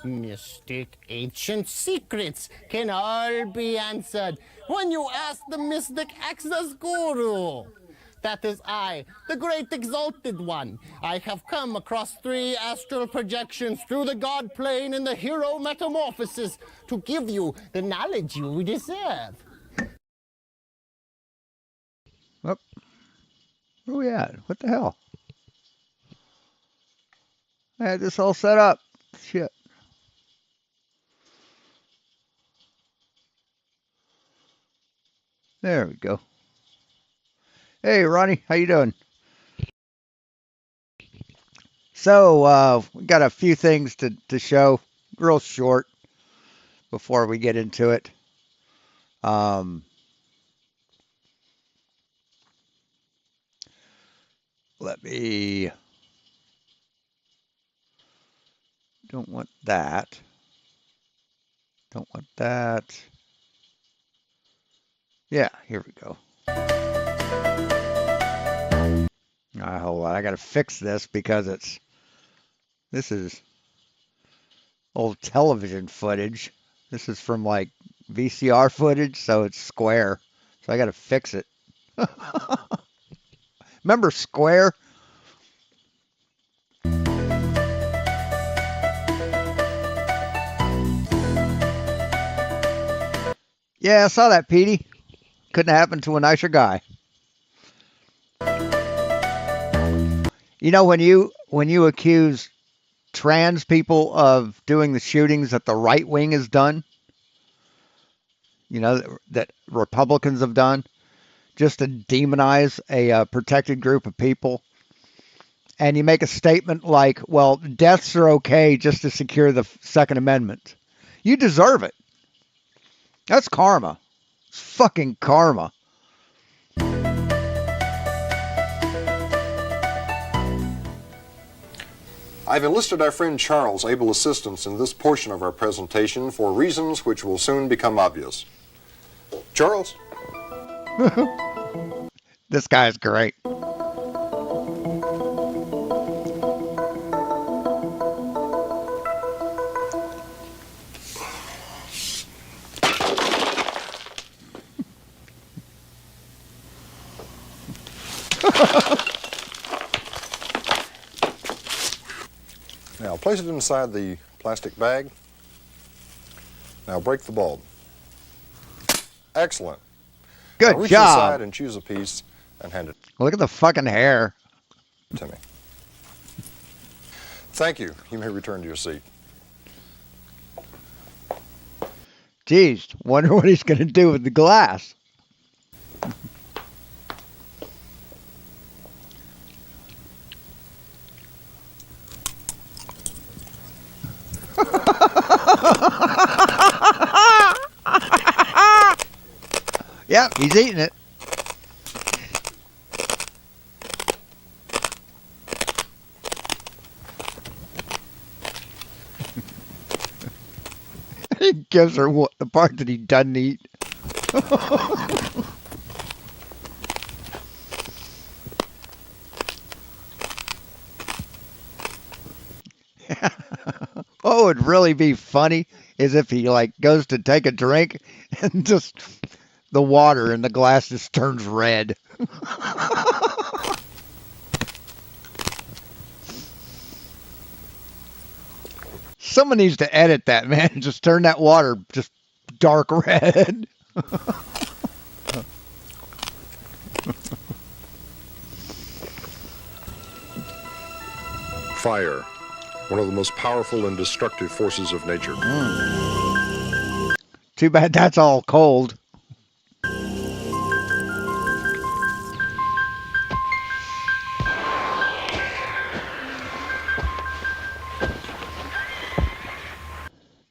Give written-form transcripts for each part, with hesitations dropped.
Mystic ancient secrets can all be answered when you ask the mystic access guru. That is I, the great exalted one. I have come across 3 astral projections through the god plane and the hero metamorphosis to give you the knowledge you deserve. Oh, where are we at? What the hell? I had this all set up. Shit. There we go. Hey, Ronnie, how you doing? So, we got a few things to show, real short, before we get into it. Let me... Don't want that. Don't want that. Yeah, here we go. Hold on, I gotta fix this because this is old television footage. This is from like VCR footage, so it's square. So I gotta fix it. Remember Square? Yeah, I saw that, Petey. Couldn't happen to a nicer guy. You know, when you accuse trans people of doing the shootings that the right wing has done, you know, that Republicans have done, just to demonize a protected group of people, and you make a statement like, well, deaths are okay just to secure the Second Amendment. You deserve it. That's karma. It's fucking karma. I've enlisted our friend Charles' able assistance in this portion of our presentation for reasons which will soon become obvious. Charles? This guy's great. Now place it inside the plastic bag. Now break the bulb. Excellent. Good now reach job. inside and choose a piece and hand it Look at the fucking hair. to me. Thank you. You may return to your seat. Geez, wonder what he's going to do with the glass. Yep, he's eating it. He gives her the part that he doesn't eat. What would really be funny is if he like goes to take a drink and just the water in the glass just turns red. Someone needs to edit that, man. Just turn that water just dark red. Fire, one of the most powerful and destructive forces of nature. Too bad that's all cold.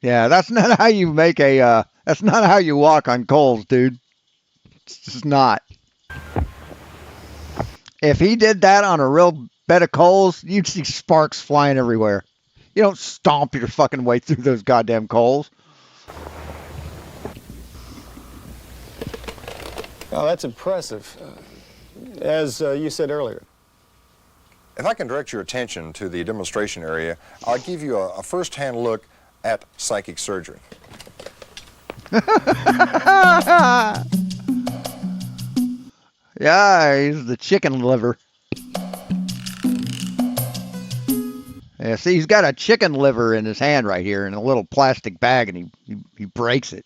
Yeah, that's not how you make a, that's not how you walk on coals, dude. It's just not. If he did that on a real bed of coals, you'd see sparks flying everywhere. You don't stomp your fucking way through those goddamn coals. Oh, that's impressive. As you said earlier. If I can direct your attention to the demonstration area, I'll give you a first-hand look at psychic surgery. Yeah, he's the chicken liver. Yeah, see, he's got a chicken liver in his hand right here in a little plastic bag, and he breaks it.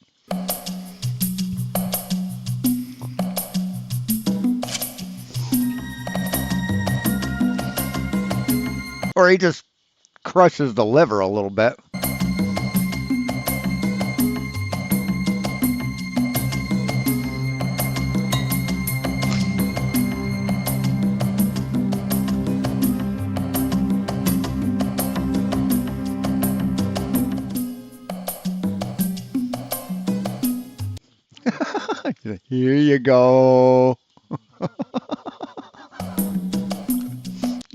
Or he just crushes the liver a little bit. Here you go.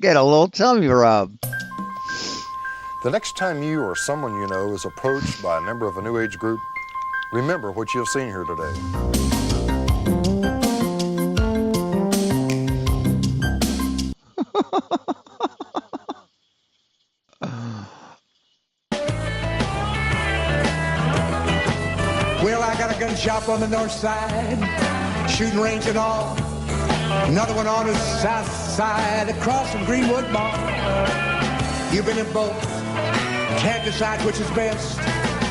Get a little tummy rub. The next time you or someone you know is approached by a member of a New Age group, remember what you have seen here today. Well, I got a gun shop on the north side, shooting range and all. Another one on the south side, across from Greenwood Mall. You've been in both, can't decide which is best.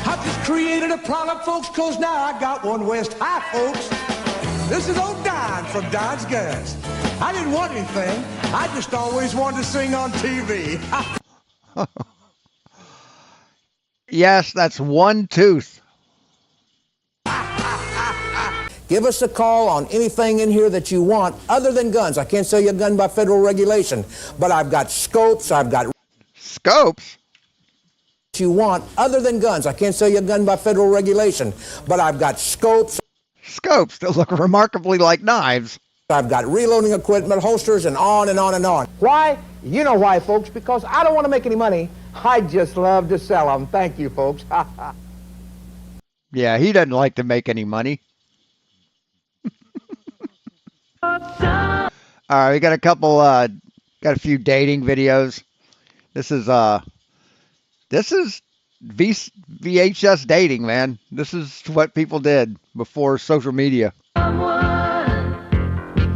I've just created a product, folks, cause now I got one west. Hi, folks. This is old Don from Don's Guns. I didn't want anything. I just always wanted to sing on TV. Yes, that's one tooth. Give us a call on anything in here that you want other than guns. I can't sell you a gun by federal regulation, but I've got scopes, I've got... Scopes? You want other than guns. I can't sell you a gun by federal regulation, but I've got scopes. Scopes that look remarkably like knives. I've got reloading equipment, holsters, and on and on and on. Why? You know why, folks, because I don't want to make any money. I just love to sell them. Thank you, folks. Yeah, he doesn't like to make any money. All right, we got a couple, got a few dating videos. This is VHS dating, man. This is what people did before social media. Someone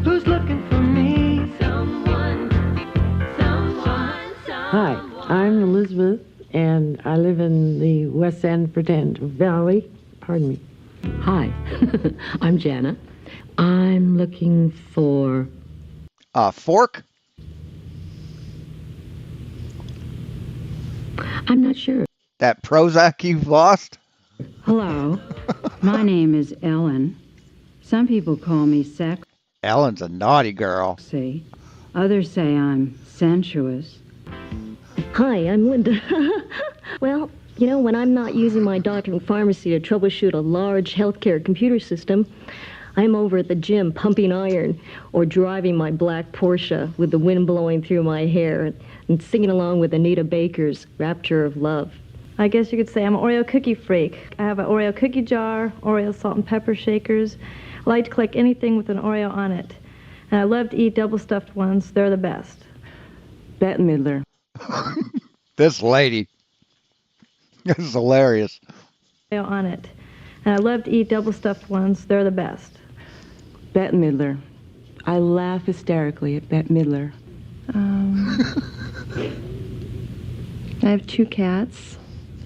who's looking for me. Someone. Hi, I'm Elizabeth, and I live in the West San Fernando Valley. Pardon me. Hi, I'm Jana. I'm looking for... Fork? I'm not sure. That Prozac you've lost? Hello, my name is Ellen. Some people call me sexy. Ellen's a naughty girl. Others say I'm sensuous. Hi, I'm Linda. Well, you know, when I'm not using my doctor and pharmacy to troubleshoot a large healthcare computer system, I'm over at the gym pumping iron or driving my black Porsche with the wind blowing through my hair and singing along with Anita Baker's Rapture of Love. I guess you could say I'm an Oreo cookie freak. I have an Oreo cookie jar, Oreo salt and pepper shakers. I like to collect anything with an Oreo on it. And I love to eat double stuffed ones. They're the best. Bette Midler. This lady. This is hilarious. Oreo on it. And I love to eat double stuffed ones. They're the best. Bette Midler. I laugh hysterically at Bette Midler. I have 2 cats,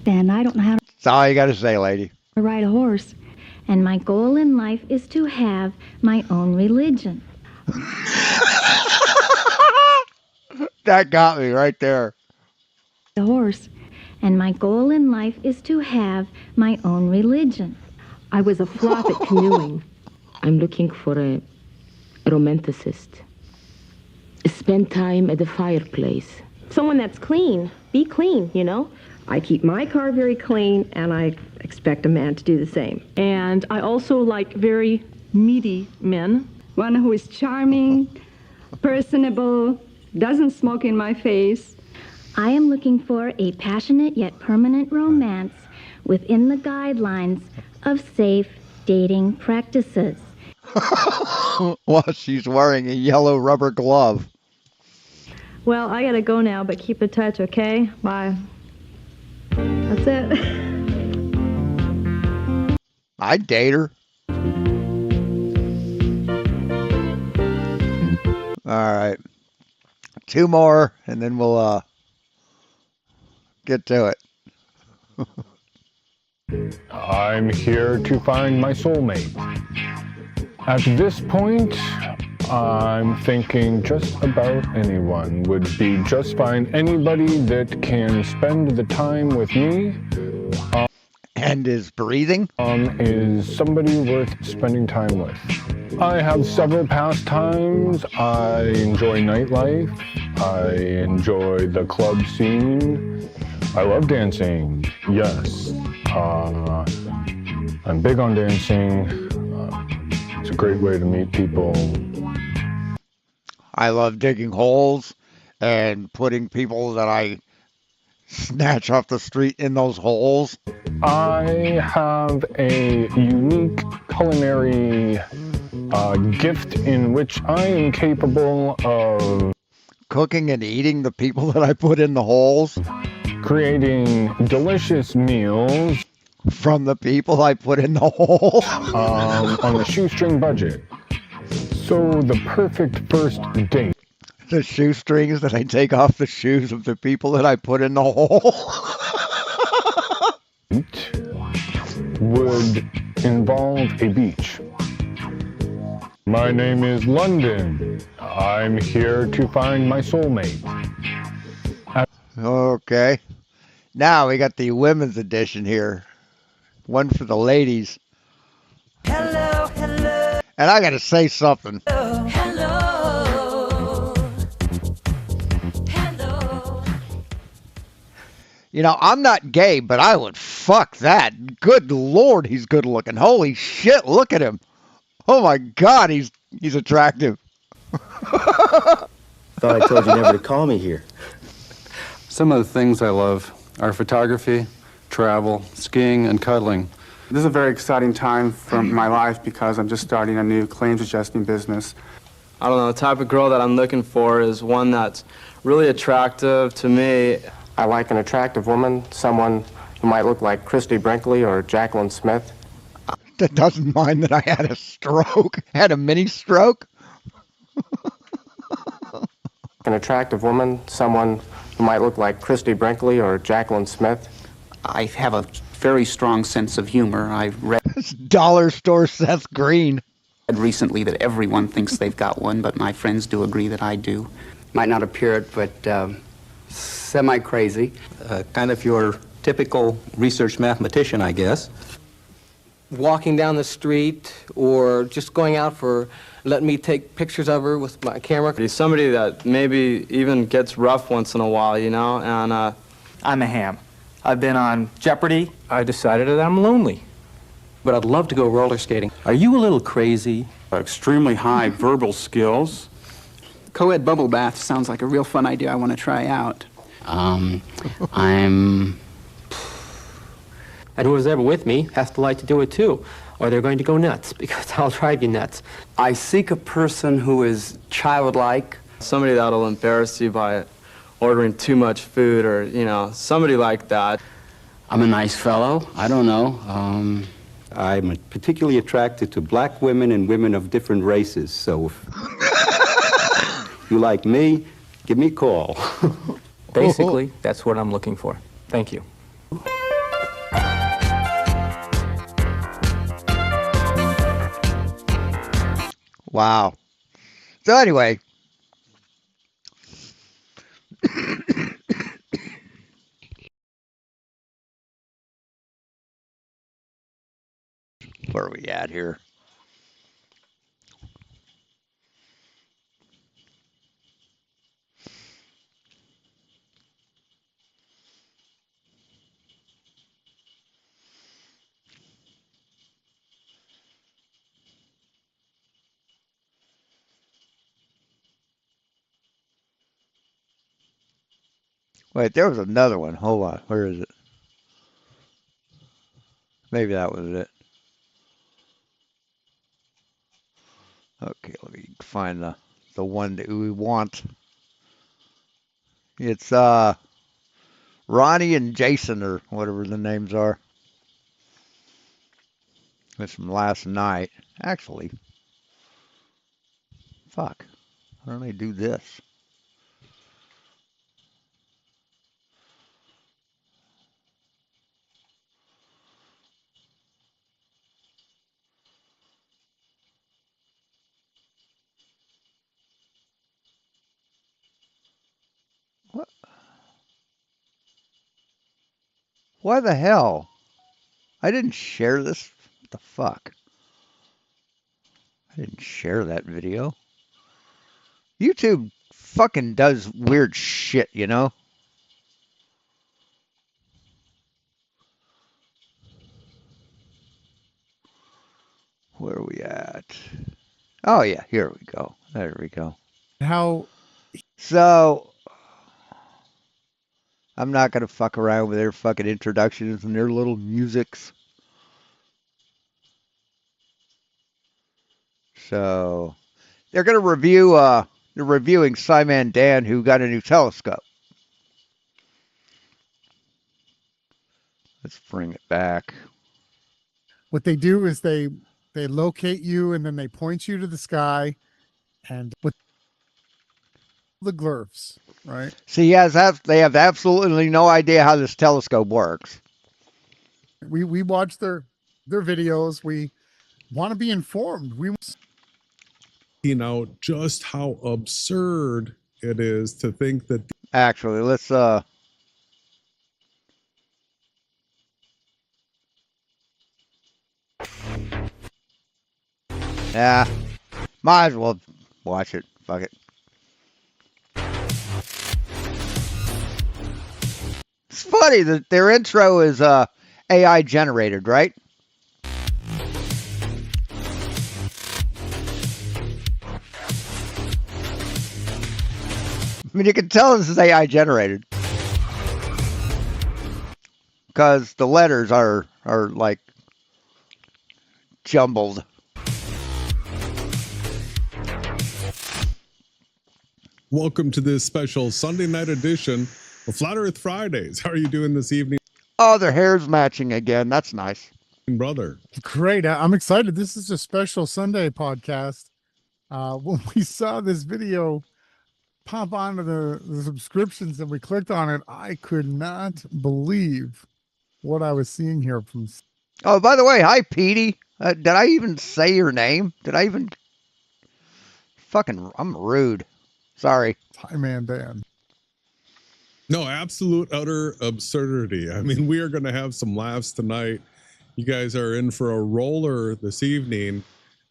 and I don't know how to That's all you got to say, lady. ride a horse. And my goal in life is to have my own religion. That got me right there. A horse. And my goal in life is to have my own religion. I was a flop at canoeing. I'm looking for a romanticist. Spend time at the fireplace. Someone that's clean. Be clean, you know? I keep my car very clean, and I expect a man to do the same. And I also like very meaty men. One who is charming, personable, doesn't smoke in my face. I am looking for a passionate yet permanent romance within the guidelines of safe dating practices. Well, she's wearing a yellow rubber glove. Well, I gotta go now, but keep in touch, okay? Bye. That's it. I'd date her. All right. 2 more, and then we'll get to it. I'm here to find my soulmate. At this point, I'm thinking just about anyone would be just fine. Anybody that can spend the time with me. And is breathing? Is somebody worth spending time with. I have several pastimes. I enjoy nightlife. I enjoy the club scene. I love dancing, yes. I'm big on dancing. It's a great way to meet people. I love digging holes and putting people that I snatch off the street in those holes. I have a unique culinary gift in which I am capable of cooking and eating the people that I put in the holes. Creating delicious meals from the people I put in the hole on a shoestring budget. So the perfect first date. The shoestrings that I take off the shoes of the people that I put in the hole would involve a beach. My name is London. I'm here to find my soulmate. Okay. Now we got the women's edition here. One for the ladies. Hello, hello. And I got to say something. Hello. Hello. You know, I'm not gay, but I would fuck that. Good Lord, he's good looking. Holy shit, look at him. Oh my God, he's attractive. Thought I told you never to call me here. Some of the things I love are photography, travel, skiing, and cuddling. This is a very exciting time for my life because I'm just starting a new claims adjusting business. I don't know, the type of girl that I'm looking for is one that's really attractive to me. I like an attractive woman, someone who might look like Christy Brinkley or Jacqueline Smith. That doesn't mind that I had a stroke, had a mini stroke. An attractive woman, someone who might look like Christy Brinkley or Jacqueline Smith. I have a very strong sense of humor. I've read Dollar Store Seth Green recently that everyone thinks they've got one, but my friends do agree that I do. Might not appear it, but semi-crazy. Kind of your typical research mathematician, I guess. Walking down the street or just going out for letting me take pictures of her with my camera. He's somebody that maybe even gets rough once in a while, you know, and I'm a ham. I've been on Jeopardy. I decided that I'm lonely. But I'd love to go roller skating. Are you a little crazy? Extremely high verbal skills. Co-ed bubble bath sounds like a real fun idea I want to try out. I'm... And whoever's ever with me has to like to do it too, or they're going to go nuts, because I'll drive you nuts. I seek a person who is childlike. Somebody that'll embarrass you by ordering too much food, or, you know, somebody like that. I'm a nice fellow. I don't know. I'm particularly attracted to black women and women of different races, so if you like me, give me a call. Basically, that's what I'm looking for. Thank you. Wow. So anyway. Where are we at here? Wait, there was another one. Hold on. Where is it? Maybe that was it. Okay, let me find the one that we want. It's Ronnie and Jason, or whatever the names are. That's from last night. Actually, fuck. Why don't I do this? What? Why the hell? I didn't share this. What the fuck? I didn't share that video. YouTube fucking does weird shit, you know? Where are we at? Oh, yeah, here we go. There we go. How? So, I'm not going to fuck around with their fucking introductions and their little musics. So, they're going to review, they're reviewing Simon Dan, who got a new telescope. Let's bring it back. What they do is they locate you and then they point you to the sky, and with the glurfs, right? See, they have absolutely no idea how this telescope works. We watch their videos. We want to be informed. We just how absurd it is to think that. Actually, let's yeah, might as well watch it. Fuck it. It's funny that their intro is AI generated, right? I mean, you can tell this is AI generated because the letters are like jumbled. Welcome to this special Sunday night edition of Flat Earth Fridays. How are you doing this evening? Oh, their hair's matching again. That's nice. Brother. Great. I'm excited. This is a special Sunday podcast. When we saw this video pop onto the subscriptions and we clicked on it, I could not believe what I was seeing here from. Oh, by the way, hi, Petey. Did I even say your name? Did I even? Fucking, I'm rude. Sorry. Hi, man, Dan. No, absolute utter absurdity. I mean, we are going to have some laughs tonight. You guys are in for a roller this evening,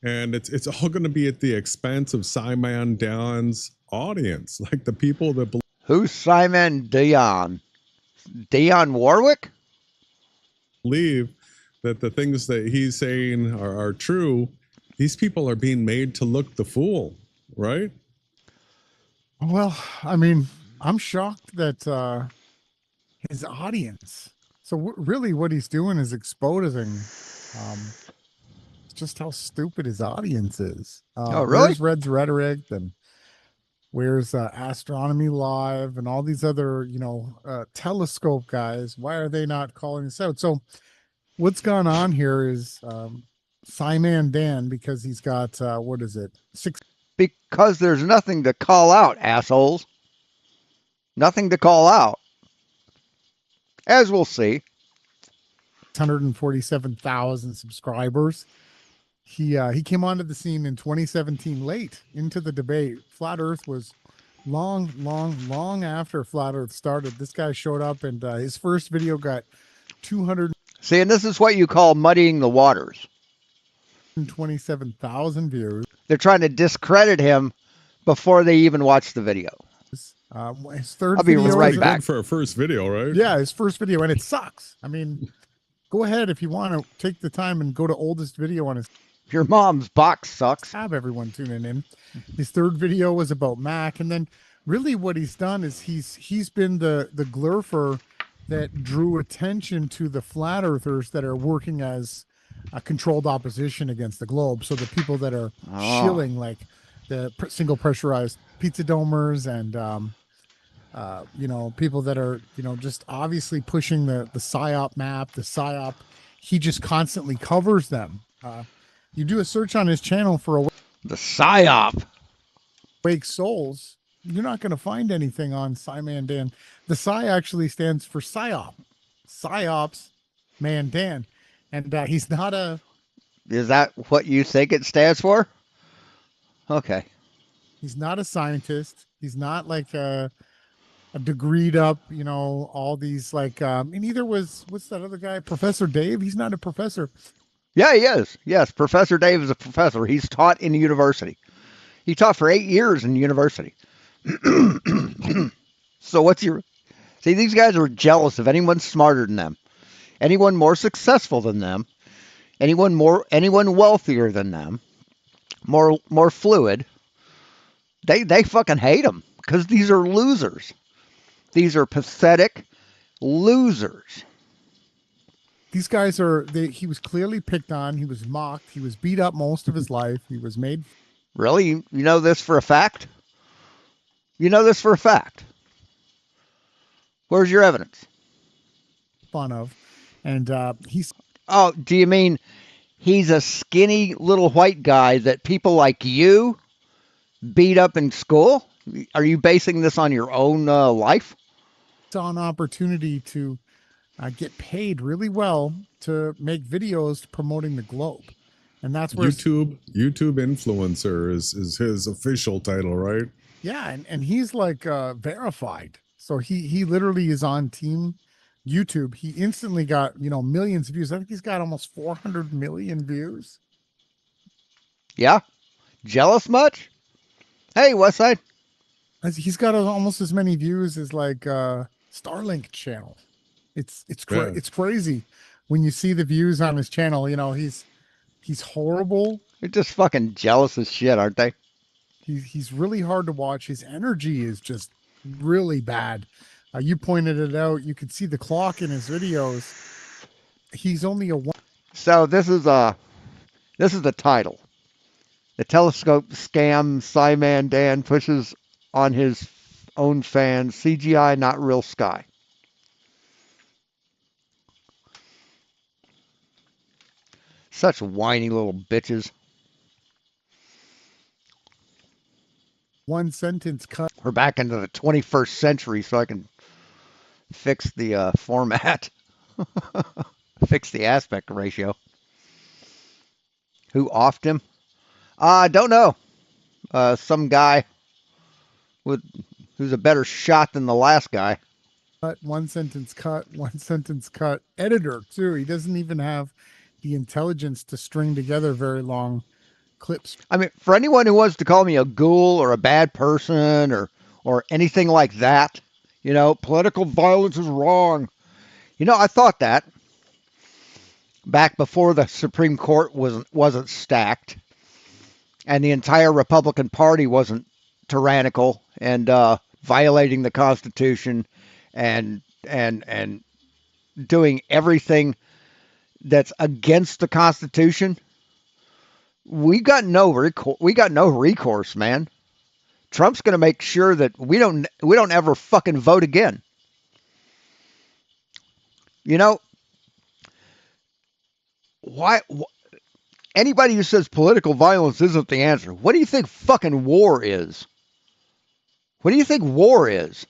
and it's all going to be at the expense of Simon Dan's audience, like the people that. Who's Simon Dion? Dion Warwick? Believe that the things that he's saying are true. These people are being made to look the fool, right? Well, I mean, I'm shocked that his audience. So really what he's doing is exposing just how stupid his audience is. Oh, really? Where's Red's Rhetoric, and where's Astronomy Live, and all these other, telescope guys? Why are they not calling this out? So what's gone on here is Simon Dan, because he's got, what is it? Because there's nothing to call out, assholes. Nothing to call out. As we'll see. 647,000 subscribers. He came onto the scene in 2017, late into the debate. Flat Earth was long after Flat Earth started. This guy showed up, and his first video got 200. See, and this is what you call muddying the waters. 27,000 views. They're trying to discredit him before they even watch the video. His third I'll be video right back. For a first video, right? Yeah, his first video, and it sucks. I mean, go ahead if you want to take the time and go to oldest video on his. Your mom's box sucks. Have everyone tuning in. His third video was about Mac, and then really what he's done is he's been the glurfer that drew attention to the flat earthers that are working as a controlled opposition against the globe. So the people that are shilling, like the single pressurized pizza domers and you know, people that are, you know, just obviously pushing the psyop map, the psyop. He just constantly covers them. You do a search on his channel for the psyop Awake Souls, you're not going to find anything on Mandan. The Psy actually stands for psyop, psyops Mandan, and he's not a. Is that what you think it stands for? Okay. He's not a scientist. He's not like a degreed up, you know, all these like, and neither was, what's that other guy? Professor Dave. He's not a professor. Yeah, he is. Yes, Professor Dave is a professor. He's taught in university. He taught for 8 years in university. So what's your... See, these guys are jealous of anyone smarter than them, anyone more successful than them, anyone wealthier than them, more fluid. They fucking hate them because these are losers. These are pathetic losers. These guys are, he was clearly picked on. He was mocked. He was beat up most of his life. He was made. Really? You know this for a fact? You know this for a fact? Where's your evidence? Fun of. And he's... Oh, do you mean he's a skinny little white guy that people like you beat up in school? Are you basing this on your own life? Saw an opportunity to get paid really well to make videos promoting the globe. And that's where YouTube influencer is his official title, right? Yeah, and he's like verified. So he literally is on Team YouTube. He instantly got, you know, millions of views. I think he's got almost 400 million views. Yeah. Jealous much? Hey, Westside. He's got almost as many views as like Starlink channel. It's crazy when you see the views on his channel. You know, he's horrible. They're just fucking jealous as shit, aren't they? He's really hard to watch. His energy is just really bad. You pointed it out. You could see the clock in his videos. He's only a one. So this is the title. The telescope scam Simon Dan pushes on his own fans. CGI, not real sky. Such whiny little bitches. One sentence cut. We're back into the 21st century, so I can fix the format. Fix the aspect ratio. Who offed him? I don't know. Some guy who's a better shot than the last guy. Cut, one sentence cut, one sentence cut. Editor, too. He doesn't even have the intelligence to string together very long clips. I mean, for anyone who wants to call me a ghoul or a bad person or anything like that, you know, political violence is wrong. You know, I thought that back before the Supreme Court wasn't stacked and the entire Republican Party wasn't tyrannical and violating the Constitution and doing everything that's against the Constitution. We got no recourse, man. Trump's going to make sure that we don't ever fucking vote again. You know, why anybody who says political violence isn't the answer, what do you think fucking war is? What do you think war is?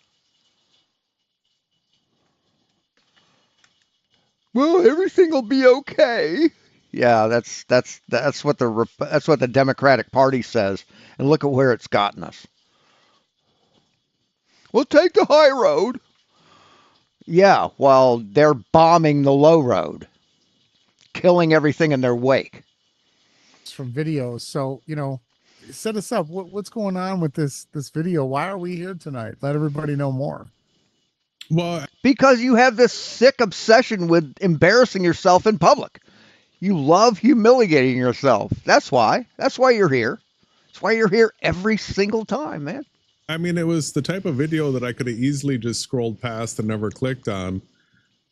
Well, everything will be okay. Yeah, that's what the Democratic Party says, and look at where it's gotten us. We'll take the high road. Yeah, while they're bombing the low road, killing everything in their wake. From videos, so you know, set us up. What's going on with this video? Why are we here tonight? Let everybody know more. Well, because you have this sick obsession with embarrassing yourself in public. You love humiliating yourself. That's why. That's why you're here. That's why you're here every single time, man. I mean, it was the type of video that I could have easily just scrolled past and never clicked on.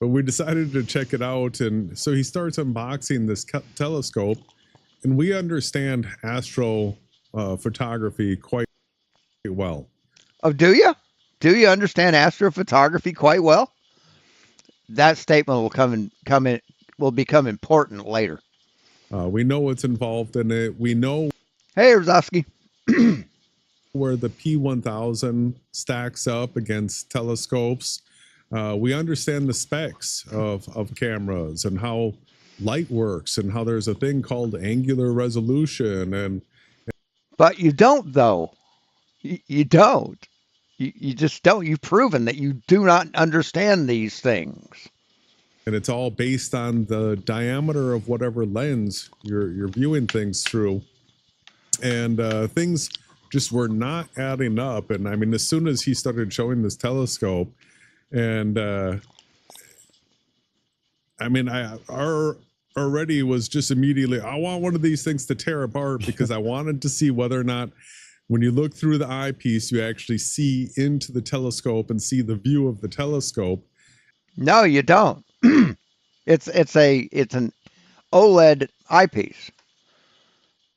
But we decided to check it out. And so he starts unboxing this telescope. And we understand astro photography quite well. Oh, do you? do you understand astrophotography quite well? That statement will become important later. We know what's involved in it. We know. Hey, Rozovsky. Where the P1000 stacks up against telescopes. We understand the specs of cameras and how light works and how there's a thing called angular resolution. But you don't, though. You don't. You just don't. You've proven that you do not understand these things. And it's all based on the diameter of whatever lens you're viewing things through. And things just were not adding up. And I mean, as soon as he started showing this telescope, and I mean, our already was just immediately, I want one of these things to tear apart because I wanted to see whether or not when you look through the eyepiece, you actually see into the telescope and see the view of the telescope. No, you don't. It's an OLED eyepiece.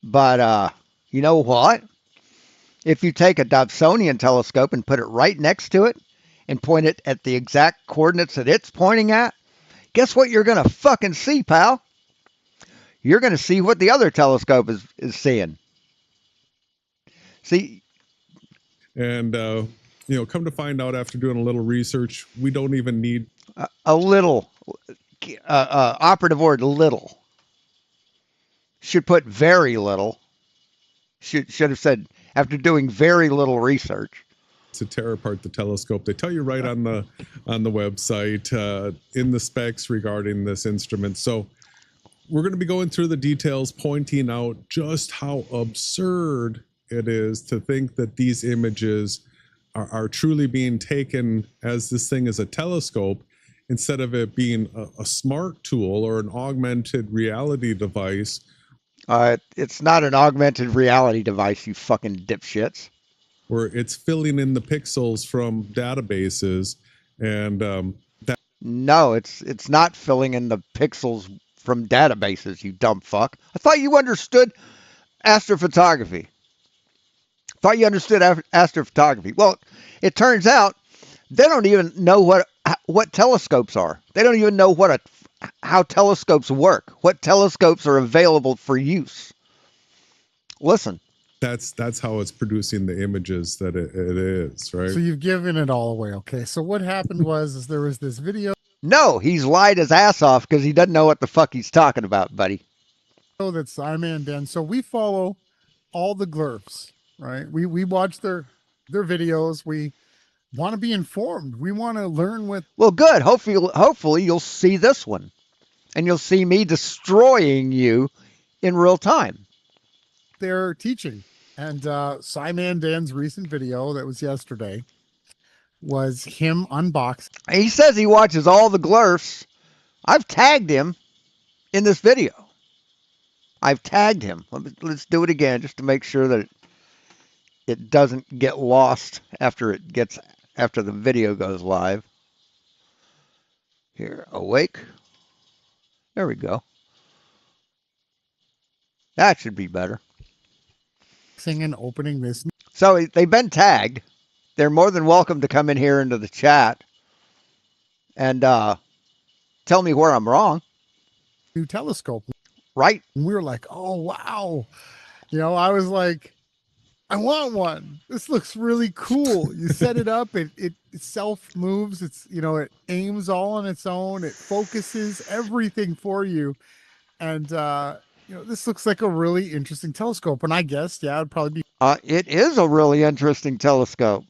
But you know what? If you take a Dobsonian telescope and put it right next to it and point it at the exact coordinates that it's pointing at, guess what you're going to fucking see, pal? You're going to see what the other telescope is seeing. See? And, come to find out after doing a little research, we don't even need a little. Operative word, little. Should put very little. Should have said after doing very little research. To tear apart the telescope. They tell you right on the website in the specs regarding this instrument. So we're going to be going through the details, pointing out just how absurd it is to think that these images are truly being taken as this thing is a telescope instead of it being a smart tool or an augmented reality device. It's not an augmented reality device, you fucking dipshits. Where it's filling in the pixels from databases, and no, it's not filling in the pixels from databases, you dumb fuck. I thought you understood astrophotography. Thought you understood astrophotography. Well, it turns out they don't even know what telescopes are. They don't even know how telescopes work. What telescopes are available for use. Listen. That's how it's producing the images that it is, right? So you've given it all away. Okay. So what happened is there was this video. No, he's lied his ass off because he doesn't know what the fuck he's talking about, buddy. Oh, that's Simon Dan. So we follow all the glurfs, right? We watch their videos. We want to be informed. We want to learn what. Well, good. Hopefully you'll see this one, and you'll see me destroying you in real time. They're teaching. And Simon Dan's recent video that was yesterday was him unboxing. He says he watches all the glurfs. I've tagged him in this video. I've tagged him. Let's do it again just to make sure that it doesn't get lost after the video goes live. Here, awake. There we go. That should be better. And opening this. So they've been tagged. They're more than welcome to come in here into the chat and tell me where I'm wrong. New telescope. Right. And we were like, oh, wow. I was like, I want one. This looks really cool. You set it up. It self moves. It aims all on its own. It focuses everything for you. And, this looks like a really interesting telescope. And I guess, it'd probably be. It is a really interesting telescope.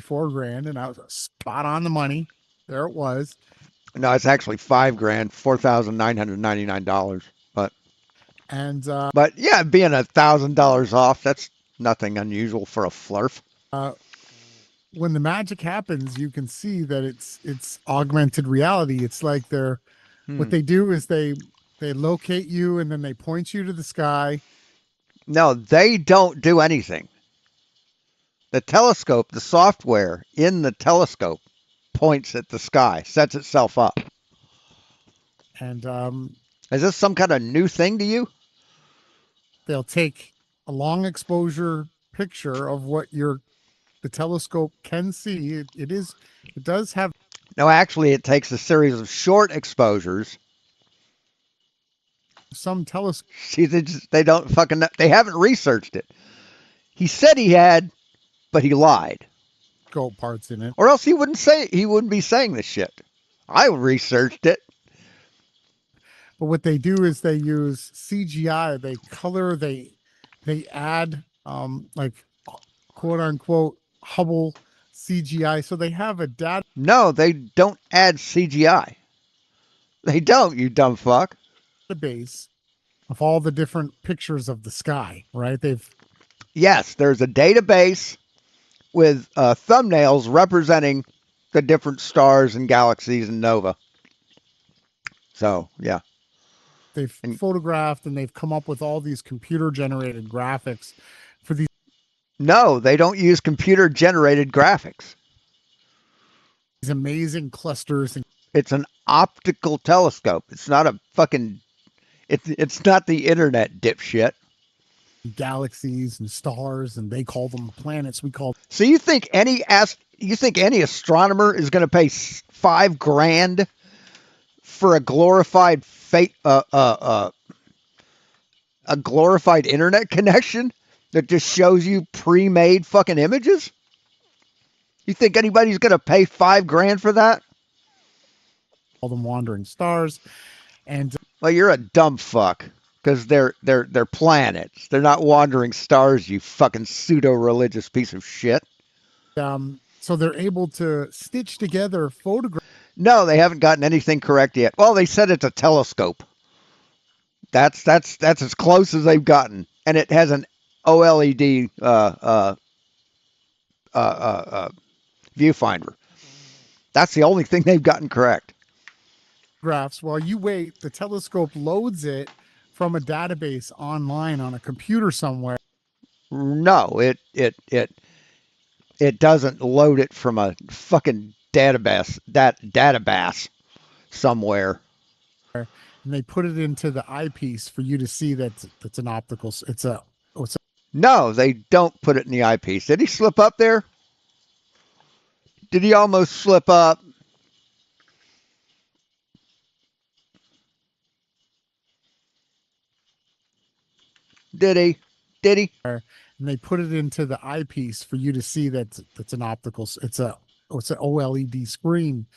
$4,000, and I was spot on the money. There it was. No, it's actually $5,000, $4,999. But yeah, being $1,000 off, that's nothing unusual for a flurf. When the magic happens, you can see that it's augmented reality. It's like what they do is they locate you and then they point you to the sky. No, they don't do anything. The telescope, the software in the telescope points at the sky, sets itself up. And is this some kind of new thing to you? They'll take a long exposure picture of what you're the telescope can see. It does have. No, actually, it takes a series of short exposures. Some telescopes. See, they don't fucking know. They haven't researched it. He said he had, but he lied. Scope parts in it. Or else he wouldn't be saying this shit. I researched it. But what they do is they use CGI. They color. They add like quote unquote Hubble CGI. So they have a data. No, they don't add CGI. They don't, you dumb fuck. Database of all the different pictures of the sky, right? Yes, there's a database with thumbnails representing the different stars and galaxies and nova. So, yeah. They've photographed and they've come up with all these computer-generated graphics for these. No, they don't use computer-generated graphics. These amazing clusters. It's an optical telescope. It's not a fucking. It's not the internet, dipshit. Galaxies and stars, and they call them planets. We call. So you think any astronomer is going to pay $5,000 for a glorified a glorified internet connection that just shows you pre-made fucking images? You think anybody's going to pay $5,000 for that? All them wandering stars, and well, you're a dumb fuck because they're planets. They're not wandering stars. You fucking pseudo-religious piece of shit. So they're able to stitch together photographs. No, they haven't gotten anything correct yet. Well, they said it's a telescope. That's as close as they've gotten, and it has an OLED viewfinder. That's the only thing they've gotten correct. Graphs. While you wait, the telescope loads it from a database online on a computer somewhere. No, it doesn't load it from a fucking database somewhere. And they put it into the eyepiece for you to see that's an optical. No, they don't put it in the eyepiece. Did he slip up there? Did he almost slip up? Did he? And they put it into the eyepiece for you to see that's an optical. It's an OLED screen.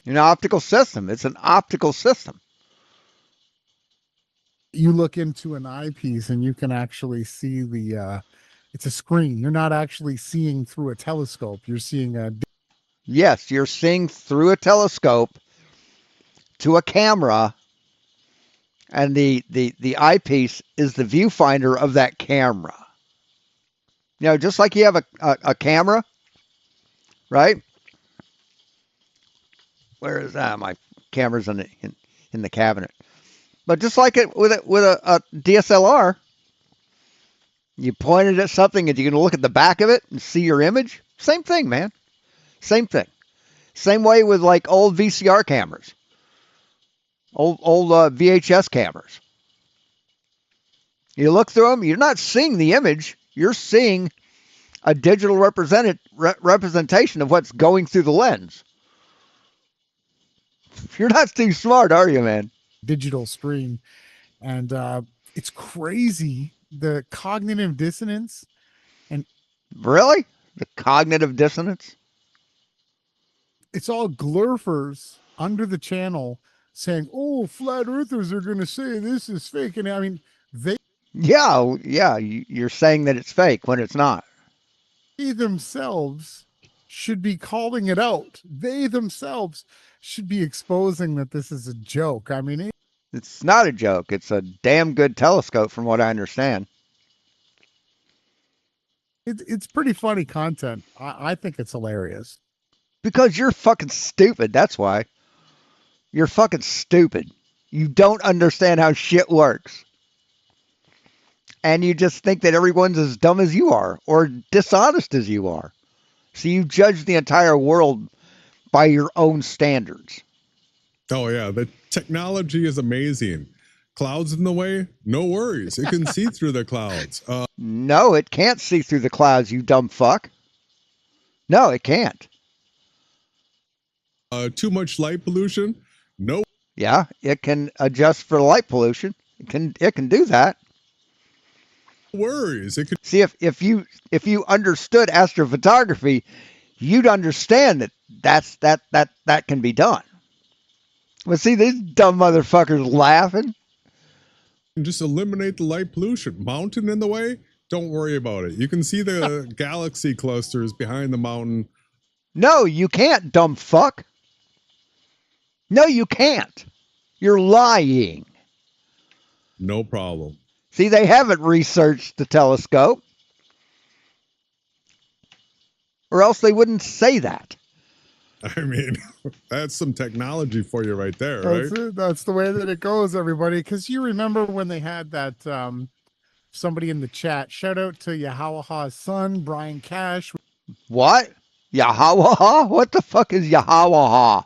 An optical system. It's an optical system. You look into an eyepiece and you can actually see it's a screen. You're not actually seeing through a telescope. You're seeing Yes, you're seeing through a telescope to a camera. And the eyepiece is the viewfinder of that camera. You know, just like you have a camera, right? Where is that? My camera's in the cabinet. But just like it with a DSLR, you point it at something and you can look at the back of it and see your image. Same thing, man. Same thing. Same way with like old VCR cameras. Old VHS cameras. You look through them, you're not seeing the image, you're seeing a digital representation of what's going through the lens. You're not too smart, are you, man? Digital screen. And it's crazy, the cognitive dissonance. And really? The cognitive dissonance? It's all glurfers under the channel saying, oh, flat earthers are going to say this is fake. And I mean, Yeah, you're saying that it's fake when it's not. They themselves should be calling it out. They themselves should be exposing that this is a joke. I mean, it's not a joke. It's a damn good telescope from what I understand. It's pretty funny content. I think it's hilarious. Because you're fucking stupid, that's why. You're fucking stupid. You don't understand how shit works. And you just think that everyone's as dumb as you are or dishonest as you are. So you judge the entire world by your own standards. Oh, yeah. The technology is amazing. Clouds in the way? No worries. It can see through the clouds. No, it can't see through the clouds, you dumb fuck. No, it can't. Too much light pollution? No. Yeah, it can adjust for light pollution. It can do that. Worries. It could see if you understood astrophotography, you'd understand that can be done. But see, these dumb motherfuckers laughing. just eliminate the light pollution. Mountain in the way? Don't worry about it. You can see the galaxy clusters behind the mountain. No, you can't, dumb fuck. No, you can't. You're lying. No problem. See, they haven't researched the telescope, or else they wouldn't say that. I mean, that's some technology for you right there, right? That's it. That's the way that it goes, everybody. Because you remember when they had that somebody in the chat, shout out to Yahawaha's son, Brian Cash. What? Yahawaha? What the fuck is Yahawaha?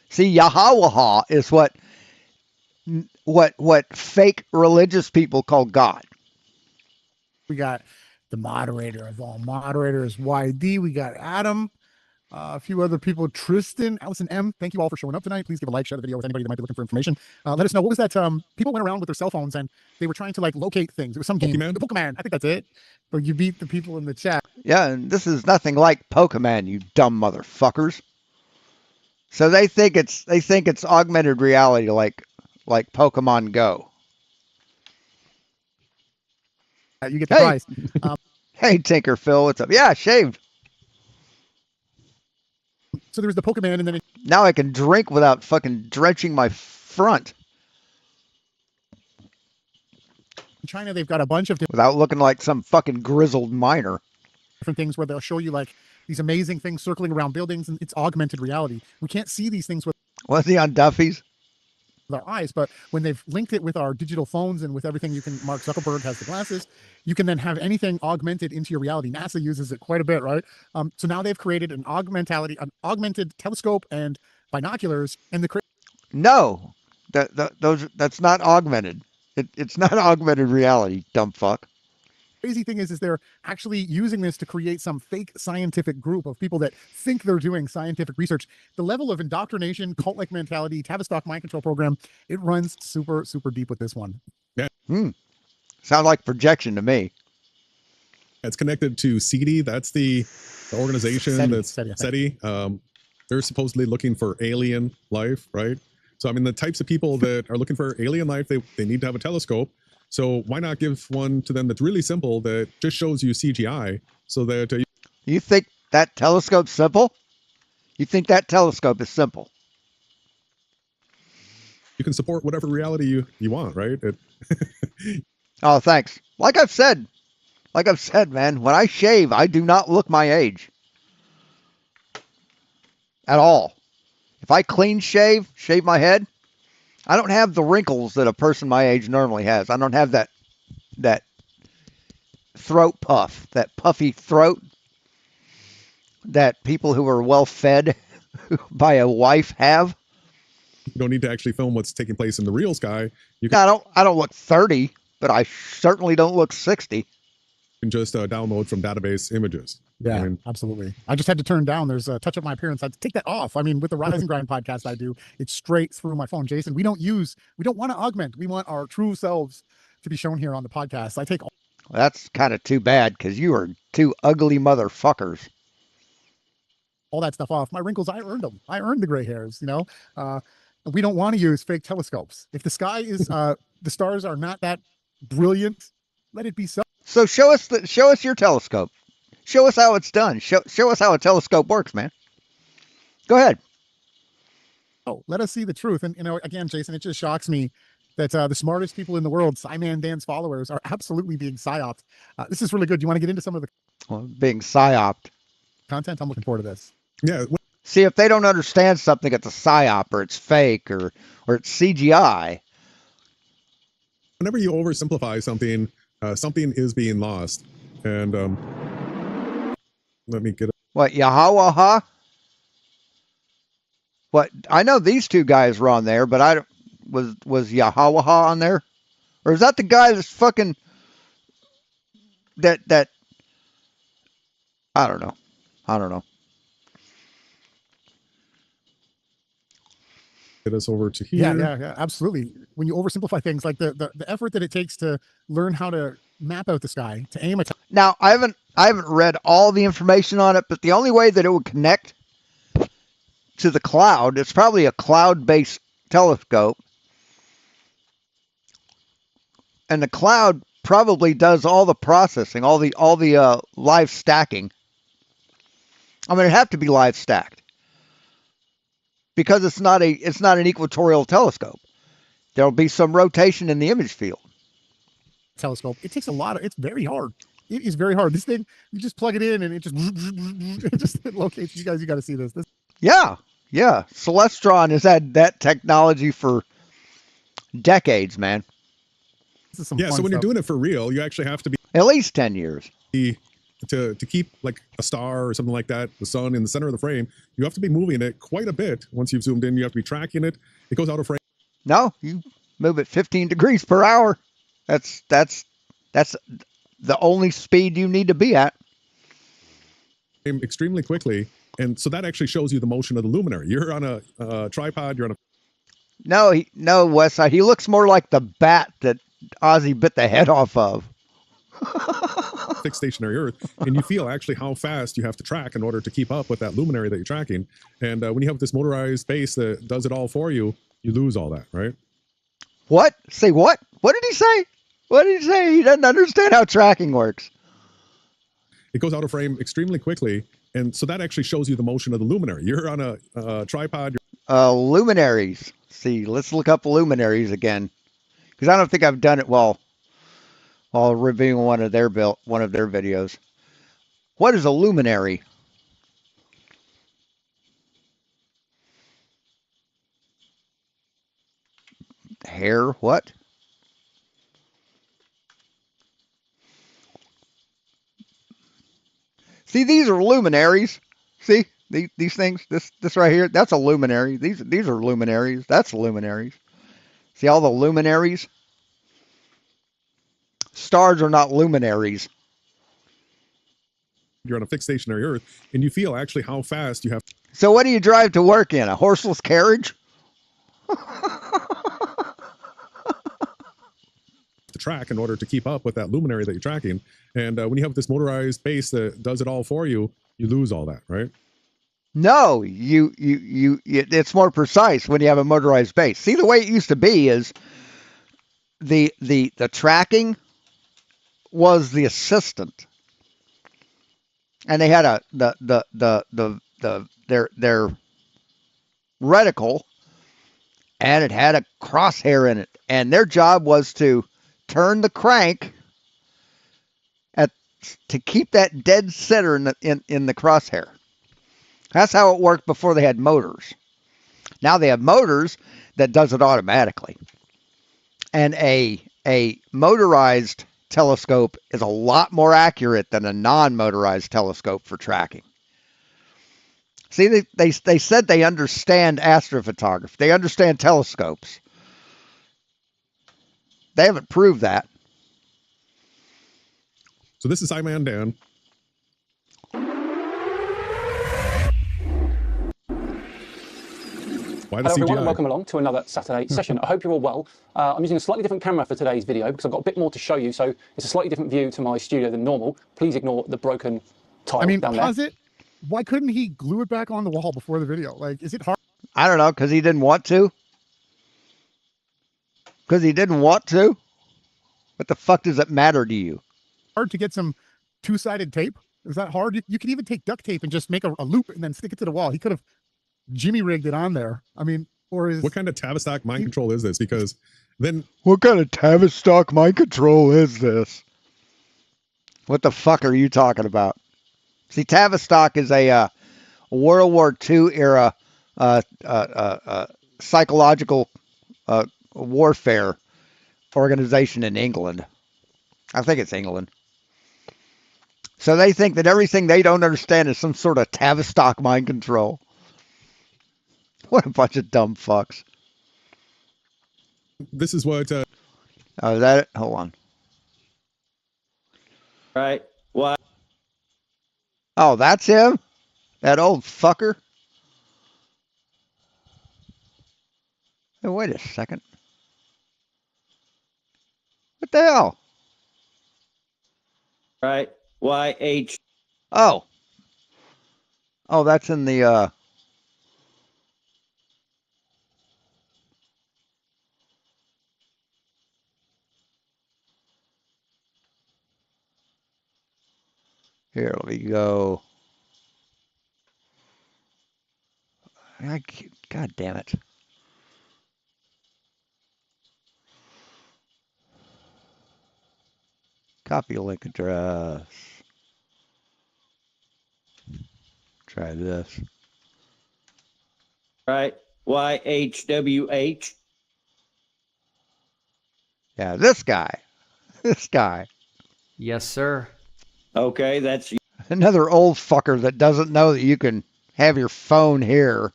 See, Yahawaha is what fake religious people call God. We got the moderator of all moderators, YD. We got Adam. A few other people, Tristan, Allison M. Thank you all for showing up tonight. Please give a like, share the video with anybody that might be looking for information. Let us know, what was that? People went around with their cell phones and they were trying to like locate things. It was some game. Pokemon. I think that's it. But you beat the people in the chat. Yeah, and this is nothing like Pokemon, you dumb motherfuckers. So they think it's augmented reality like Pokemon Go. You get the prize. Hey, Tinker Phil, what's up? Yeah, shaved. So there was the Pokemon, and then now I can drink without fucking drenching my front. In China, they've got a bunch of without looking like some fucking grizzled miner. Different things where they'll show you like these amazing things circling around buildings, and it's augmented reality. We can't see these things with Was he on Duffy's? With our eyes, but when they've linked it with our digital phones and with everything, you can. Mark Zuckerberg has the glasses. You can then have anything augmented into your reality. NASA uses it quite a bit, right? So now they've created an augmented telescope and binoculars, and no, that's not augmented. It's not augmented reality, dumb fuck. Crazy thing is they're actually using this to create some fake scientific group of people that think they're doing scientific research. The level of indoctrination, cult-like mentality, Tavistock mind control program, it runs super, super deep with this one. Yeah. Sound like projection to me. It's connected to SETI. That's the organization that's SETI. They're supposedly looking for alien life, right? So, I mean, the types of people that are looking for alien life, they need to have a telescope. So why not give one to them that's really simple that just shows you CGI so that you think that telescope's simple? You think that telescope is simple? You can support whatever reality you want, right? Oh, thanks. Like I've said, man, when I shave, I do not look my age. At all. If I clean shave my head, I don't have the wrinkles that a person my age normally has. I don't have that throat puff, that puffy throat that people who are well fed by a wife have. You don't need to actually film what's taking place in the real sky. You can, I don't look 30, but I certainly don't look 60. You can just download from database images. Yeah, I mean, absolutely. I just had to turn down. There's a touch up my appearance. I had to take that off. I mean, with the Rise and Grind podcast I do, it's straight through my phone. Jason, we don't want to augment. We want our true selves to be shown here on the podcast. I take all. Well, that's kind of too bad because you are two ugly motherfuckers. All that stuff off. My wrinkles, I earned them. I earned the gray hairs, you know. We don't want to use fake telescopes. If the sky is, the stars are not that brilliant, let it be so. So show us your telescope. Show us how it's done. Show us how a telescope works, man. Go ahead. Oh, let us see the truth. And, you know, again, Jason, it just shocks me that the smartest people in the world, Psyman Dan's followers, are absolutely being psyoped. This is really good. Do you want to get into some of the being psyoped content? I'm looking forward to this. Yeah. See, if they don't understand something, it's a psyop or it's fake or it's CGI. Whenever you oversimplify something, something is being lost. And let me get it. What, Yahawaha? What, I know these two guys were on there, but was Yahawaha on there? Or is that the guy that's fucking that I don't know. I don't know. Get us over to here. Yeah, absolutely. When you oversimplify things, like the effort that it takes to learn how to map out the sky, to aim a Now, I haven't read all the information on it, but the only way that it would connect to the cloud, it's probably a cloud-based telescope, and the cloud probably does all the processing, all the live stacking. I mean, it'd have to be live stacked because it's not an equatorial telescope. There'll be some rotation in the image field. telescope. It takes a lot of. It's very hard. It is very hard. This thing, you just plug it in and it just locates. You guys, you got to see this. Yeah. Celestron has had that technology for decades, man. This is some Yeah, fun so when you're stuff. doing it for real, you actually have to be at least 10 years to keep like a star or something like that, the sun in the center of the frame. You have to be moving it quite a bit. Once you've zoomed in, you have to be tracking it. It goes out of frame. No, you move it 15 degrees per hour. That's the only speed you need to be at. Extremely quickly. And so that actually shows you the motion of the luminary. You're on a tripod. You're on a No, Westside. He looks more like the bat that Ozzy bit the head off of. fixed stationary Earth, and you feel actually how fast you have to track in order to keep up with that luminary that you're tracking. And when you have this motorized base that does it all for you, you lose all that, right? What? Say what? What did he say? What did he say? He doesn't understand how tracking works. It goes out of frame extremely quickly, and so that actually shows you the motion of the luminary. You're on a tripod. Luminaries. See, let's look up luminaries again, because I don't think I've done it while reviewing one of their videos. What is a luminary? Hair? What? See, these are luminaries. See these things. This right here. That's a luminary. These are luminaries. That's luminaries. See all the luminaries. Stars are not luminaries. You're on a fixed stationary Earth, and you feel actually how fast you have So what do you drive to work in? A horseless carriage? to track in order to keep up with that luminary that you're tracking. And when you have this motorized base that does it all for you, you lose all that, right? No, it's more precise when you have a motorized base. See, the way it used to be is the tracking was the assistant, and they had their reticle, and it had a crosshair in it, and their job was to turn the crank to keep that dead center in the crosshair. That's how it worked before they had motors. Now they have motors that does it automatically. And a motorized telescope is a lot more accurate than a non-motorized telescope for tracking. See, they said they understand astrophotography. They understand telescopes. They haven't proved that. So this is Iman Dan. Why the Hello everyone, CGI? and welcome along to another Saturday session. I hope you're all well. I'm using a slightly different camera for today's video because I've got a bit more to show you, so it's a slightly different view to my studio than normal. Please ignore the broken tile down there. Pause it. Why couldn't he glue it back on the wall before the video? Like, is it hard? I don't know, because he didn't want to. Because he didn't want to? What the fuck does it matter to you? Hard to get some two-sided tape? Is that hard? You could even take duct tape and just make a loop and then stick it to the wall. He could have Jimmy rigged it on there. I mean, or is... What kind of Tavistock mind control is this? Because then... What kind of Tavistock mind control is this? What the fuck are you talking about? See, Tavistock is a World War II era psychological warfare organization in England. I think it's England. So they think that everything they don't understand is some sort of Tavistock mind control. What a bunch of dumb fucks. This is what... Oh, is that it? Hold on. Right. What? Oh, that's him? That old fucker. Hey, wait a second. What the hell? Right. YH. Oh. Oh, that's in the here, let me go. God damn it. Copy link address. Try this. Right. YHWH. Yeah, this guy. This guy. Yes, sir. Okay, that's Another old fucker that doesn't know that you can have your phone here.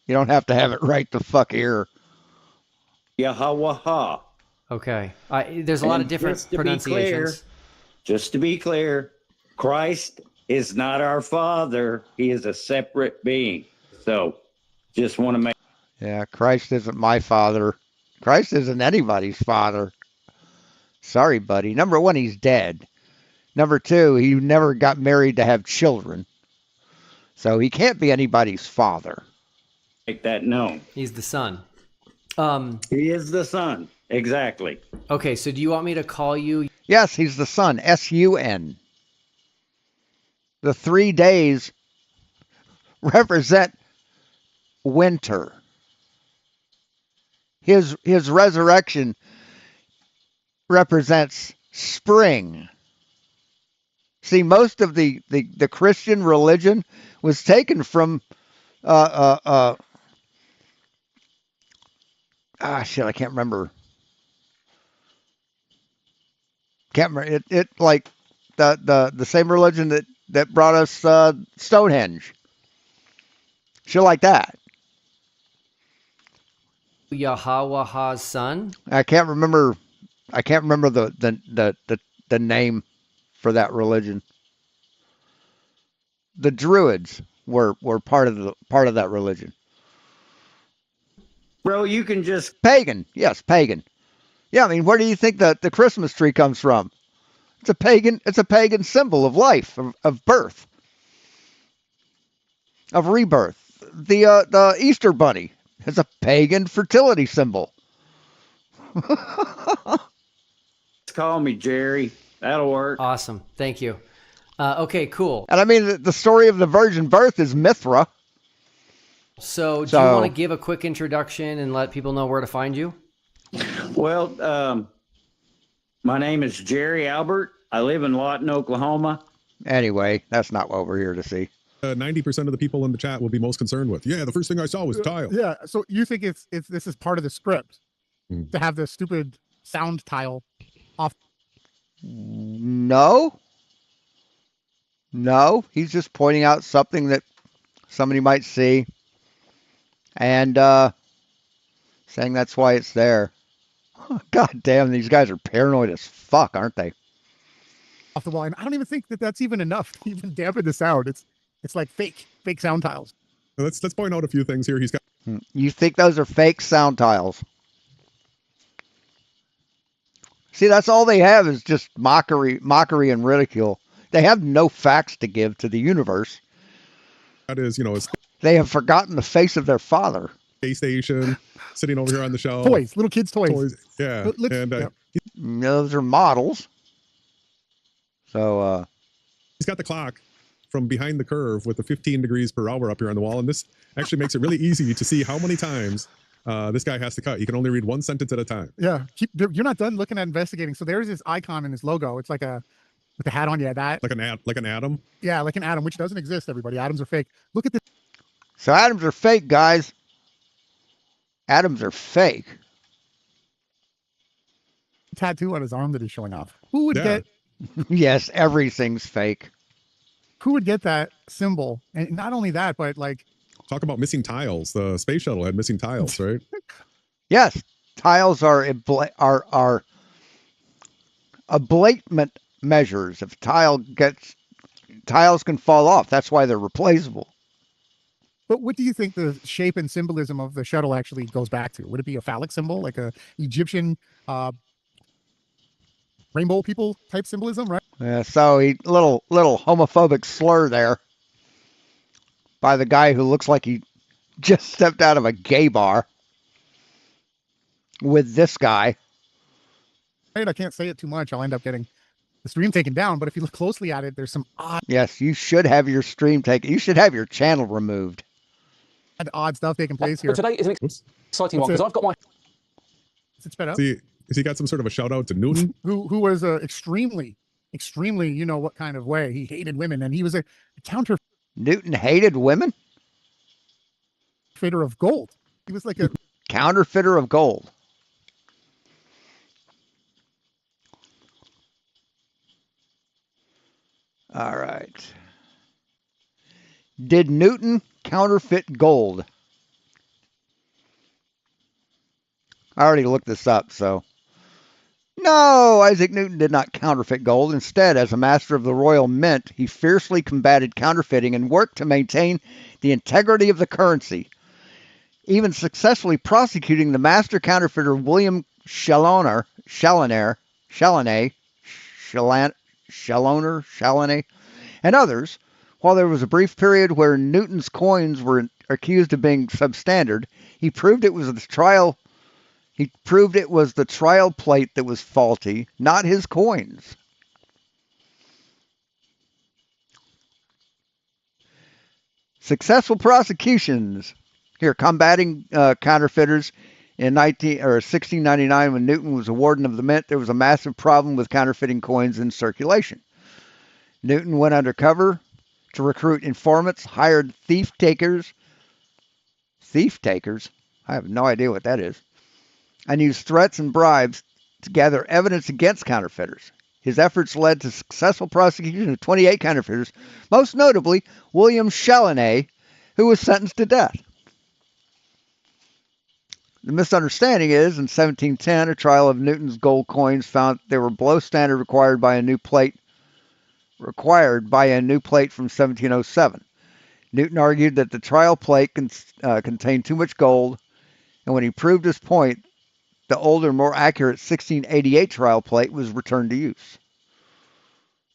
You don't have to have it right the fuck here. Yahweh. Okay. There's a lot of different pronunciations. Just to be clear, Christ is not our Father. He is a separate being. So, just want to make. Yeah, Christ isn't my father. Christ isn't anybody's father. Sorry, buddy. Number one, he's dead. Number two, he never got married to have children. So he can't be anybody's father. Make that known. He's the son. He is the son. Exactly. Okay, so do you want me to call you? Yes, he's the sun. S-U-N. The 3 days represent winter. His resurrection represents spring. See, most of the Christian religion was taken from shit, I can't remember. Can't remember it like the same religion that brought us Stonehenge. Shit like that. Yahweh's son? I can't remember the name for that religion. The Druids were part of that religion. Bro, you can just pagan. Yes, pagan. Yeah, I mean, where do you think that the Christmas tree comes from? It's a pagan symbol of life, of birth, of rebirth. The Easter bunny is a pagan fertility symbol. call me Jerry. That'll work. Awesome. Thank you. Okay, cool. And I mean, the story of the virgin birth is Mithra. So do you want to give a quick introduction and let people know where to find you? Well, my name is Jerry Albert. I live in Lawton, Oklahoma. Anyway, that's not what we're here to see. 90% of the people in the chat will be most concerned with. Yeah, the first thing I saw was tile. Yeah. So you think it's this is part of the script to have the stupid sound tile off? No. He's just pointing out something that somebody might see, and saying that's why it's there. God damn, these guys are paranoid as fuck, aren't they? Off the wall, and I don't even think that that's even enough to even dampen the sound. It's like fake sound tiles. Let's point out a few things here. He's got. You think those are fake sound tiles? See, that's all they have is just mockery and ridicule. They have no facts to give to the universe. That is, they have forgotten the face of their father. Space station sitting over here on the shelf. Toys, little kids' toys. Yeah, and those are models. So he's got the clock from behind the curve with the 15 degrees per hour up here on the wall, and this actually makes it really easy to see how many times this guy has to cut. You can only read one sentence at a time. Yeah, you're not done looking at investigating. So there's this icon in his logo. It's like with the hat on. Yeah, that like an atom. Yeah, like an atom, which doesn't exist. Everybody, atoms are fake. Look at this. So atoms are fake, guys. Atoms are fake. Tattoo on his arm that he's showing off. Who would get? Yes, everything's fake. Who would get that symbol? And not only that, but like, talk about missing tiles. The space shuttle had missing tiles, right? Yes, tiles are ablatement measures. If tiles can fall off, that's why they're replaceable. But what do you think the shape and symbolism of the shuttle actually goes back to? Would it be a phallic symbol, like a Egyptian rainbow people type symbolism, right? Yeah, so little homophobic slur there by the guy who looks like he just stepped out of a gay bar with this guy. Right, I can't say it too much. I'll end up getting the stream taken down. But if you look closely at it, there's some odd. Yes, you should have your stream taken. You should have your channel removed. Odd stuff taking place here. But today is an exciting one because I've got my. Is it sped up? Has he got some sort of a shout out to Newton? Who was extremely, you know what kind of way. He hated women, and he was a counterfeiter Newton hated women? Of gold. He was like a counterfeiter of gold. All right. Did Newton counterfeit gold? I already looked this up, so. No, Isaac Newton did not counterfeit gold. Instead, as a master of the Royal Mint, he fiercely combated counterfeiting and worked to maintain the integrity of the currency, even successfully prosecuting the master counterfeiter William Challoner, and others. While there was a brief period where Newton's coins were accused of being substandard, he proved it was the trial plate that was faulty, not his coins. Successful prosecutions. Here, combating counterfeiters in 1699, when Newton was a warden of the mint, there was a massive problem with counterfeiting coins in circulation. Newton went undercover to recruit informants, hired thief takers. I have no idea what that is. And used threats and bribes to gather evidence against counterfeiters. His efforts led to successful prosecution of 28 counterfeiters, most notably William Challoner, who was sentenced to death. The misunderstanding is, in 1710, a trial of Newton's gold coins found they were below standard required by a new plate from 1707. Newton argued that the trial plate contained too much gold, and when he proved his point, the older, more accurate 1688 trial plate was returned to use.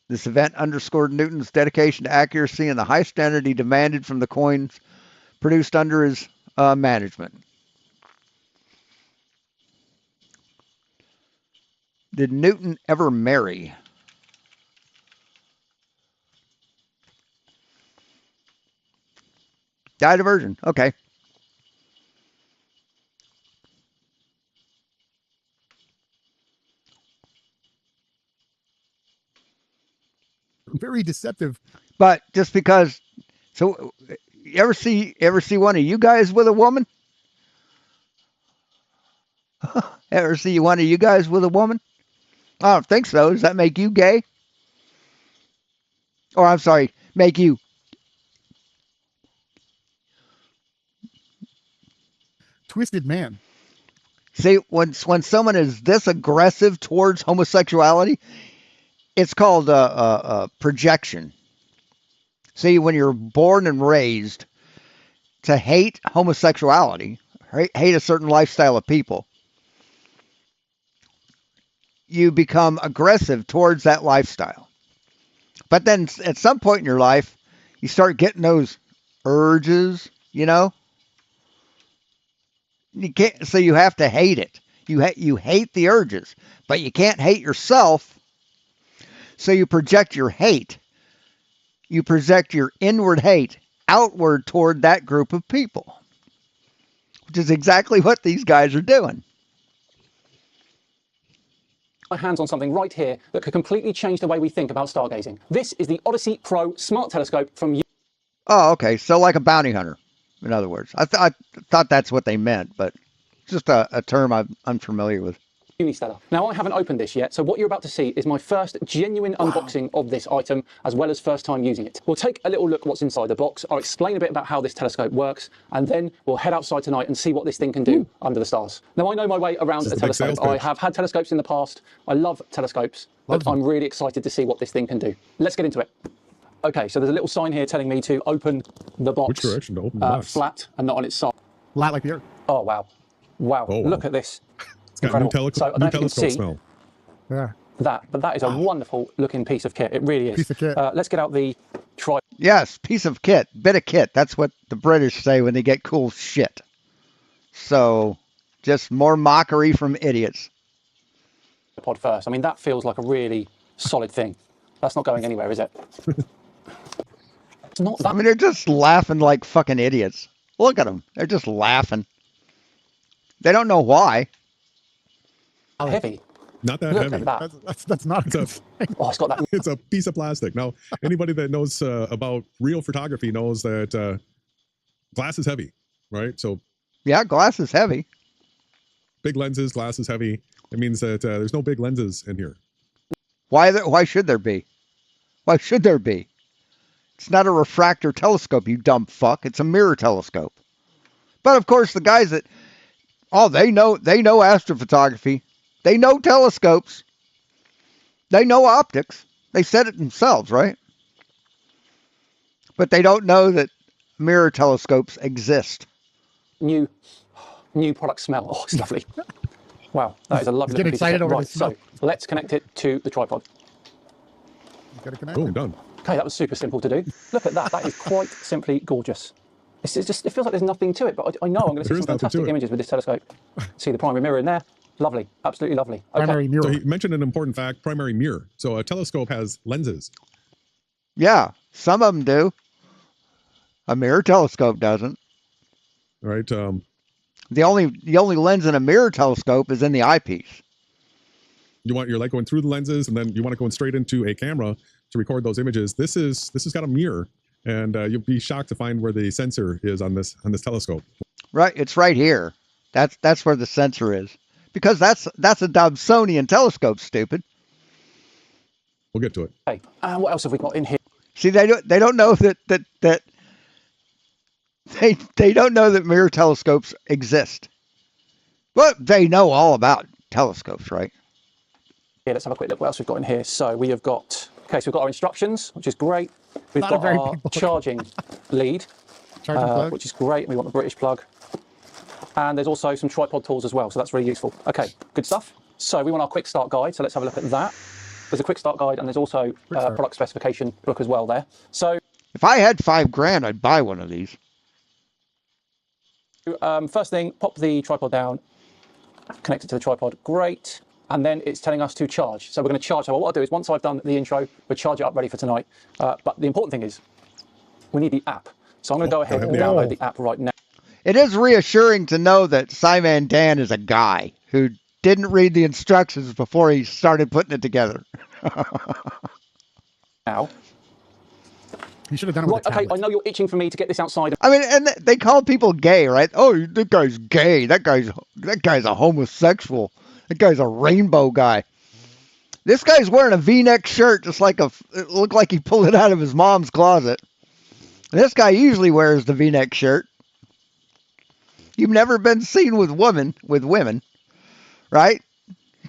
This event underscored Newton's dedication to accuracy and the high standard he demanded from the coins produced under his management. Did Newton ever marry? Died a virgin. Okay. very deceptive. But just because, so you ever see one of you guys with a woman? Ever see one of you guys with a woman? I don't think so. Does that make you gay? Or I'm sorry, make you twisted man. See, when someone is this aggressive towards homosexuality, it's called projection. See, when you're born and raised to hate homosexuality, hate a certain lifestyle of people, you become aggressive towards that lifestyle. But then at some point in your life, you start getting those urges, you know? You can't, so you have to hate it. You hate the urges, but you can't hate yourself. So you project your hate. You project your inward hate outward toward that group of people, which is exactly what these guys are doing. My hands on something right here that could completely change the way we think about stargazing. This is the Odyssey Pro Smart Telescope from. Oh, okay. So like a bounty hunter, in other words. I thought that's what they meant, but just a term I'm unfamiliar with. Unistellar. Now, I haven't opened this yet, so what you're about to see is my first genuine unboxing of this item, as well as first time using it. We'll take a little look at what's inside the box, I'll explain a bit about how this telescope works, and then we'll head outside tonight and see what this thing can do under the stars. Now, I know my way around a telescope. I have had telescopes in the past. I love telescopes, but I'm really excited to see what this thing can do. Let's get into it. Okay, so there's a little sign here telling me to open the box. Which direction to open the box? Flat and not on its side. Flat like the Earth. Oh, wow. Wow. Oh, wow. Look at this. It's got Incredible. So I don't know if you can telescope see smell. Yeah. that, but that is a wonderful looking piece of kit. It really is. Piece of kit. Let's get out the tripod. Yes, piece of kit, bit of kit. That's what the British say when they get cool shit. So, just more mockery from idiots. First. I mean, that feels like a really solid thing. That's not going anywhere, is it? It's not that. I mean, they're just laughing like fucking idiots. Look at them. They're just laughing. They don't know why. Heavy. Not that Look heavy. at that. That's not a good thing. Oh, it's got that. It's a piece of plastic. Now, anybody that knows about real photography knows that glass is heavy, right? So yeah, glass is heavy. Big lenses, glass is heavy. It means that there's no big lenses in here. Why should there be? Why should there be? It's not a refractor telescope, you dumb fuck. It's a mirror telescope. But of course, the guys that they know astrophotography. They know telescopes. They know optics. They said it themselves, right? But they don't know that mirror telescopes exist. New product smell. Oh, it's lovely. Wow, that is a lovely Get piece excited of kit. over Right, the smell. so let's connect it to the tripod. Gotta connect Boom, it. done. Okay, that was super simple to do. Look at that. That is quite simply gorgeous. It's just, it feels like there's nothing to it, but I know I'm going to see some fantastic images with this telescope. See the primary mirror in there. Lovely, absolutely lovely. Okay. Primary mirror. So he mentioned an important fact, primary mirror. So a telescope has lenses. Yeah, some of them do. A mirror telescope doesn't. Right. The only lens in a mirror telescope is in the eyepiece. You're like going through the lenses, and then you want to go straight into a camera to record those images. This has got a mirror, and you'll be shocked to find where the sensor is on this telescope. Right, it's right here. That's where the sensor is, because that's a Dobsonian telescope. Stupid. We'll get to it. Okay, and what else have we got in here? See, they don't know that they don't know that mirror telescopes exist. But they know all about telescopes, right? Yeah, let's have a quick look what else we've got in here. So we've got our instructions, which is great. We've Not a got very our big book. charging lead, Charging plug. which is great. We want the British plug. And there's also some tripod tools as well, so that's really useful. Okay, good stuff. So we want our quick start guide, so let's have a look at that. There's a quick start guide, and there's also a product specification book as well there. So if I had $5,000, I'd buy one of these. First thing, pop the tripod down, connect it to the tripod, great. And then it's telling us to charge. So we're going to charge. So what I'll do is once I've done the intro, we'll charge it up ready for tonight. But the important thing is we need the app. So I'm going to go ahead and download the app right now. It is reassuring to know that Simon Dan is a guy who didn't read the instructions before he started putting it together. Now. You should have done it with a okay, I know you're itching for me to get this outside. I mean, and they call people gay, right? Oh, that guy's gay. That guy's a homosexual. That guy's a rainbow guy. This guy's wearing a V-neck shirt, just like it looked like he pulled it out of his mom's closet. And this guy usually wears the V-neck shirt. You've never been seen with women, right?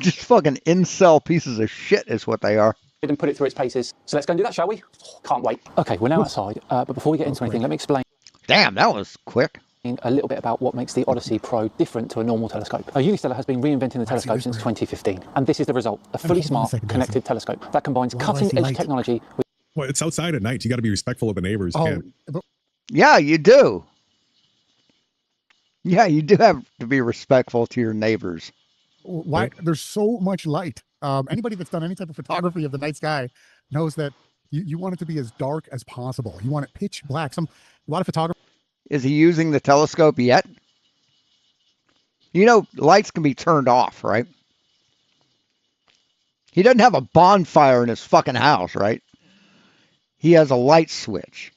Just fucking incel pieces of shit is what they are. And put it through its paces. So let's go and do that, shall we? Oh, can't wait. Okay, we're now outside, but before we get into anything, let me explain. Damn, that was quick. A little bit about what makes the Odyssey Pro different to a normal telescope. Unistellar has been reinventing the telescope since 2015, and this is the result: a fully smart, connected telescope that combines cutting-edge technology with... Well, it's outside at night. You got to be respectful of the neighbors. Yeah, you do. Yeah, you do have to be respectful to your neighbors. Why? There's so much light. Anybody that's done any type of photography of the night sky knows that you want it to be as dark as possible. You want it pitch black. A lot of photographers. Is he using the telescope yet? You know, lights can be turned off, right? He doesn't have a bonfire in his fucking house, right? He has a light switch.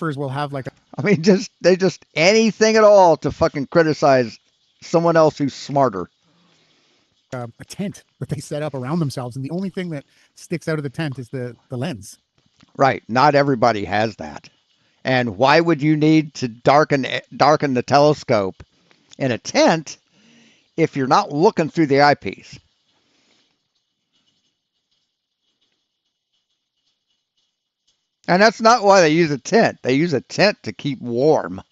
Will have like they just anything at all to fucking criticize someone else who's smarter. A tent that they set up around themselves, and the only thing that sticks out of the tent is the lens. Right. Not everybody has that. And why would you need to darken the telescope in a tent if you're not looking through the eyepiece? And that's not why they use a tent. They use a tent to keep warm.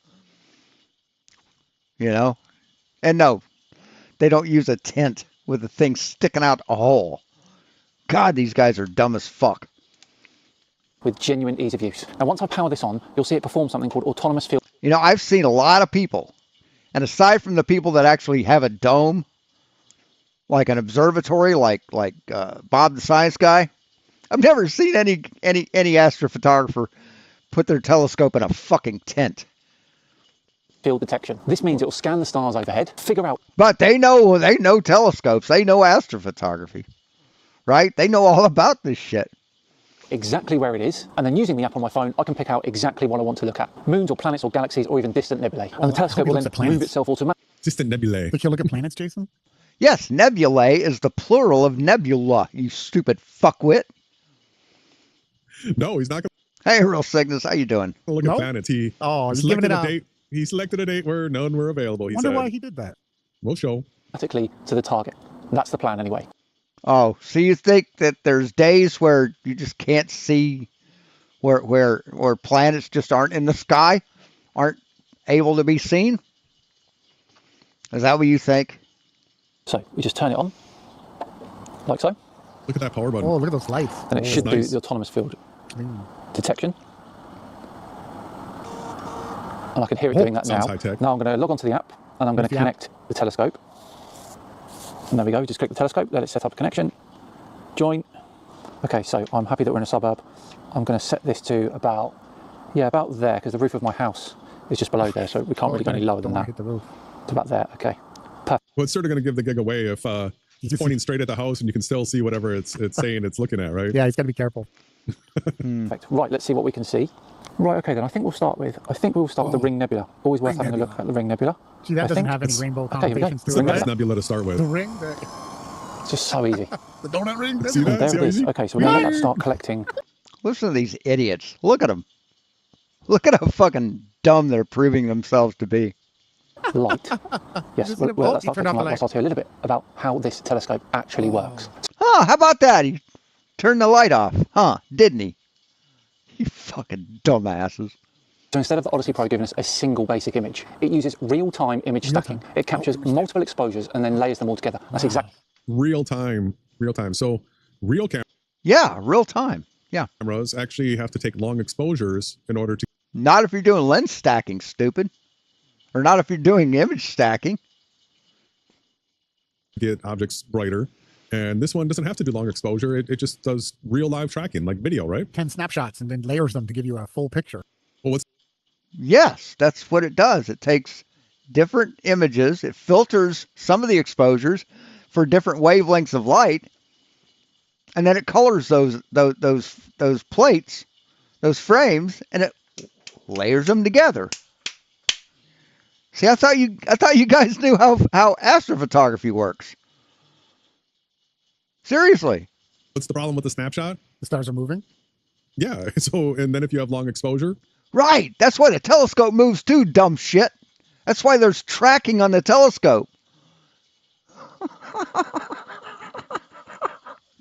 You know? And no, they don't use a tent with the thing sticking out a hole. God, these guys are dumb as fuck. With genuine ease of use. Now, once I power this on, you'll see it perform something called autonomous field. You know, I've seen a lot of people, and aside from the people that actually have a dome, like an observatory, like Bob the Science Guy, I've never seen any astrophotographer put their telescope in a fucking tent. Field detection. This means it will scan the stars overhead, figure out. But they know telescopes. They know astrophotography, right? They know all about this shit. Exactly where it is, and then using the app on my phone, I can pick out exactly what I want to look at. Moons or planets or galaxies or even distant nebulae. And the telescope will then move itself automatically. Distant nebulae. Like you look at planets, Jason? Yes, nebulae is the plural of nebula, you stupid fuckwit. No, he's not going to. Hey, Real Cygnus, how you doing? Look at planets. He giving it out. He selected a date where none were available. I wonder why he did that. We'll show. Automatically to the target. That's the plan anyway. Oh, so you think that there's days where you just can't see where planets just aren't in the sky, aren't able to be seen? Is that what you think? So we just turn it on, like so. Look at that power button. Oh, look at those lights. And it should do the autonomous field detection. And I can hear it doing that now. Now I'm going to log onto the app and I'm going to connect the telescope. And there we go, just click the telescope, let it set up a connection. Join. Okay, so I'm happy that we're in a suburb. I'm going to set this to about there, because the roof of my house is just below there, so we can't really go any lower than that. Hit the roof. It's about there, okay. Perfect. Well, it's sort of going to give the gig away if he's pointing straight at the house and you can still see whatever it's saying it's looking at, right? Yeah, he's got to be careful. Perfect. Right, let's see what we can see. Right, okay, then I think we'll start with the Ring Nebula. Always worth having a look at the Ring Nebula. See, that doesn't have any rainbow connotations to it. It's the best nebula to start with. The ring? It's just so easy. The donut ring? See that? There it is. Okay, so we're going to start collecting. Listen to these idiots. Look at them. Look at how fucking dumb they're proving themselves to be. Light. Yes, let's start talking light. I'll tell you a little bit about how this telescope actually works. Oh, how about that? He turned the light off, huh? Didn't he? You fucking dumbasses. So instead of the Odyssey Pro giving us a single basic image, it uses real-time image stacking. It captures multiple exposures and then layers them all together. That's exactly real time. So real cameras. Yeah, real time. Yeah. Cameras actually have to take long exposures in order to. Not if you're doing lens stacking, stupid. Or not if you're doing image stacking. Get objects brighter. And this one doesn't have to do long exposure. It just does real live tracking, like video, right? 10 snapshots and then layers them to give you a full picture. Well, yes, that's what it does. It takes different images. It filters some of the exposures for different wavelengths of light. And then it colors those plates, those frames, and it layers them together. See, I thought you guys knew how astrophotography works. Seriously. What's the problem with the snapshot? The stars are moving. Yeah. So, and then if you have long exposure. Right. That's why the telescope moves too, dumb shit. That's why there's tracking on the telescope.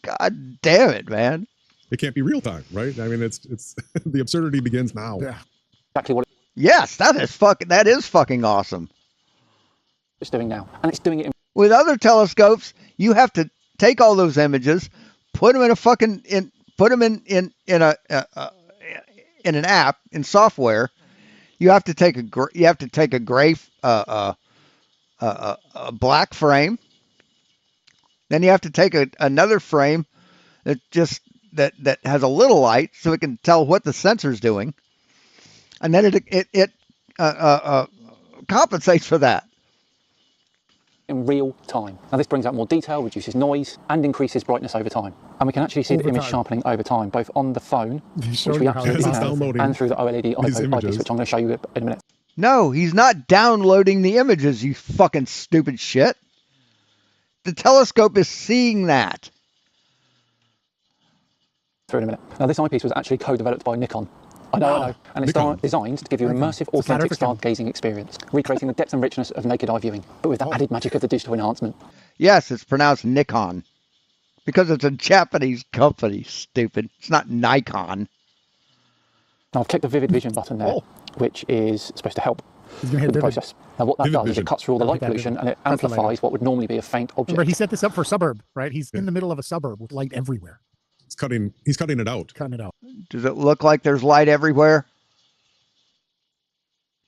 God damn it, man. It can't be real time, right? I mean, it's the absurdity begins now. Yeah. Exactly what. Yes, that is fucking awesome. It's doing now, and it's doing it with other telescopes. You have to take all those images, put them in an app in software. You have to take a gray a black frame. Then you have to take another frame that has a little light so it can tell what the sensor's doing, and then it compensates for that. In real time. Now this brings out more detail, reduces noise, and increases brightness over time. And we can actually see the image sharpening over time, both on the phone, which we absolutely have, and through the OLED eyepiece, which I'm going to show you in a minute. No, he's not downloading the images, you fucking stupid shit. The telescope is seeing that. Through in a minute. Now this eyepiece was actually co-developed by Nikon. I know. And it's designed to give you an immersive, authentic stargazing experience, recreating the depth and richness of naked eye viewing, but with the added magic of the digital enhancement. Yes, it's pronounced Nikon. Because it's a Japanese company, stupid. It's not Nikon. Now I've clicked the vivid vision button there, which is supposed to help He's gonna hit with the vivid. process. Now what that Vivid does is vision. it cuts through all the light That pollution vision. and it That's the light. amplifies what would normally be a faint object. Remember, he set this up for suburb, right? He's in the middle of a suburb with light everywhere. He's cutting it out. Cutting it out. Does it look like there's light everywhere?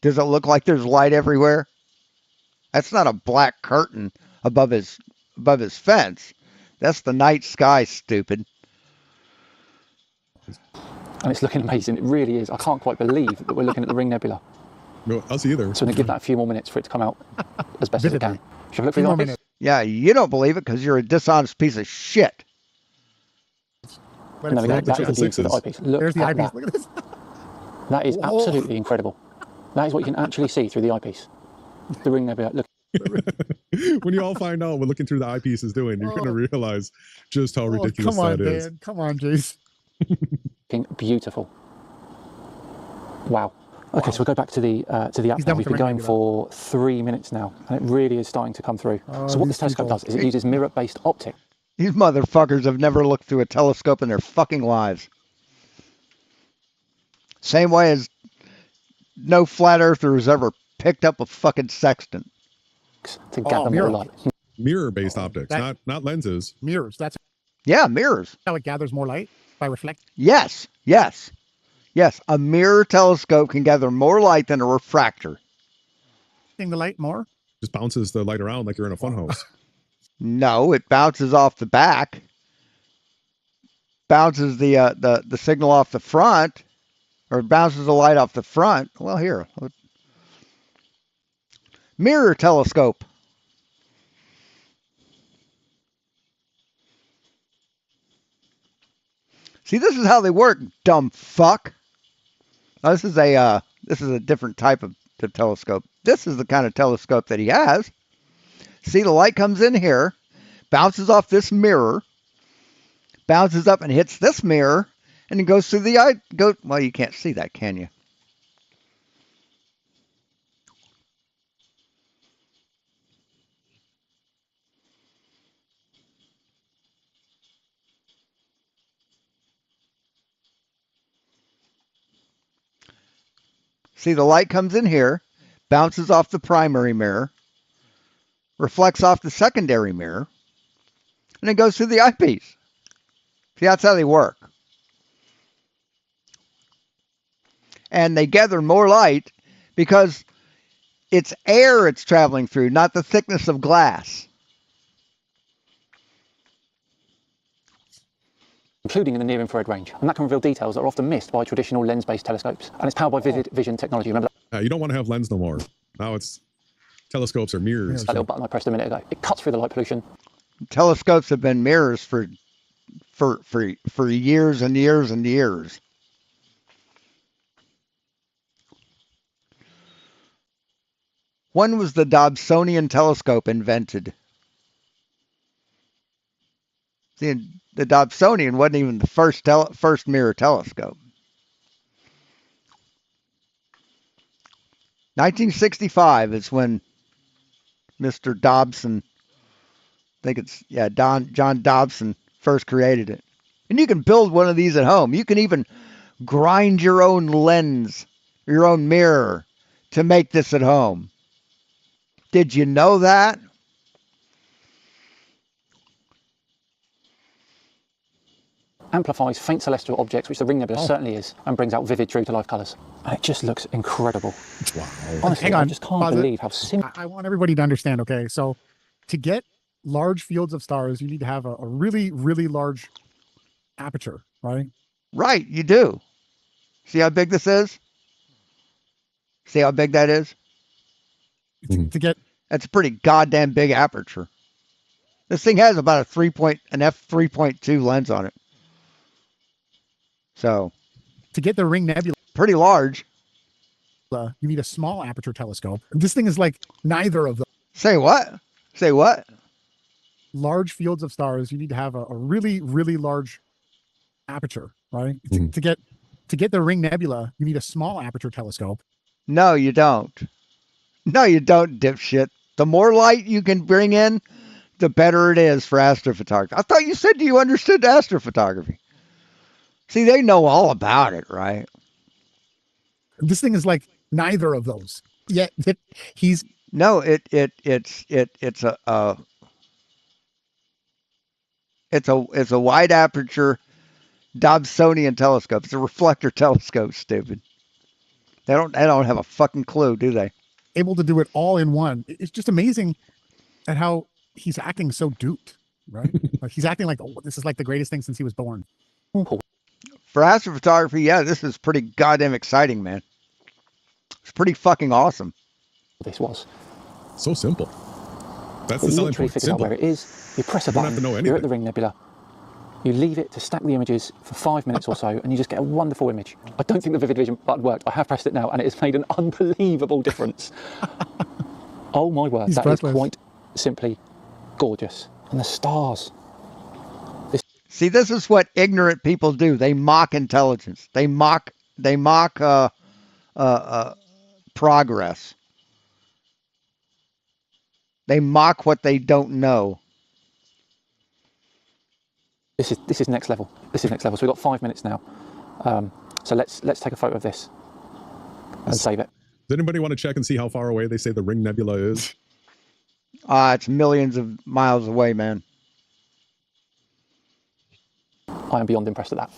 Does it look like there's light everywhere? That's not a black curtain above his fence. That's the night sky, stupid. And it's looking amazing. It really is. I can't quite believe that we're looking at the Ring Nebula. No, us either. So I'm going to give that a few more minutes for it to come out as best as it can. Shall we look through the eyepiece? Yeah, you don't believe it because you're a dishonest piece of shit. No, that is the beauty of the eyepiece. Look There's the at eyepiece. that. Look at this. That is absolutely incredible. That is what you can actually see through the eyepiece. The Ring Nebula. Look. When you all find out what looking through the eyepiece is doing, you're going to realize just how ridiculous come on, that is. Dan. Come on, Jace. Beautiful. Wow. Okay, so we'll go back to the app. done We've with been the going Ring for 3 minutes now, and it really is starting to come through. So what this telescope does is it uses mirror-based optics. These motherfuckers have never looked through a telescope in their fucking lives. Same way as no flat earthers ever picked up a fucking sextant. To gather more light. Mirror-based optics, not lenses. Mirrors. That's Yeah, mirrors. how it gathers more light by reflect. Yes. A mirror telescope can gather more light than a refractor. The light more. Just bounces the light around like you're in a funhouse. No, it bounces off the back. Bounces the signal off the front, or bounces the light off the front. Well, here. Mirror telescope. See, this is how they work, dumb fuck. Now, this is a different type of telescope. This is the kind of telescope that he has. See, the light comes in here, bounces off this mirror, bounces up and hits this mirror, and it goes through the eye. Well, you can't see that, can you? See, the light comes in here, bounces off the primary mirror, reflects off the secondary mirror, and it goes through the eyepiece. See, that's how they work. And they gather more light because it's air it's traveling through, not the thickness of glass. Including in the near-infrared range, and that can reveal details that are often missed by traditional lens-based telescopes. And it's powered by vivid vision technology. Remember that? You don't want to have lens no more. Now it's telescopes or mirrors. That little button I pressed a minute ago. It cuts through the light pollution. Telescopes have been mirrors for years and years and years. When was the Dobsonian telescope invented? See, the Dobsonian wasn't even the first mirror telescope. 1965 is when Mr. Dobson, I think it's, John Dobson first created it. And you can build one of these at home. You can even grind your own lens, your own mirror to make this at home. Did you know that? Amplifies faint celestial objects, which the Ring Nebula certainly is, and brings out vivid, true-to-life colours. And it just looks incredible. Wow. Honestly, Hang on. I just can't believe how simple. I want everybody to understand, okay? So to get large fields of stars, you need to have a really, really large aperture, right? Right, you do. See how big this is? See how big that is? To get... That's a pretty goddamn big aperture. This thing has about an f3.2 lens on it. So, to get the Ring Nebula, pretty large. You need a small aperture telescope. This thing is like neither of them. Say what? Say what? Large fields of stars, you need to have a really, really large aperture, right? To get the Ring Nebula, you need a small aperture telescope. No, you don't. No, you don't, dipshit. The more light you can bring in, the better it is for astrophotography. I thought you said you understood astrophotography. See, they know all about it, right? This thing is like neither of those. Yet he's no. It's a wide aperture Dobsonian telescope. It's a reflector telescope. Stupid. They don't have a fucking clue, do they? Able to do it all in one. It's just amazing at how he's acting so duped, right? Like he's acting like, oh, this is like the greatest thing since he was born. For astrophotography, yeah, this is pretty goddamn exciting, man. It's pretty fucking awesome. This was so simple. That's the you selling literally point. figure out Simple. where it is. You press a You don't button. have to know You're at anything. the Ring Nebula. You leave it to stack the images for 5 minutes or so, and you just get a wonderful image. I don't think the Vivid Vision button worked. I have pressed it now, and it has made an unbelievable difference. Oh my word, that is quite simply gorgeous. And the stars. See, this is what ignorant people do. They mock intelligence. They mock progress. They mock what they don't know. This is next level. This is next level. So we've got 5 minutes now. So let's take a photo of this and save it. Does anybody want to check and see how far away they say the Ring Nebula is? It's millions of miles away, man. I am beyond impressed at that.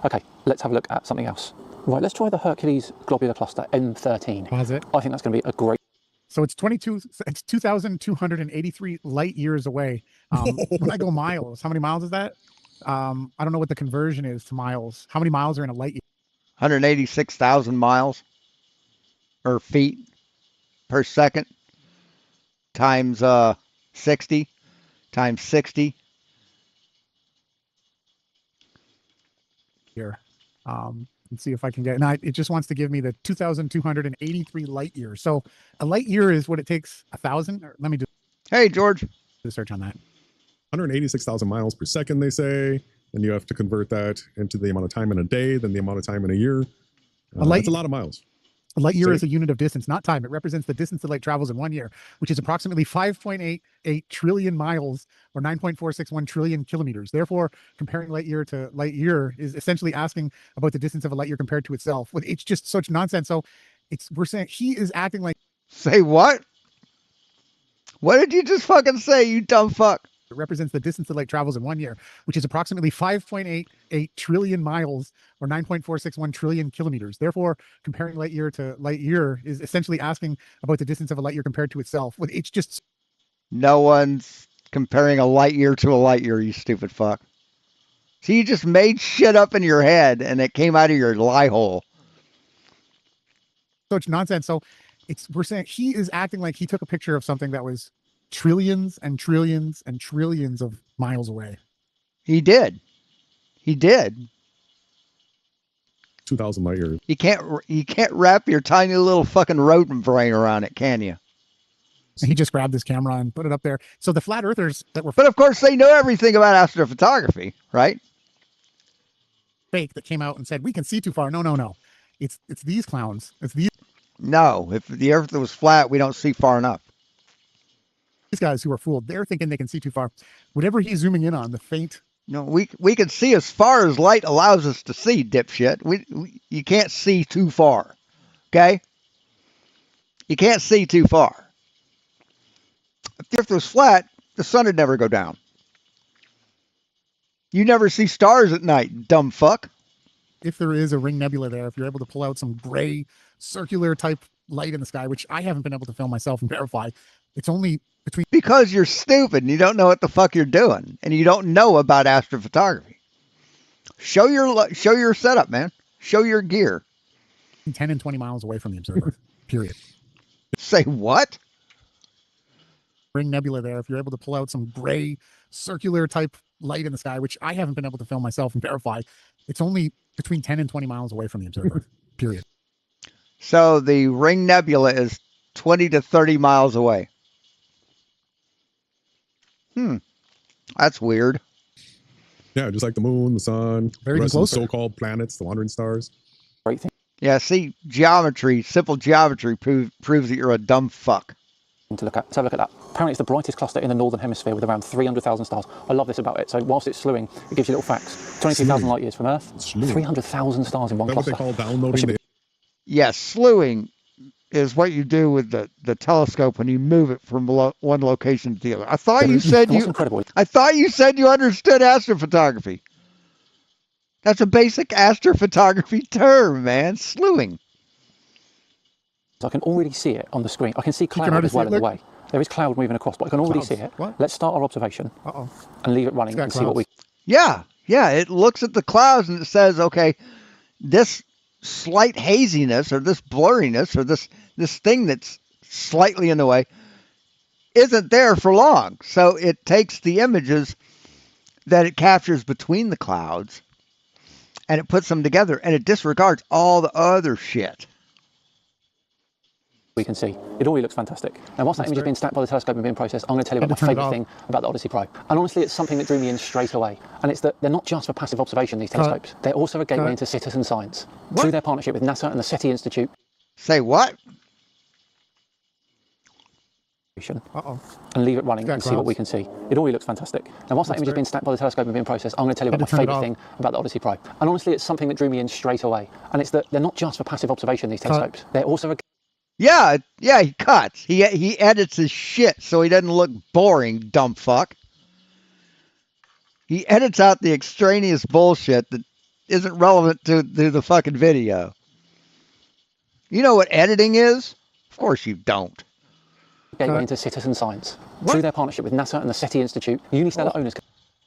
Okay, let's have a look at something else. Right, let's try the Hercules Globular Cluster M13. Pause it. I think that's going to be a great. So it's 2,283 light years away. When I go miles, how many miles is that? I don't know what the conversion is to miles. How many miles are in a light year? 186,000 miles or feet per second times 60 times 60. Here. Let's see if I can get it. Now it just wants to give me the 2,283 light years. So a light year is what it takes 1,000. Let me do. Hey, George. Do a search on that. 186,000 miles per second, they say. And you have to convert that into the amount of time in a day, then the amount of time in a year. That's a lot of miles. A light year is a unit of distance, not time. It represents the distance that light travels in 1 year, which is approximately 5.88 trillion miles or 9.461 trillion kilometers. Therefore, comparing light year to light year is essentially asking about the distance of a light year compared to itself. It's just such nonsense. So we're saying he is acting like. Say what? What did you just fucking say, you dumb fuck? It represents the distance that light travels in 1 year, which is approximately 5.88 trillion miles or 9.461 trillion kilometers. Therefore, comparing light year to light year is essentially asking about the distance of a light year compared to itself. It's just. No one's comparing a light year to a light year, you stupid fuck. So you just made shit up in your head and it came out of your lie hole. Such nonsense. So we're saying he is acting like he took a picture of something that was trillions and trillions and trillions of miles away. He did. 2,000 light years. You can't wrap your tiny little fucking rodent brain around it, can you? And he just grabbed his camera and put it up there. So the flat earthers that were. But of course they know everything about astrophotography, right? Fake that came out and said we can see too far. No. It's these clowns. It's these. No, if the earth was flat, we don't see far enough. These guys who are fooled, they're thinking they can see too far. Whatever he's zooming in on, the faint. No, we can see as far as light allows us to see, dipshit. You can't see too far, okay? You can't see too far. If the earth was flat, the sun would never go down. You never see stars at night, dumb fuck. If there is a ring nebula there, if you're able to pull out some gray, circular type light in the sky, which I haven't been able to film myself and verify, it's only between. Because you're stupid and you don't know what the fuck you're doing and you don't know about astrophotography. Show your setup, man. Show your gear. 10 and 20 miles away from the observer. Period. Say what? Ring nebula there, if you're able to pull out some gray, circular type light in the sky, which I haven't been able to film myself and verify, it's only between 10 and 20 miles away from the observer. Period. So the Ring Nebula is 20 to 30 miles away. That's weird. Yeah, just like the moon, the sun, the rest of the so-called planets, the wandering stars. Yeah, see, simple geometry proves that you're a dumb fuck. To look at. Let's have a look at that. Apparently it's the brightest cluster in the northern hemisphere with around 300,000 stars. I love this about it. So whilst it's slewing, it gives you little facts. 22,000 light years from Earth, 300,000 stars in one cluster. That's what they call downloading Yes, slewing is what you do with the telescope when you move it from one location to the other. I thought you said I thought you said you understood astrophotography. That's a basic astrophotography term, man. Slewing. I can already see it on the screen. I can see cloud as well in the way. There is cloud moving across, but I can already see it. What? Let's start our observation and leave it running and see what we... Yeah, it looks at the clouds and it says, okay, this slight haziness or this blurriness or this thing that's slightly in the way isn't there for long. So it takes the images that it captures between the clouds and it puts them together and it disregards all the other shit. We can see. It already looks fantastic. Now, whilst that image is being stacked by the telescope and being processed, I'm going to tell you about my favourite thing about the Odyssey Pro. And honestly, it's something that drew me in straight away. And it's that they're not just for passive observation, these telescopes. They're also a gateway into citizen science. Through their partnership with NASA and the SETI Institute. Say what? And leave it running and see what we can see. It already looks fantastic. Now, whilst that image is being stacked by the telescope and being processed, I'm going to tell you about my favourite thing about the Odyssey Pro. And honestly, it's something that drew me in straight away. And it's that they're not just for passive observation, these telescopes. They're also a... Yeah, he cuts. He edits his shit so he doesn't look boring, dumb fuck. He edits out the extraneous bullshit that isn't relevant to the fucking video. You know what editing is? Of course you don't. Gateway into citizen science. Through their partnership with NASA and the SETI Institute, Unistellar owners...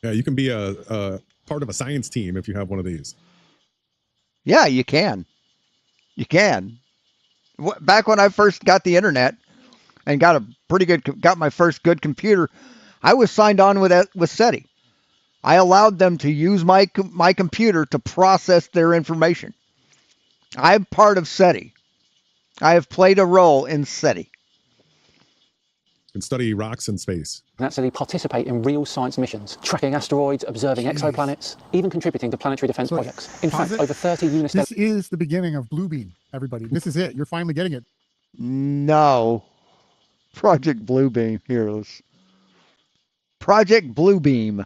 Yeah, you can be a part of a science team if you have one of these. Yeah, you can. You can. Back when I first got the internet and got my first good computer, I was signed on with SETI. I allowed them to use my computer to process their information. I'm part of SETI. I have played a role in SETI. You can study rocks in space. And actually participate in real science missions, tracking asteroids, observing exoplanets, even contributing to planetary defense projects. In fact, over 30 Unistellar... This is the beginning of Bluebeam, everybody. This is it. You're finally getting it. No. Project Bluebeam. Here, let's... Project Bluebeam.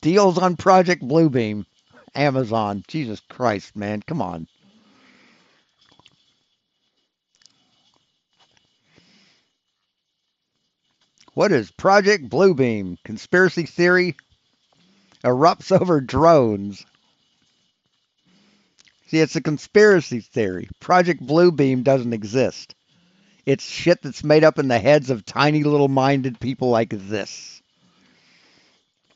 Deals on Project Bluebeam. Amazon. Jesus Christ, man. Come on. What is Project Bluebeam? Conspiracy theory erupts over drones. See, it's a conspiracy theory. Project Bluebeam doesn't exist. It's shit that's made up in the heads of tiny little minded people like this.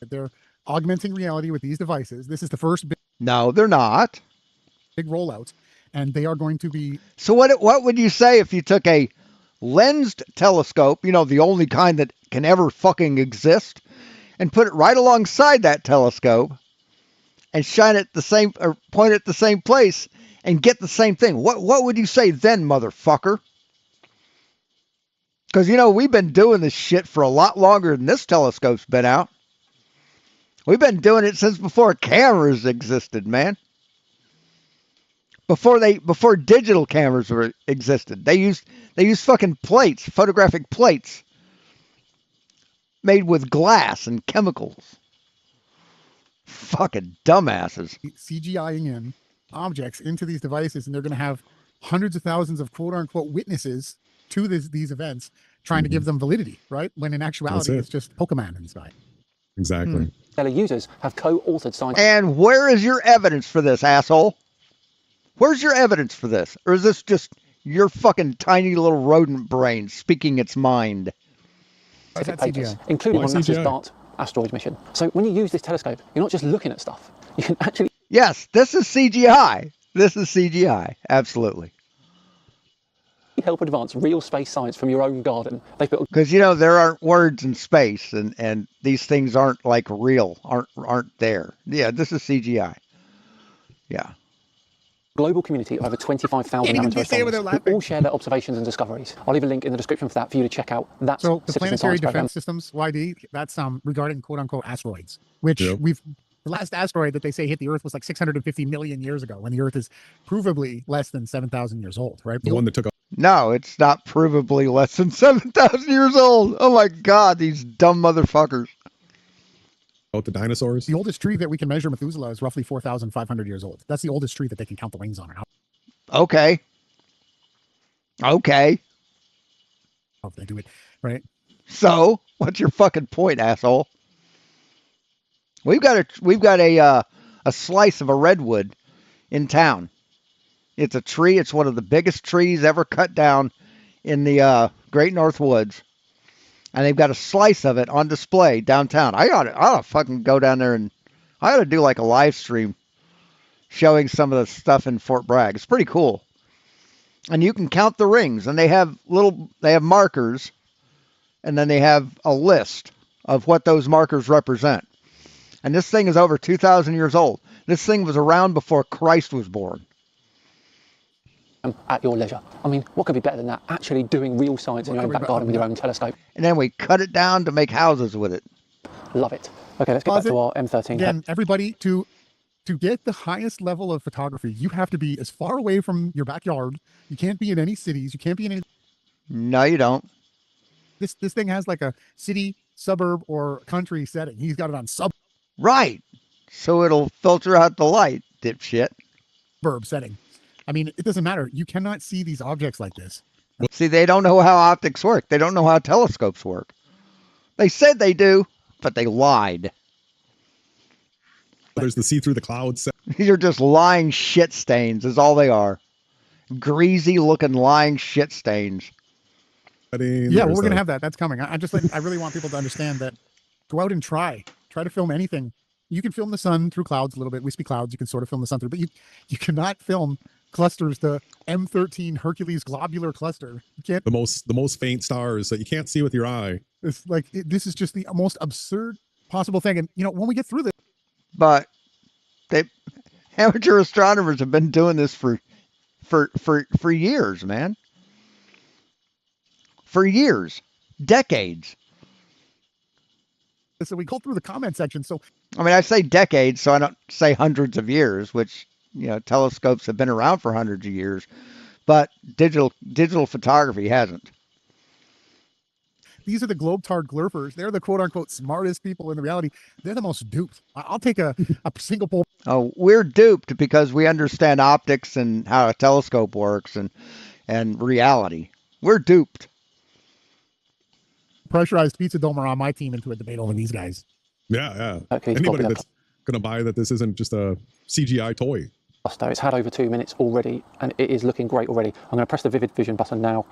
They're augmenting reality with these devices. This is the first big... No, they're not. Big rollout. And they are going to be... So what would you say if you took a lensed telescope, you know, the only kind that can ever fucking exist, and put it right alongside that telescope and shine it the same, or point it at the same place and get the same thing? What would you say then, motherfucker? Because, you know, we've been doing this shit for a lot longer than this telescope's been out. We've been doing it since before cameras existed, man. Before digital cameras existed. They used fucking plates, photographic plates made with glass and chemicals. Fucking dumbasses. CGIing in objects into these devices, and they're going to have hundreds of thousands of quote-unquote witnesses to these events, trying to give them validity, right? When in actuality, it's just Pokemon in the sky. Exactly. Users have co-authored science. And where is your evidence for this, asshole? Where's your evidence for this? Or is this just your fucking tiny little rodent brain speaking its mind? Pages, including on NASA's DART asteroid mission. So when you use this telescope, you're not just looking at stuff. You can actually... Yes, this is CGI. This is CGI. Absolutely. Help advance real space science from your own garden. Because, you know, there aren't words in space, and these things aren't like real, aren't there. Yeah, this is CGI. Yeah. Global community of over 25,000 amateur astronomers who all share their observations and discoveries. I'll leave a link in the description for that for you to check out. That's so the Planetary Defense Systems, YD, that's regarding quote-unquote asteroids, which the last asteroid that they say hit the Earth was like 650 million years ago, when the Earth is provably less than 7,000 years old, right? The one that took off. No, it's not provably less than 7,000 years old. Oh my God, these dumb motherfuckers. About the dinosaurs? The oldest tree that we can measure, Methuselah, is roughly 4,500 years old. That's the oldest tree that they can count the rings on. Okay. Okay. If they do it, right? So, what's your fucking point, asshole? We've got a slice of a redwood in town. It's a tree. It's one of the biggest trees ever cut down in the Great North Woods. And they've got a slice of it on display downtown. I ought to fucking go down there and I ought to do like a live stream showing some of the stuff in Fort Bragg. It's pretty cool. And you can count the rings, and they have markers, and then they have a list of what those markers represent. And this thing is over 2,000 years old. This thing was around before Christ was born. At your leisure. I mean, what could be better than that? Actually doing real science in your own back garden with your own telescope. And then we cut it down to make houses with it. Love it. Okay, let's get back to our M13. Again, everybody, to get the highest level of photography, you have to be as far away from your backyard. You can't be in any cities. You can't be in any... No, you don't. This thing has like a city, suburb, or country setting. He's got it on Right. So it'll filter out the light, dipshit. Suburb setting. I mean, it doesn't matter. You cannot see these objects like this. See, they don't know how optics work. They don't know how telescopes work. They said they do, but they lied. There's the see through the clouds. These are just lying shit stains is all they are. Greasy looking lying shit stains. Yeah, well, we're going to have that. That's coming. I really want people to understand that. Go out and try to film anything. You can film the sun through clouds a little bit. Wispy clouds, you can sort of film the sun through, but you cannot film clusters, the M13 Hercules globular cluster. You can't. The most faint stars that you can't see with your eye. It's like, this is just the most absurd possible thing. And, when we get through this. But amateur astronomers have been doing this for years, man. For years. Decades. So we go through the comment section. So I mean, I say decades, so I don't say hundreds of years, which, telescopes have been around for hundreds of years, but digital photography hasn't. These are the globe-tard glurfers. They're the quote-unquote smartest people in the reality. They're the most duped. I'll take a single poll. Oh, we're duped because we understand optics and how a telescope works and reality. We're duped. Pressurized pizza domer on my team into a debate over these guys. Yeah. Anybody that's going to buy that this isn't just a CGI toy. It's had over 2 minutes already, and it is looking great already. I'm going to press the Vivid Vision button now,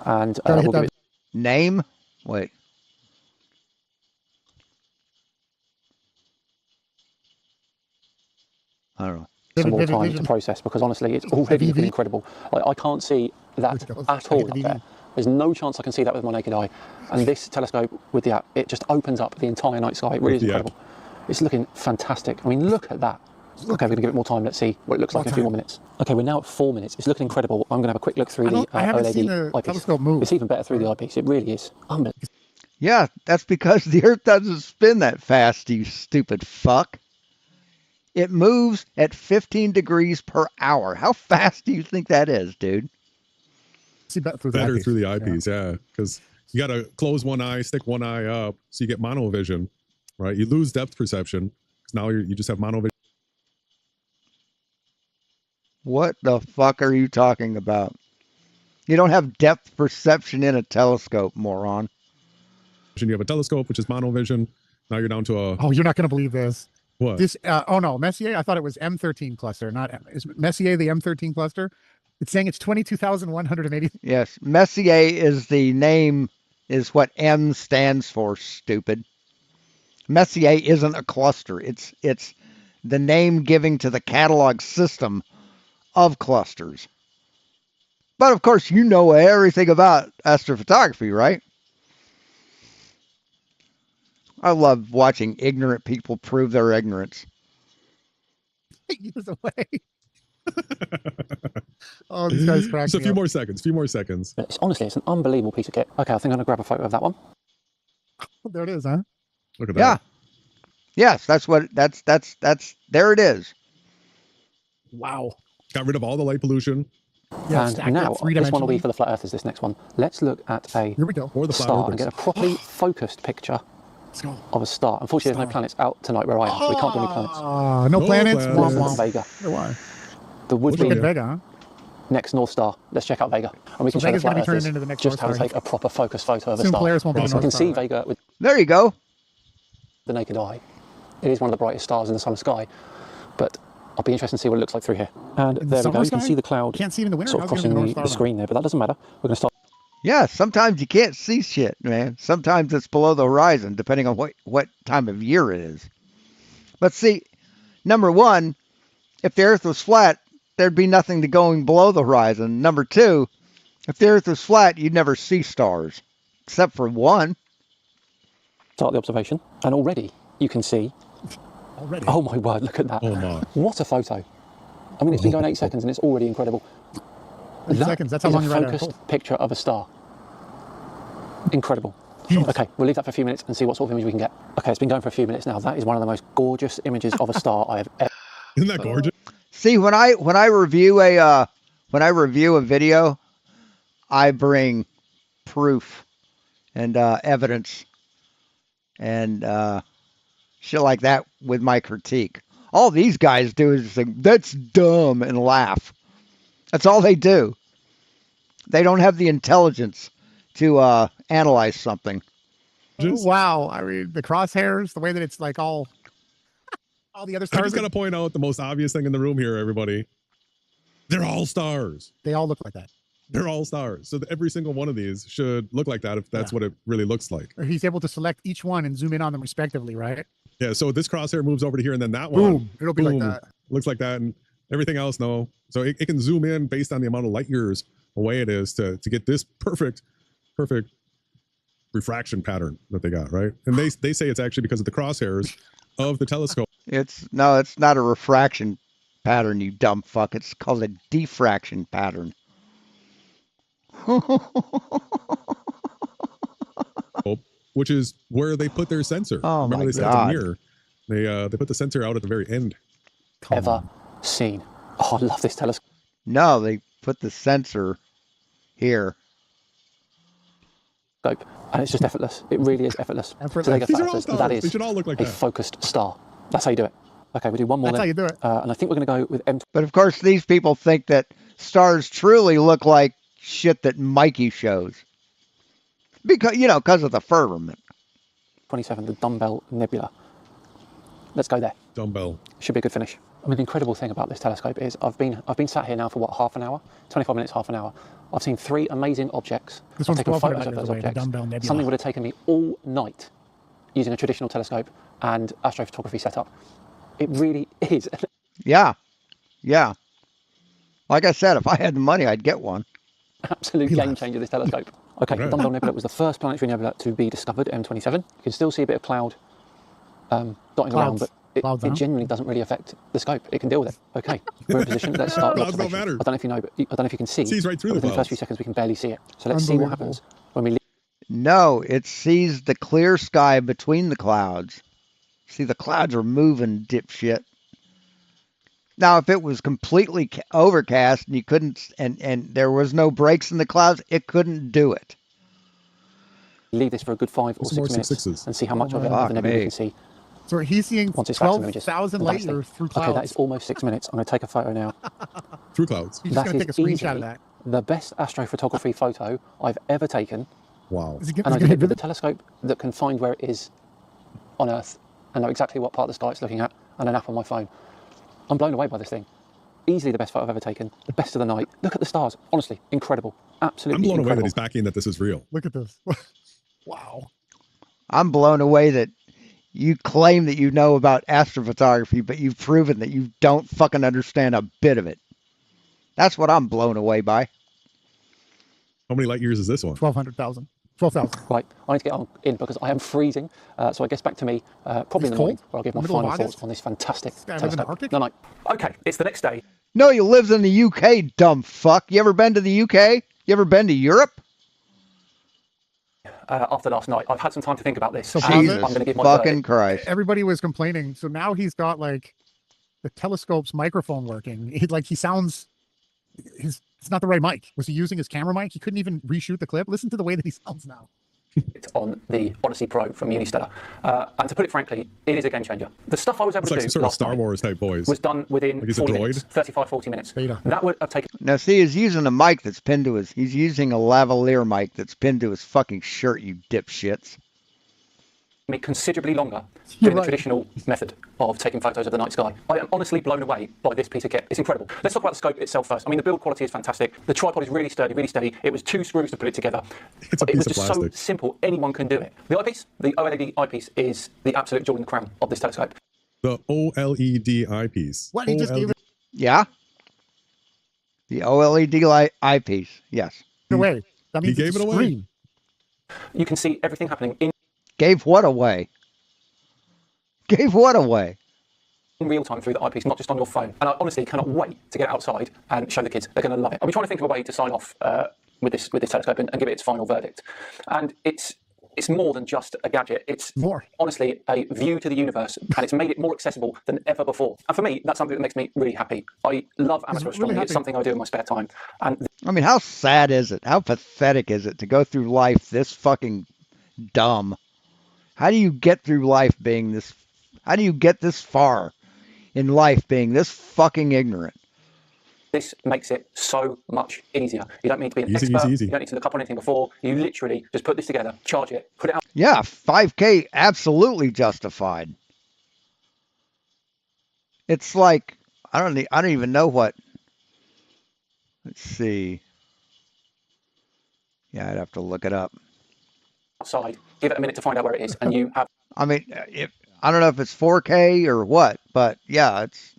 and we'll give it... Name? Wait. I don't know. Some more time to process, because honestly, it's already looking incredible. I can't see that at all up there. There's no chance I can see that with my naked eye. And this telescope with the app, it just opens up the entire night sky. It really is incredible. It's looking fantastic. I mean, look at that. Okay, we're going to give it more time. Let's see what it looks like in a few more minutes. Okay, we're now at 4 minutes. It's looking incredible. I'm going to have a quick look through the OLED eyepiece. Telescope move. It's even better through the eyepiece. It really is. Unbelievable. Yeah, that's because the Earth doesn't spin that fast, you stupid fuck. It moves at 15 degrees per hour. How fast do you think that is, dude? See better through the eyepiece, yeah. Because you got to close one eye, stick one eye up, so you get monovision, right? You lose depth perception because now you just have monovision. What the fuck are you talking about? You don't have depth perception in a telescope, moron. You have a telescope, which is monovision. Now you're down to a... Oh, you're not going to believe this. What? This, oh no, Messier, I thought it was M13 cluster, not is Messier the M13 cluster? It's saying it's 22,180. Yes, Messier is the name, is what M stands for, stupid. Messier isn't a cluster. It's the name giving to the catalog system of clusters. But of course, you know everything about astrophotography, right? I love watching ignorant people prove their ignorance. Years away. Oh, these guys crack Just a few more seconds. It's an unbelievable piece of kit. Okay, I think I'm going to grab a photo of that one. There it is, huh? Look at that. Yeah. Yes, that's there it is. Wow. Got rid of all the light pollution. Yes, and now, this one will be for the flat earthers, this next one. Let's look at a Here we go. Or the star flat and get a properly focused picture of a star. Unfortunately, there's no planets out tonight where I am, so we can't do any planets. No planets? Let's look at Vega. Why? The would Look be at Vega, huh? next North Star. Let's check out Vega. And we can show Vega's the going to be flat turning earthers into the next just how North to Star. take a proper focus photo of a Soon star. players won't be the So we can North Star, see right? Vega with There you go. the naked eye. It is one of the brightest stars in the summer sky, but I'll be interested to see what it looks like through here. And In the there we go. summer You can sky? see the cloud Can't see it in the winter. sort of How's it gonna crossing be the North the Star screen there, but that doesn't matter. We're going to start. Yeah, sometimes you can't see shit, man. Sometimes it's below the horizon, depending on what time of year it is. But see, number one, if the Earth was flat, there'd be nothing to going below the horizon. Number two, if the Earth was flat, you'd never see stars, except for one. Start the observation, and already you can see. Already? Oh my word! Look at that! Oh my! What a photo! I mean, it's been going 8 seconds, and it's already incredible. 8 seconds. That's how long is you a write a focused picture of a star. Incredible. Okay, we'll leave that for a few minutes and see what sort of image we can get. Okay, it's been going for a few minutes now. That is one of the most gorgeous images of a star I have ever. Isn't that gorgeous? See, when I review a video, I bring proof and evidence and shit like that with my critique. All these guys do is think that's dumb and laugh. That's all they do. They don't have the intelligence to analyze something. Wow. I mean, the crosshairs, the way that it's like all the other I stars. just got to point out the most obvious thing in the room here, everybody. They're all stars. They all look like that. They're all stars. So every single one of these should look like that if that's what it really looks like. Or he's able to select each one and zoom in on them respectively, right? Yeah, so this crosshair moves over to here and then that one. Boom. It'll be like that. Looks like that. And everything else, no. So it can zoom in based on the amount of light years away it is to get this perfect refraction pattern that they got, right? And they say it's actually because of the crosshairs of the telescope. It's not a refraction pattern, you dumb fuck. It's called a diffraction pattern. Which is where they put their sensor. Oh, Remember my they said God. it's a mirror. They put the sensor out at the very end. Ever seen. Oh, I love this telescope. No, they put the sensor here. And it's just effortless. It really is effortless. Effortless. To take a These are photo, all and stars. that is They should all look like a that. focused star. That's how you do it. Okay, we'll do one more That's then. how you do it. And I think we're going to go with M. But of course, these people think that stars truly look like shit that Mikey shows. Because of the firmament. 27, the Dumbbell Nebula. Let's go there. Dumbbell. Should be a good finish. I mean, the incredible thing about this telescope is I've been sat here now for what, half an hour? 25 minutes, half an hour. I've seen 3 amazing objects. This I've one's taken 1,200 photos of light years those away, the objects. Dumbbell Nebula. Something would have taken me all night using a traditional telescope and astrophotography setup. It really is. Yeah. Like I said, if I had the money, I'd get one. Absolute game changer, this telescope. Okay, the Dumbbell Nebula was the first planetary nebula to be discovered, M27. You can still see a bit of cloud dotting around, but it genuinely doesn't really affect the scope. It can deal with it. Okay, we're in position. Let's start the Clouds don't observation. matter. I don't know if you know, but I don't know if you can see. It sees right through but the within the first few clouds. seconds, we can barely see it. So let's see what happens when we leave. No, it sees the clear sky between the clouds. See, the clouds are moving, dipshit. Now, if it was completely overcast and you couldn't, and there was no breaks in the clouds, it couldn't do it. Leave this for a good 5 or 6 minutes and see how much of it of the nebula you can see. So he's seeing Once it's back to images. 12,000 light years through clouds. Okay, that is almost 6 minutes. I'm going to take a photo now. Through clouds. You're just going to take a screenshot of easily that. the best astrophotography photo I've ever taken. Wow. And I did it with a telescope that can find where it is on Earth and know exactly what part of the sky it's looking at, and an app on my phone. I'm blown away by this thing. Easily the best photo I've ever taken. The best of the night. Look at the stars. Honestly, incredible. Absolutely I'm blown away that incredible. he's backing that this is real. Look at this. Wow. I'm blown away that you claim that you know about astrophotography, but you've proven that you don't fucking understand a bit of it. That's what I'm blown away by. How many light years is this one? 1,200,000. 12,000. Right, I need to get on in because I am freezing. So I guess back to me probably in the morning where I'll give my Middle of final August? thoughts on this fantastic guy live in the telescope. Arctic? No, no. Okay, it's the next day. No, you lives in the UK, dumb fuck. You ever been to the UK? You ever been to Europe? After last night, I've had some time to think about this. So and Jesus I'm going to give my fucking verdict. Christ. Everybody was complaining. So now he's got like the telescope's microphone working. He sounds, it's not the right mic. Was he using his camera mic? He couldn't even reshoot the clip. Listen to the way that he sounds now. on the Odyssey Pro from Unistellar. And to put it frankly, it is a game changer. The stuff I was able to do sort of last Star night Wars type voice was done within like he's a 40 droid. minutes, 35, 40 minutes. That would have taken Now, see, he's using a mic that's pinned to his. He's using a lavalier mic that's pinned to his fucking shirt, you dipshits. me considerably longer than the traditional method of taking photos of the night sky. I am honestly blown away by this piece of kit. It's incredible. Let's talk about the scope itself first. I mean, the build quality is fantastic. The tripod is really sturdy, really steady. It was 2 screws to put it together. It was just so simple. Anyone can do it. The eyepiece, the OLED eyepiece, is the absolute jewel in the crown of this telescope. The OLED eyepiece. What, he just gave it Yeah. The OLED eyepiece. Yes. away. That means He gave it's it a away. screen. You can see everything happening in Gave what away? Gave what away? real time through the eyepiece, not just on your phone. And I honestly cannot wait to get outside and show the kids. They're going to love it. I'll be trying to think of a way to sign off with this telescope and give it its final verdict. And it's more than just a gadget. It's honestly a view to the universe, and it's made it more accessible than ever before. And for me, that's something that makes me really happy. I love amateur astronomy. It's something I do in my spare time. And I mean, how sad is it? How pathetic is it to go through life this fucking dumb? How do you get through life being this? How do you get this far in life being this fucking ignorant? this makes it so much easier. You don't need to be an expert. Easy. You don't need to look up on anything before. You literally just put this together, charge it, put it out. Yeah, 5K absolutely justified. It's like I don't even know what. Let's see. Yeah, I'd have to look it up. Outside, give it a minute to find out where it is, and you have. I mean, I don't know if it's 4K or what, but yeah, it's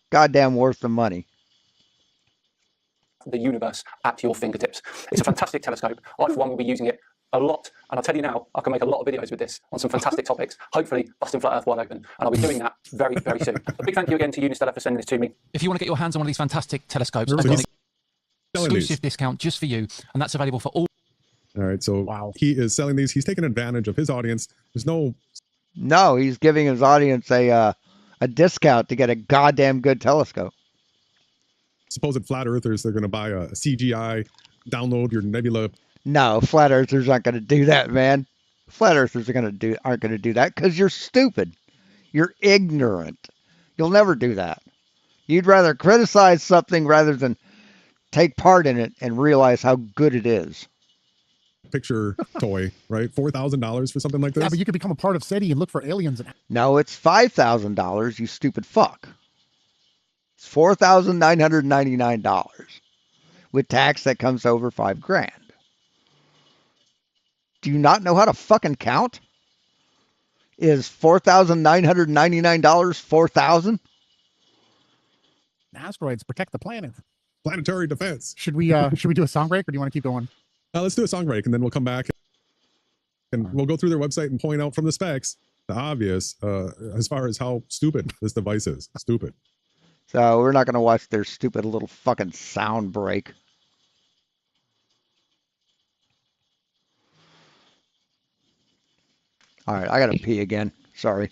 goddamn worth the money. The universe at your fingertips. It's a fantastic telescope. I, for one, will be using it a lot. And I'll tell you now, I can make a lot of videos with this on some fantastic topics, hopefully busting flat Earth wide open. And I'll be doing that very, very soon. A big thank you again to Unistellar for sending this to me. If you want to get your hands on one of these fantastic telescopes, I've got an exclusive discount just for you, and that's available for all. All right, so he is selling these. He's taking advantage of his audience. There's No, he's giving his audience a discount to get a goddamn good telescope. Supposed flat earthers, they're going to buy a CGI, download your nebula. No, flat earthers aren't going to do that, man. Flat earthers aren't going to do that because you're stupid. You're ignorant. You'll never do that. You'd rather criticize something rather than take part in it and realize how good it is. Picture toy, right? $4,000 for something like this. Yeah, but you could become a part of SETI and look for aliens. No, it's $5,000, you stupid fuck. It's $4,999 with tax that comes over $5,000. Do you not know how to fucking count? Is $4,999 4,000? Asteroids protect the planet. Planetary defense. Should we do a song break, or do you want to keep going? Let's do a song break, and then we'll come back and we'll go through their website and point out from the specs the obvious as far as how stupid this device is. Stupid. So we're not going to watch their stupid little fucking sound break. All right, I got to pee again. Sorry.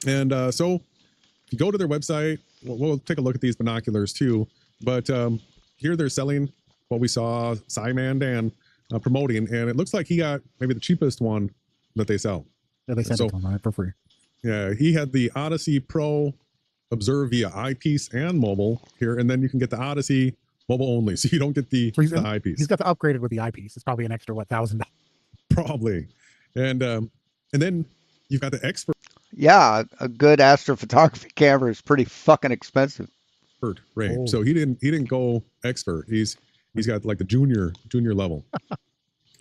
And so if you go to their website, we'll take a look at these binoculars too. But here they're selling what we saw Simon Dan promoting, and it looks like he got maybe the cheapest one that they sell. Yeah, they sent it to him for free. Yeah, he had the Odyssey Pro Observe via eyepiece and mobile here, and then you can get the Odyssey mobile only, so you don't get the eyepiece. He's got the upgraded with the eyepiece. It's probably an extra $1,000. Probably, and then you've got the expert. Yeah, a good astrophotography camera is pretty fucking expensive. Range. Oh. So he didn't go expert. He's got like the junior level.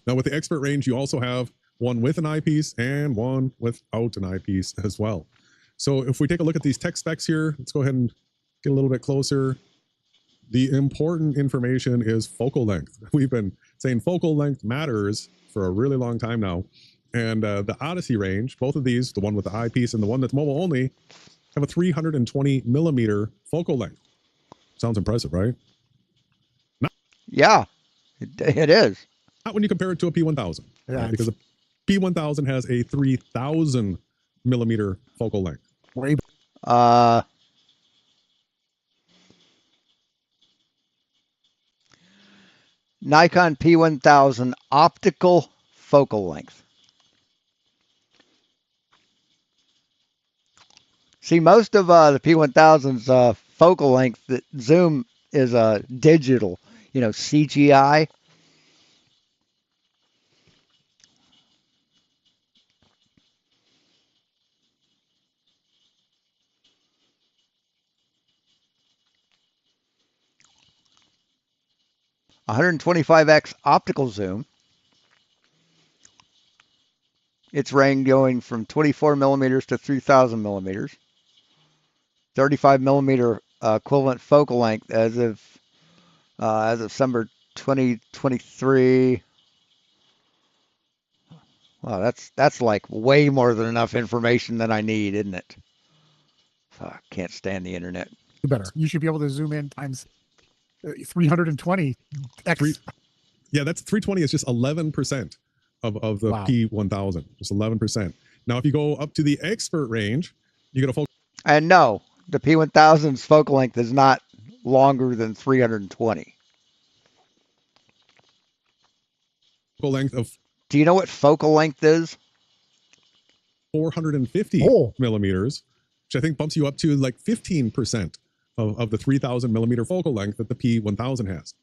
Now with the expert range, you also have one with an eyepiece and one without an eyepiece as well. So if we take a look at these tech specs here, let's go ahead and get a little bit closer. The important information is focal length. We've been saying focal length matters for a really long time now. And the Odyssey range, both of these, the one with the eyepiece and the one that's mobile only, have a 320 millimeter focal length. Sounds impressive, right? Yeah, it is. Not when you compare it to a P1000. Yeah, right? Because a P1000 has a 3,000 millimeter focal length. Nikon P1000 optical focal length. See, most of the P1000's focal length, the zoom is digital, CGI. (125x) optical zoom. Its range going from 24 millimeters to 3,000 millimeters. 35 millimeter equivalent focal length as of December 2023. Wow, that's like way more than enough information than I need, isn't it? I can't stand the internet. You better. You should be able to zoom in times 320 x. Yeah, that's 320 is just 11% of the P1000, just 11%. Now, if you go up to the expert range, you get a focal. And no, the P1000's focal length is not longer than 320. Focal length of. Do you know what focal length is? 450 millimeters, which I think bumps you up to like 15% of the 3,000 millimeter focal length that the P1000 has.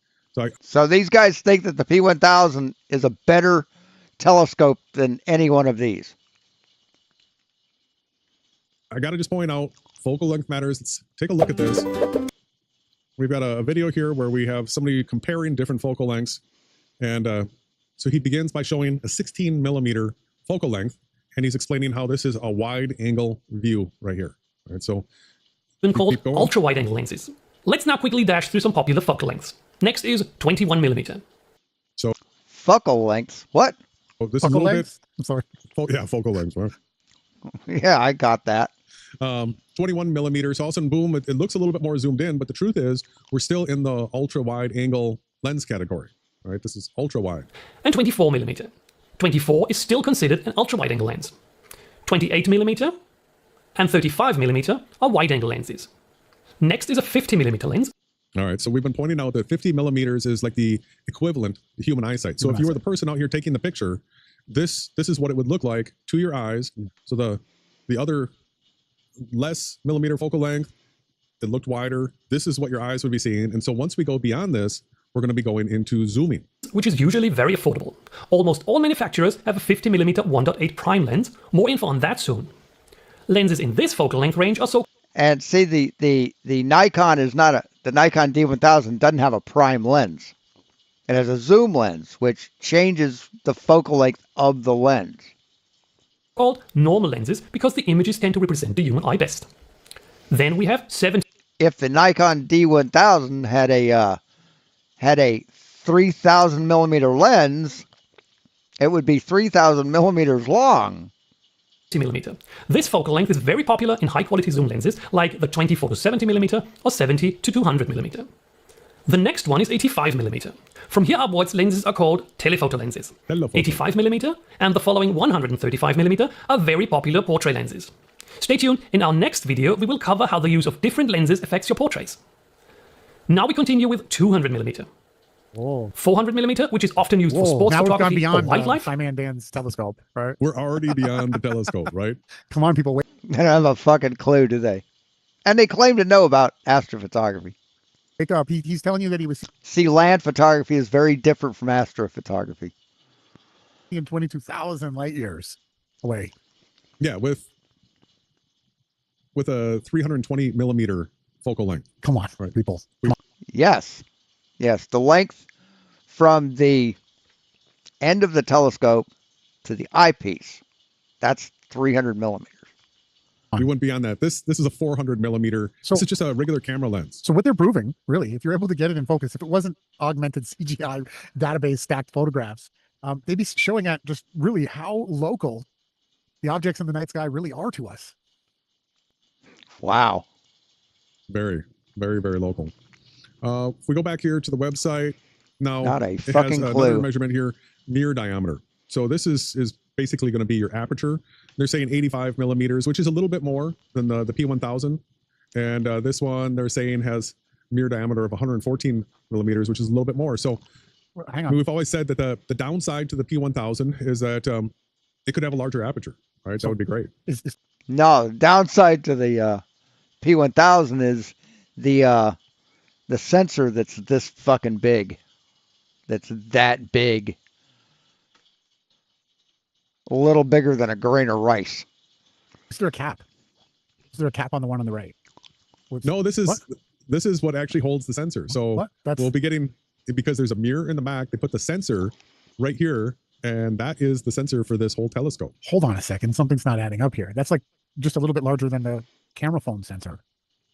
So these guys think that the P1000 is a better telescope than any one of these. I got to just point out, focal length matters. Let's take a look at this. We've got a video here where we have somebody comparing different focal lengths. And so he begins by showing a 16 millimeter focal length, and he's explaining how this is a wide angle view right here. All right, so been called ultra wide angle lenses. Let's now quickly dash through some popular focal lengths. Next is 21 millimeter. So focal lengths? What? Oh, this focal is a little length? I'm sorry. Yeah, focal lengths, right? Yeah, I got that. 21 millimeters. Also, boom, it looks a little bit more zoomed in, but the truth is we're still in the ultra wide angle lens category. All right, this is ultra wide. And 24 millimeter. 24 is still considered an ultra wide angle lens. 28 millimeter and 35 millimeter are wide angle lenses. Next is a 50 millimeter lens. All right, so we've been pointing out that 50 millimeters is like the equivalent to human eyesight. So if you were the person out here taking the picture, this is what it would look like to your eyes. So the other less millimeter focal length, it looked wider. This is what your eyes would be seeing. And so once we go beyond this, we're going to be going into zooming, which is usually very affordable. Almost all manufacturers have a 50 millimeter 1.8 prime lens. More info on that soon. Lenses in this focal length range are so. And see, the Nikon is not the Nikon D1000 doesn't have a prime lens. It has a zoom lens, which changes the focal length of the lens. Called normal lenses because the images tend to represent the human eye best. Then we have 70. If the Nikon D1000 had a 3,000 millimeter lens, it would be 3,000 millimeters long. Millimeter. This focal length is very popular in high-quality zoom lenses like the 24 to 70 millimeter or 70 to 200 millimeter. The next one is 85 millimeter. From here upwards, lenses are called telephoto lenses. 85 millimeter and the following 135 millimeter are very popular portrait lenses. Stay tuned, in our next video we will cover how the use of different lenses affects your portraits. Now we continue with 200mm. Whoa. 400mm, which is often used for sports now photography we've gone or beyond wildlife. Simon Dan's telescope, right? We're already beyond the telescope, right? Come on, people. Wait. They don't have a fucking clue, do they? And they claim to know about astrophotography. Wake up. He's telling you that he was See, land photography is very different from astrophotography. in 22,000 light years away. Yeah, with a 320mm focal length. Come on, right. people. Yes. Yes, the length from the end of the telescope to the eyepiece, that's 300mm. We went beyond that. This is a 400mm. So, this is just a regular camera lens. So what they're proving, really, if you're able to get it in focus, if it wasn't augmented CGI database stacked photographs, they'd be showing at just really how local the objects in the night sky really are to us. Wow. Very, very, very local. If we go back here to the website, now Not a it fucking has clue. another measurement here, mirror diameter. So this is basically going to be your aperture. They're saying 85mm, which is a little bit more than the P1000. And this one they're saying has mirror diameter of 114mm, which is a little bit more. So hang on. I mean, we've always said that the downside to the P1000 is that it could have a larger aperture, right? That would be great. No, the downside to the P1000 is the sensor that's this fucking big. That's that big. A little bigger than a grain of rice. Is there a cap? Is there a cap on the one on the right? No, this is what actually holds the sensor. So we'll be getting, because there's a mirror in the back, they put the sensor right here, and that is the sensor for this whole telescope. Hold on a second. Something's not adding up here. That's like just a little bit larger than the camera phone sensor.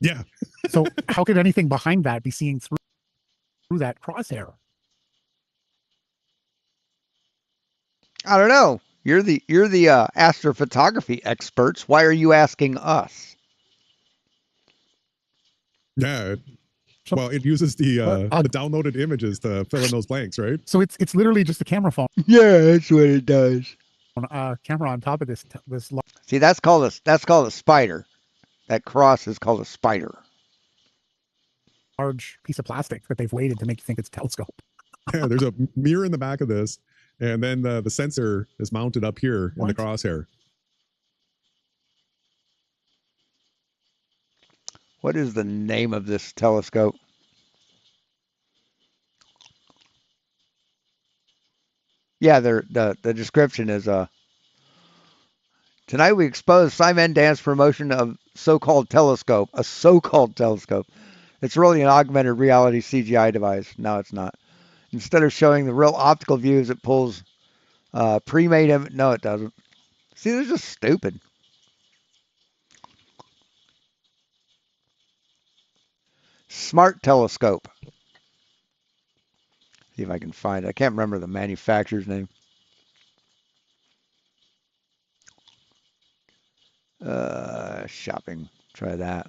Yeah. So how could anything behind that be seeing through that crosshair? I don't know. You're the astrophotography experts. Why are you asking us? Yeah. Well, it uses the downloaded images to fill in those blanks, right? So it's literally just a camera phone. Yeah, that's what it does. Camera on top of this. See, that's called a spider. That cross is called a spider. Large piece of plastic that they've weighted to make you think it's a telescope. Yeah, there's a mirror in the back of this, and then the sensor is mounted up here in the crosshair. What is the name of this telescope? Yeah, the description is tonight we expose Simon Dan's promotion of so-called telescope, a so-called telescope. It's really an augmented reality CGI device. No, it's not. Instead of showing the real optical views, it pulls pre-made image. No, it doesn't. See, they're just stupid. Smart telescope. See if I can find it. I can't remember the manufacturer's name. Shopping. Try that.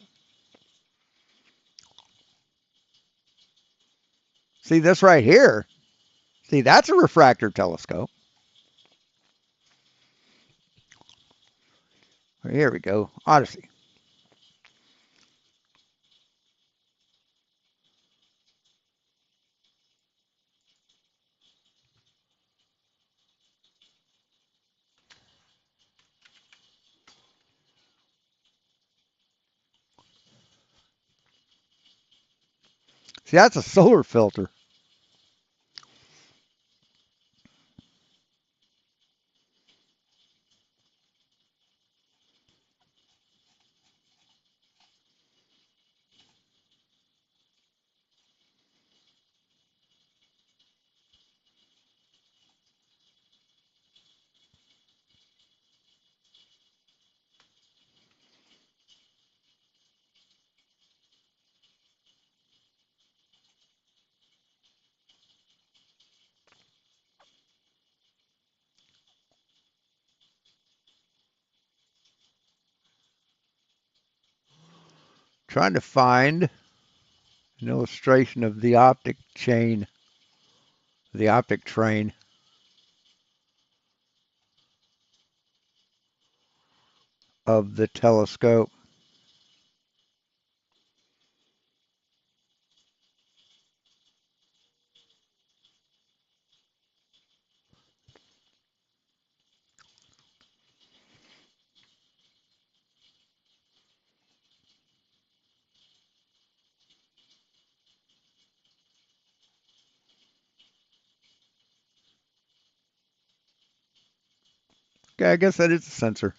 See this right here? See, that's a refractor telescope. Here we go. Odyssey. See, that's a solar filter. Trying to find an illustration of the optic chain, the optic train. of the telescope. Okay, I guess that is a sensor.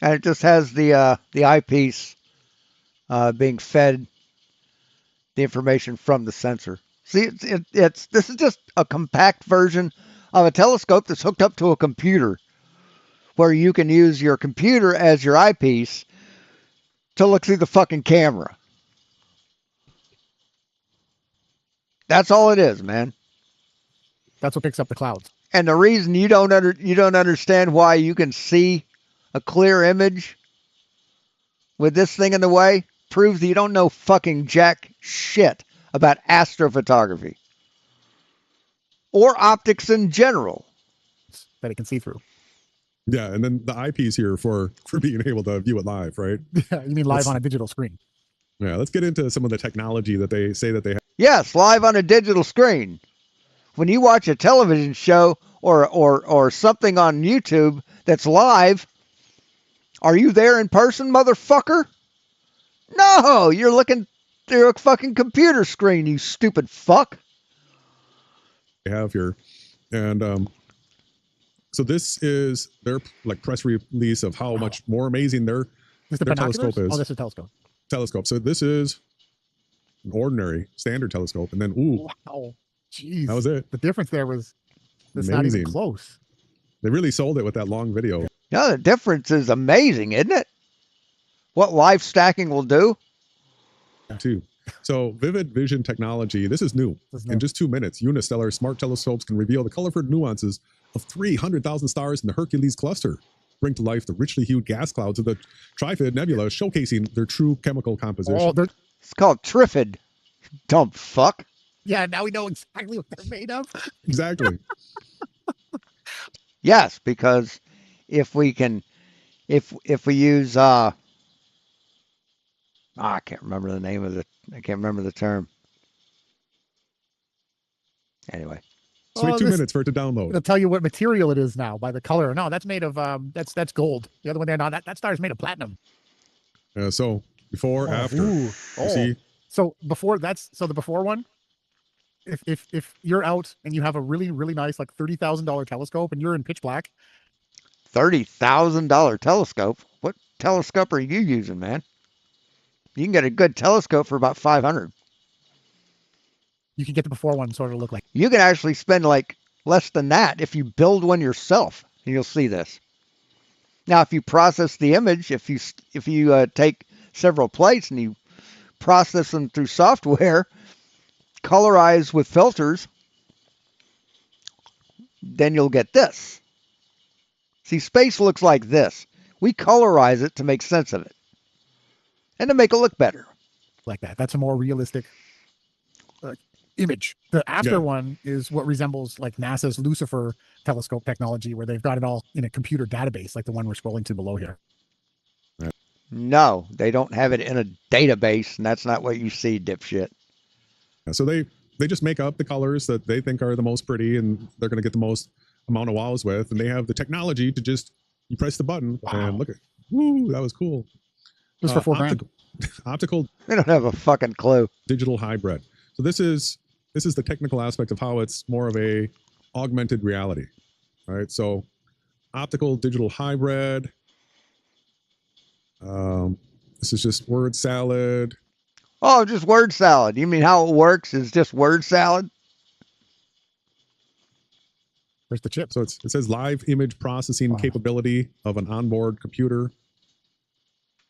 And it just has the eyepiece being fed the information from the sensor. See, this is just a compact version of a telescope that's hooked up to a computer, where you can use your computer as your eyepiece to look through the fucking camera. That's all it is, man. That's what picks up the clouds. And the reason you don't understand why you can see a clear image with this thing in the way proves that you don't know fucking jack shit about astrophotography or optics in general. That it can see through. Yeah, and then the eyepiece here for being able to view it live, right? Yeah, you mean live on a digital screen. Yeah, let's get into some of the technology that they say that they have. Yes, live on a digital screen. When you watch a television show or something on YouTube that's live, are you there in person, motherfucker? No, you're looking through a fucking computer screen, you stupid fuck. They have here, and so this is their like press release of how much more amazing their telescope is. Oh, this is a telescope. Telescope. So this is an ordinary standard telescope, and then wow, jeez, that was it. The difference there was it's not even close. They really sold it with that long video. Yeah, the difference is amazing, isn't it? What live stacking will do. Too. So vivid vision technology. This is new. In just 2 minutes, unistellar smart telescopes can reveal the colorful nuances of 300,000 stars in the Hercules cluster, bring to life the richly hued gas clouds of the Trifid Nebula, showcasing their true chemical composition. Oh, it's called Trifid. Dumb fuck. Yeah, now we know exactly what they're made of. Exactly. Yes, because if we use I can't remember the name of I can't remember the term. Anyway. It's 2 minutes for it to download. It'll tell you what material it is now by the color. No, that's made of that's gold. The other one there, no, that star is made of platinum. So before, after. See? So the before one. If you're out and you have a really, really nice like $30,000 telescope and you're in pitch black. $30,000 telescope? What telescope are you using, man? You can get a good telescope for about $500. You can get the before one sort of look like. You can actually spend like less than that if you build one yourself, and you'll see this. Now, if you process the image, if you take several plates and you process them through software, colorize with filters, then you'll get this. See, space looks like this. We colorize it to make sense of it and to make it look better. Like that. That's a more realistic image. The after one is what resembles like NASA's Lucifer telescope technology, where they've got it all in a computer database, like the one we're scrolling to below here. No, they don't have it in a database, and that's not what you see, dipshit. So they just make up the colors that they think are the most pretty, and they're going to get the most amount of wows with, and they have the technology to just you press the button and look at. Woo, that was cool. Just for $4,000. Optical. They don't have a fucking clue. Digital hybrid. So this is the technical aspect of how it's more of a augmented reality, right? So optical digital hybrid. This is just word salad. Oh, just word salad. You mean how it works is just word salad? Where's the chip? So it says live image processing capability of an onboard computer.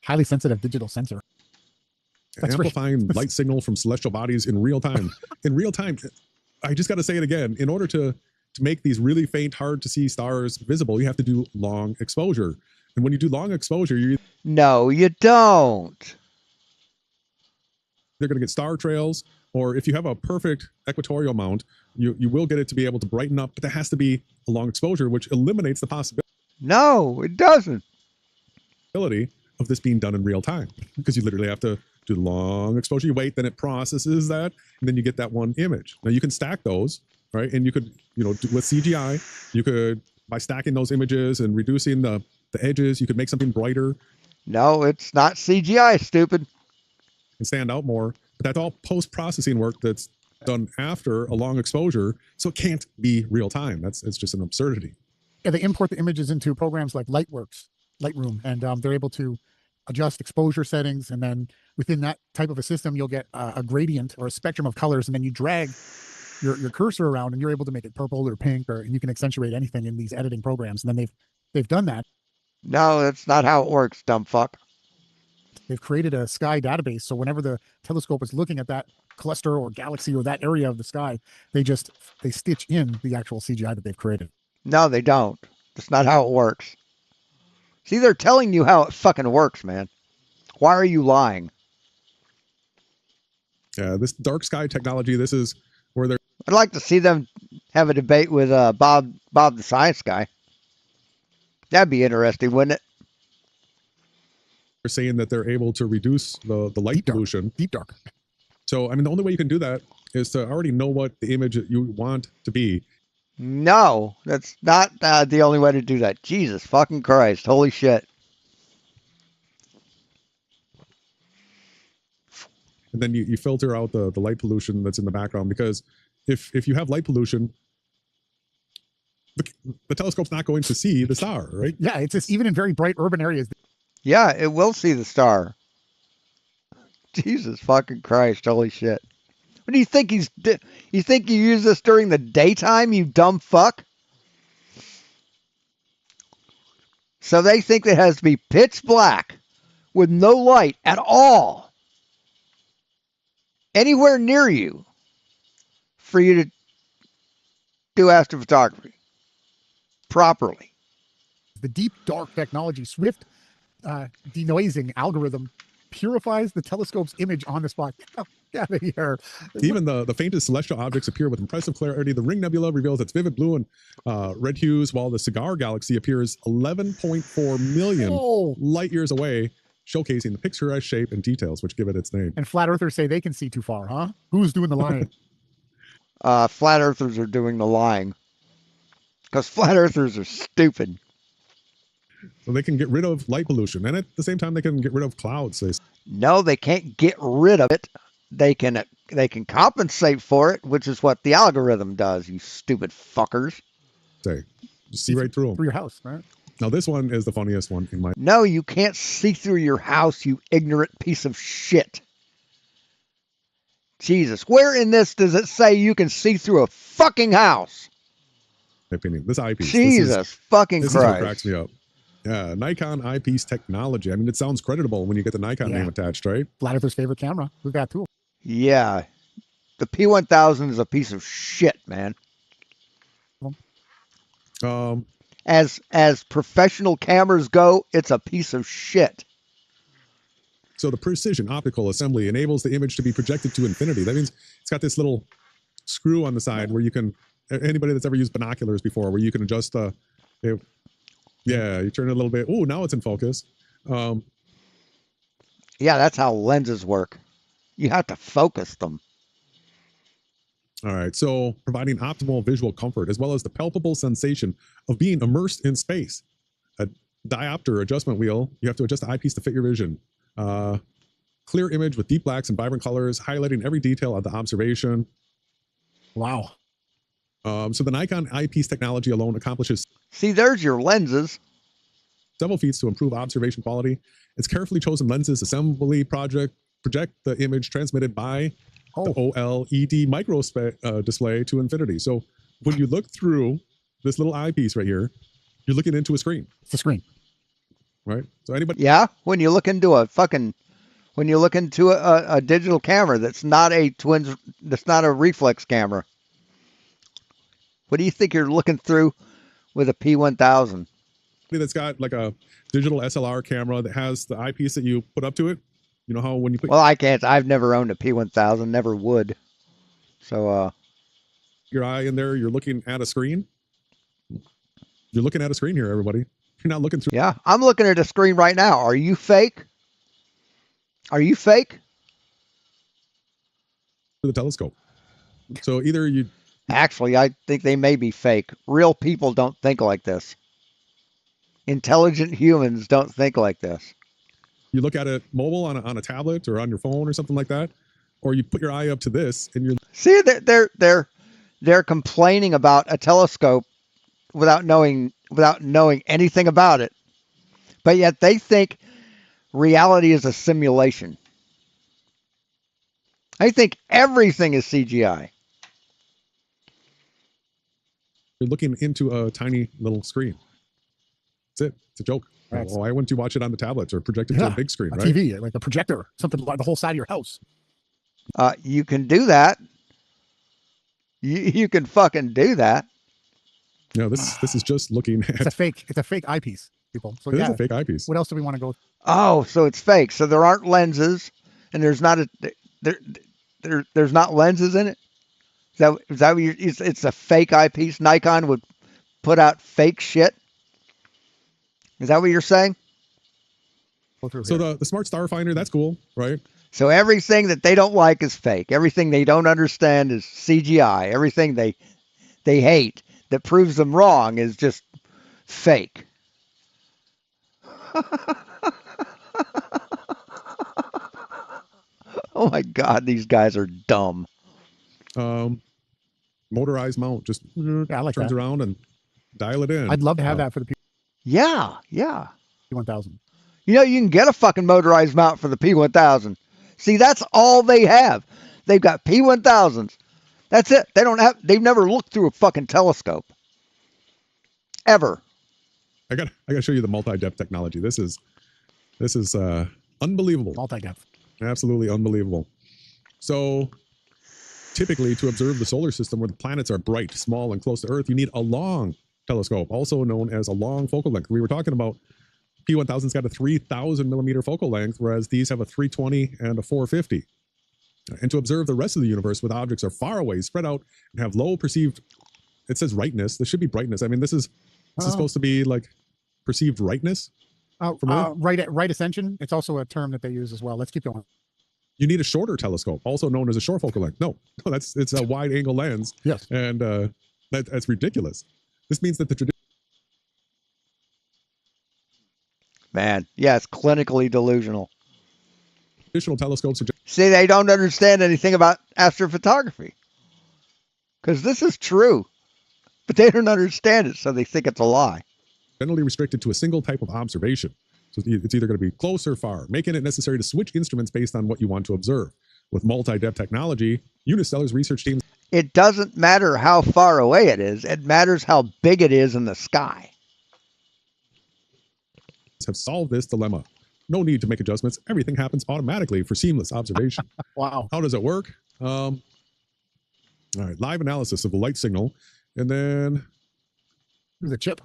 Highly sensitive digital sensor. That's amplifying light signal from celestial bodies in real time. In real time, I just got to say it again. In order to make these really faint, hard to see stars visible, you have to do long exposure. And when you do long exposure, no, you don't. They're going to get star trails, or if you have a perfect equatorial mount, you will get it to be able to brighten up, but that has to be a long exposure, which eliminates the possibility. No, it doesn't. Of this being done in real time, because you literally have to do long exposure. You wait, then it processes that, and then you get that one image. Now you can stack those, right? And you could, with CGI, you could, by stacking those images and reducing the edges, you could make something brighter. No, it's not CGI, stupid. And stand out more. But that's all post-processing work that's done after a long exposure, so it can't be real time. It's just an absurdity. Yeah, they import the images into programs like Lightroom, and they're able to adjust exposure settings, and then within that type of a system, you'll get a gradient or a spectrum of colors, and then you drag your cursor around, and you're able to make it purple or pink, and you can accentuate anything in these editing programs. And then they've done that. No, that's not how it works, dumb fuck. They've created a sky database, so whenever the telescope is looking at that cluster or galaxy or that area of the sky, they stitch in the actual CGI that they've created. No, they don't. That's not how it works. See, they're telling you how it fucking works, man. Why are you lying? Yeah, this dark sky technology, this is where they're... I'd like to see them have a debate with Bob the Science Guy. That'd be interesting, wouldn't it? They're saying that they're able to reduce the light pollution. Deep dark. So, I mean, the only way you can do that is to already know what the image that you want to be. No, that's not the only way to do that. Jesus fucking Christ. Holy shit. And then you filter out the light pollution that's in the background, because if you have light pollution, the telescope's not going to see the star, right? Yeah, it's just even in very bright urban areas. Yeah, it will see the star. Jesus fucking Christ. Holy shit. What do you think you think you use this during the daytime, you dumb fuck? So they think it has to be pitch black with no light at all anywhere near you for you to do astrophotography properly. The deep dark technology, swift denoising algorithm purifies the telescope's image on the spot. Get out of here. Even the faintest celestial objects appear with impressive clarity. The Ring Nebula reveals its vivid blue and red hues, while the Cigar Galaxy appears 11.4 million light years away, showcasing the picturesque shape and details which give it its name. And flat earthers say they can see too far, huh? Who's doing the lying? Flat earthers are doing the lying. Because flat earthers are stupid. So they can get rid of light pollution, and at the same time they can get rid of clouds. No, they can't get rid of it. They can compensate for it, which is what the algorithm does, you stupid fuckers. Say, you see right through them. Through your house, right? Now this one is the funniest one in my... No, you can't see through your house, you ignorant piece of shit. Jesus, where in this does it say you can see through a fucking house? My opinion. This eyepiece. Jesus fucking Christ. Christ. This is what cracks me up. Yeah, Nikon eyepiece technology. I mean, it sounds creditable when you get the Nikon name attached, right? Flat Earther's favorite camera. We've got two. Yeah. The P1000 is a piece of shit, man. As professional cameras go, it's a piece of shit. So the precision optical assembly enables the image to be projected to infinity. That means it's got this little screw on the side where you can, anybody that's ever used binoculars before, where you can adjust the, yeah, you turn it a little bit. Oh, now it's in focus. Yeah, that's how lenses work. You have to focus them. All right, so providing optimal visual comfort as well as the palpable sensation of being immersed in space. A diopter adjustment wheel, you have to adjust the eyepiece to fit your vision. Clear image with deep blacks and vibrant colors, highlighting every detail of the observation. Wow. So the Nikon eyepiece technology alone accomplishes... See, there's your lenses. Several feats to improve observation quality. Its carefully chosen lenses assembly project project the image transmitted by the OLED micro display to infinity. So when you look through this little eyepiece right here, you're looking into a screen. It's a screen. Right? So anybody... Yeah, when you look into a digital camera that's not a reflex camera. What do you think you're looking through with a P1000? That's got like a digital SLR camera that has the eyepiece that you put up to it. You know how when you put... Well, I can't. I've never owned a P1000. Never would. So, your eye in there, you're looking at a screen. You're looking at a screen here, everybody. You're not looking through. Yeah, I'm looking at a screen right now. Are you fake? Are you fake? The telescope. So either you. Actually, I think they may be fake. Real people don't think like this. Intelligent humans don't think like this. You look at it mobile on a tablet or on your phone or something like that, or you put your eye up to this and you're. See, they're complaining about a telescope without knowing anything about it, but yet they think reality is a simulation. I think everything is CGI. You're looking into a tiny little screen. That's it. It's a joke. Right. Well, why wouldn't you watch it on the tablets or project it to a big screen, right? TV, like a projector, something like the whole side of your house. You can do that. You can fucking do that. No, this is just looking at. It's a fake eyepiece, people. So it is a fake eyepiece. What else do we want to go? Oh, so it's fake. So there aren't lenses, and there's not there's not lenses in it. Is that what it's a fake eyepiece? Nikon would put out fake shit. Is that what you're saying? So the smart star finder, that's cool, right? So everything that they don't like is fake. Everything they don't understand is CGI. Everything they hate that proves them wrong is just fake. Oh my God, these guys are dumb. Motorized mount, just I like turns that. around and dial it in. I'd love to have that for the people. Yeah. P1000. You know, you can get a fucking motorized mount for the P1000. See, that's all they have. They've got P1000s. That's it. They've never looked through a fucking telescope. Ever. I got to show you the multi-depth technology. This is unbelievable. Multi-depth. Absolutely unbelievable. So typically to observe the solar system where the planets are bright, small, and close to Earth, you need a long telescope, also known as a long focal length. We were talking about P1000's got a 3,000 millimeter focal length, whereas these have a 320 and a 450. And to observe the rest of the universe where the objects are far away, spread out, and have low perceived, it says rightness. This should be brightness. I mean, this is supposed to be like perceived rightness. Right ascension. It's also a term that they use as well. Let's keep going. You need a shorter telescope, also known as a short focal length. No, it's a wide angle lens. Yes. And that's ridiculous. This means that the Man, yeah, it's clinically delusional. traditional telescopes are See, they don't understand anything about astrophotography. Because this is true. But they don't understand it, so they think it's a lie. generally restricted to a single type of observation. So it's either going to be close or far, making it necessary to switch instruments based on what you want to observe. With multi-depth technology, Unistellar's research teams... It doesn't matter how far away it is. It matters how big it is in the sky. ...have solved this dilemma. No need to make adjustments. Everything happens automatically for seamless observation. Wow. How does it work? All right, live analysis of the light signal. And then... the chip.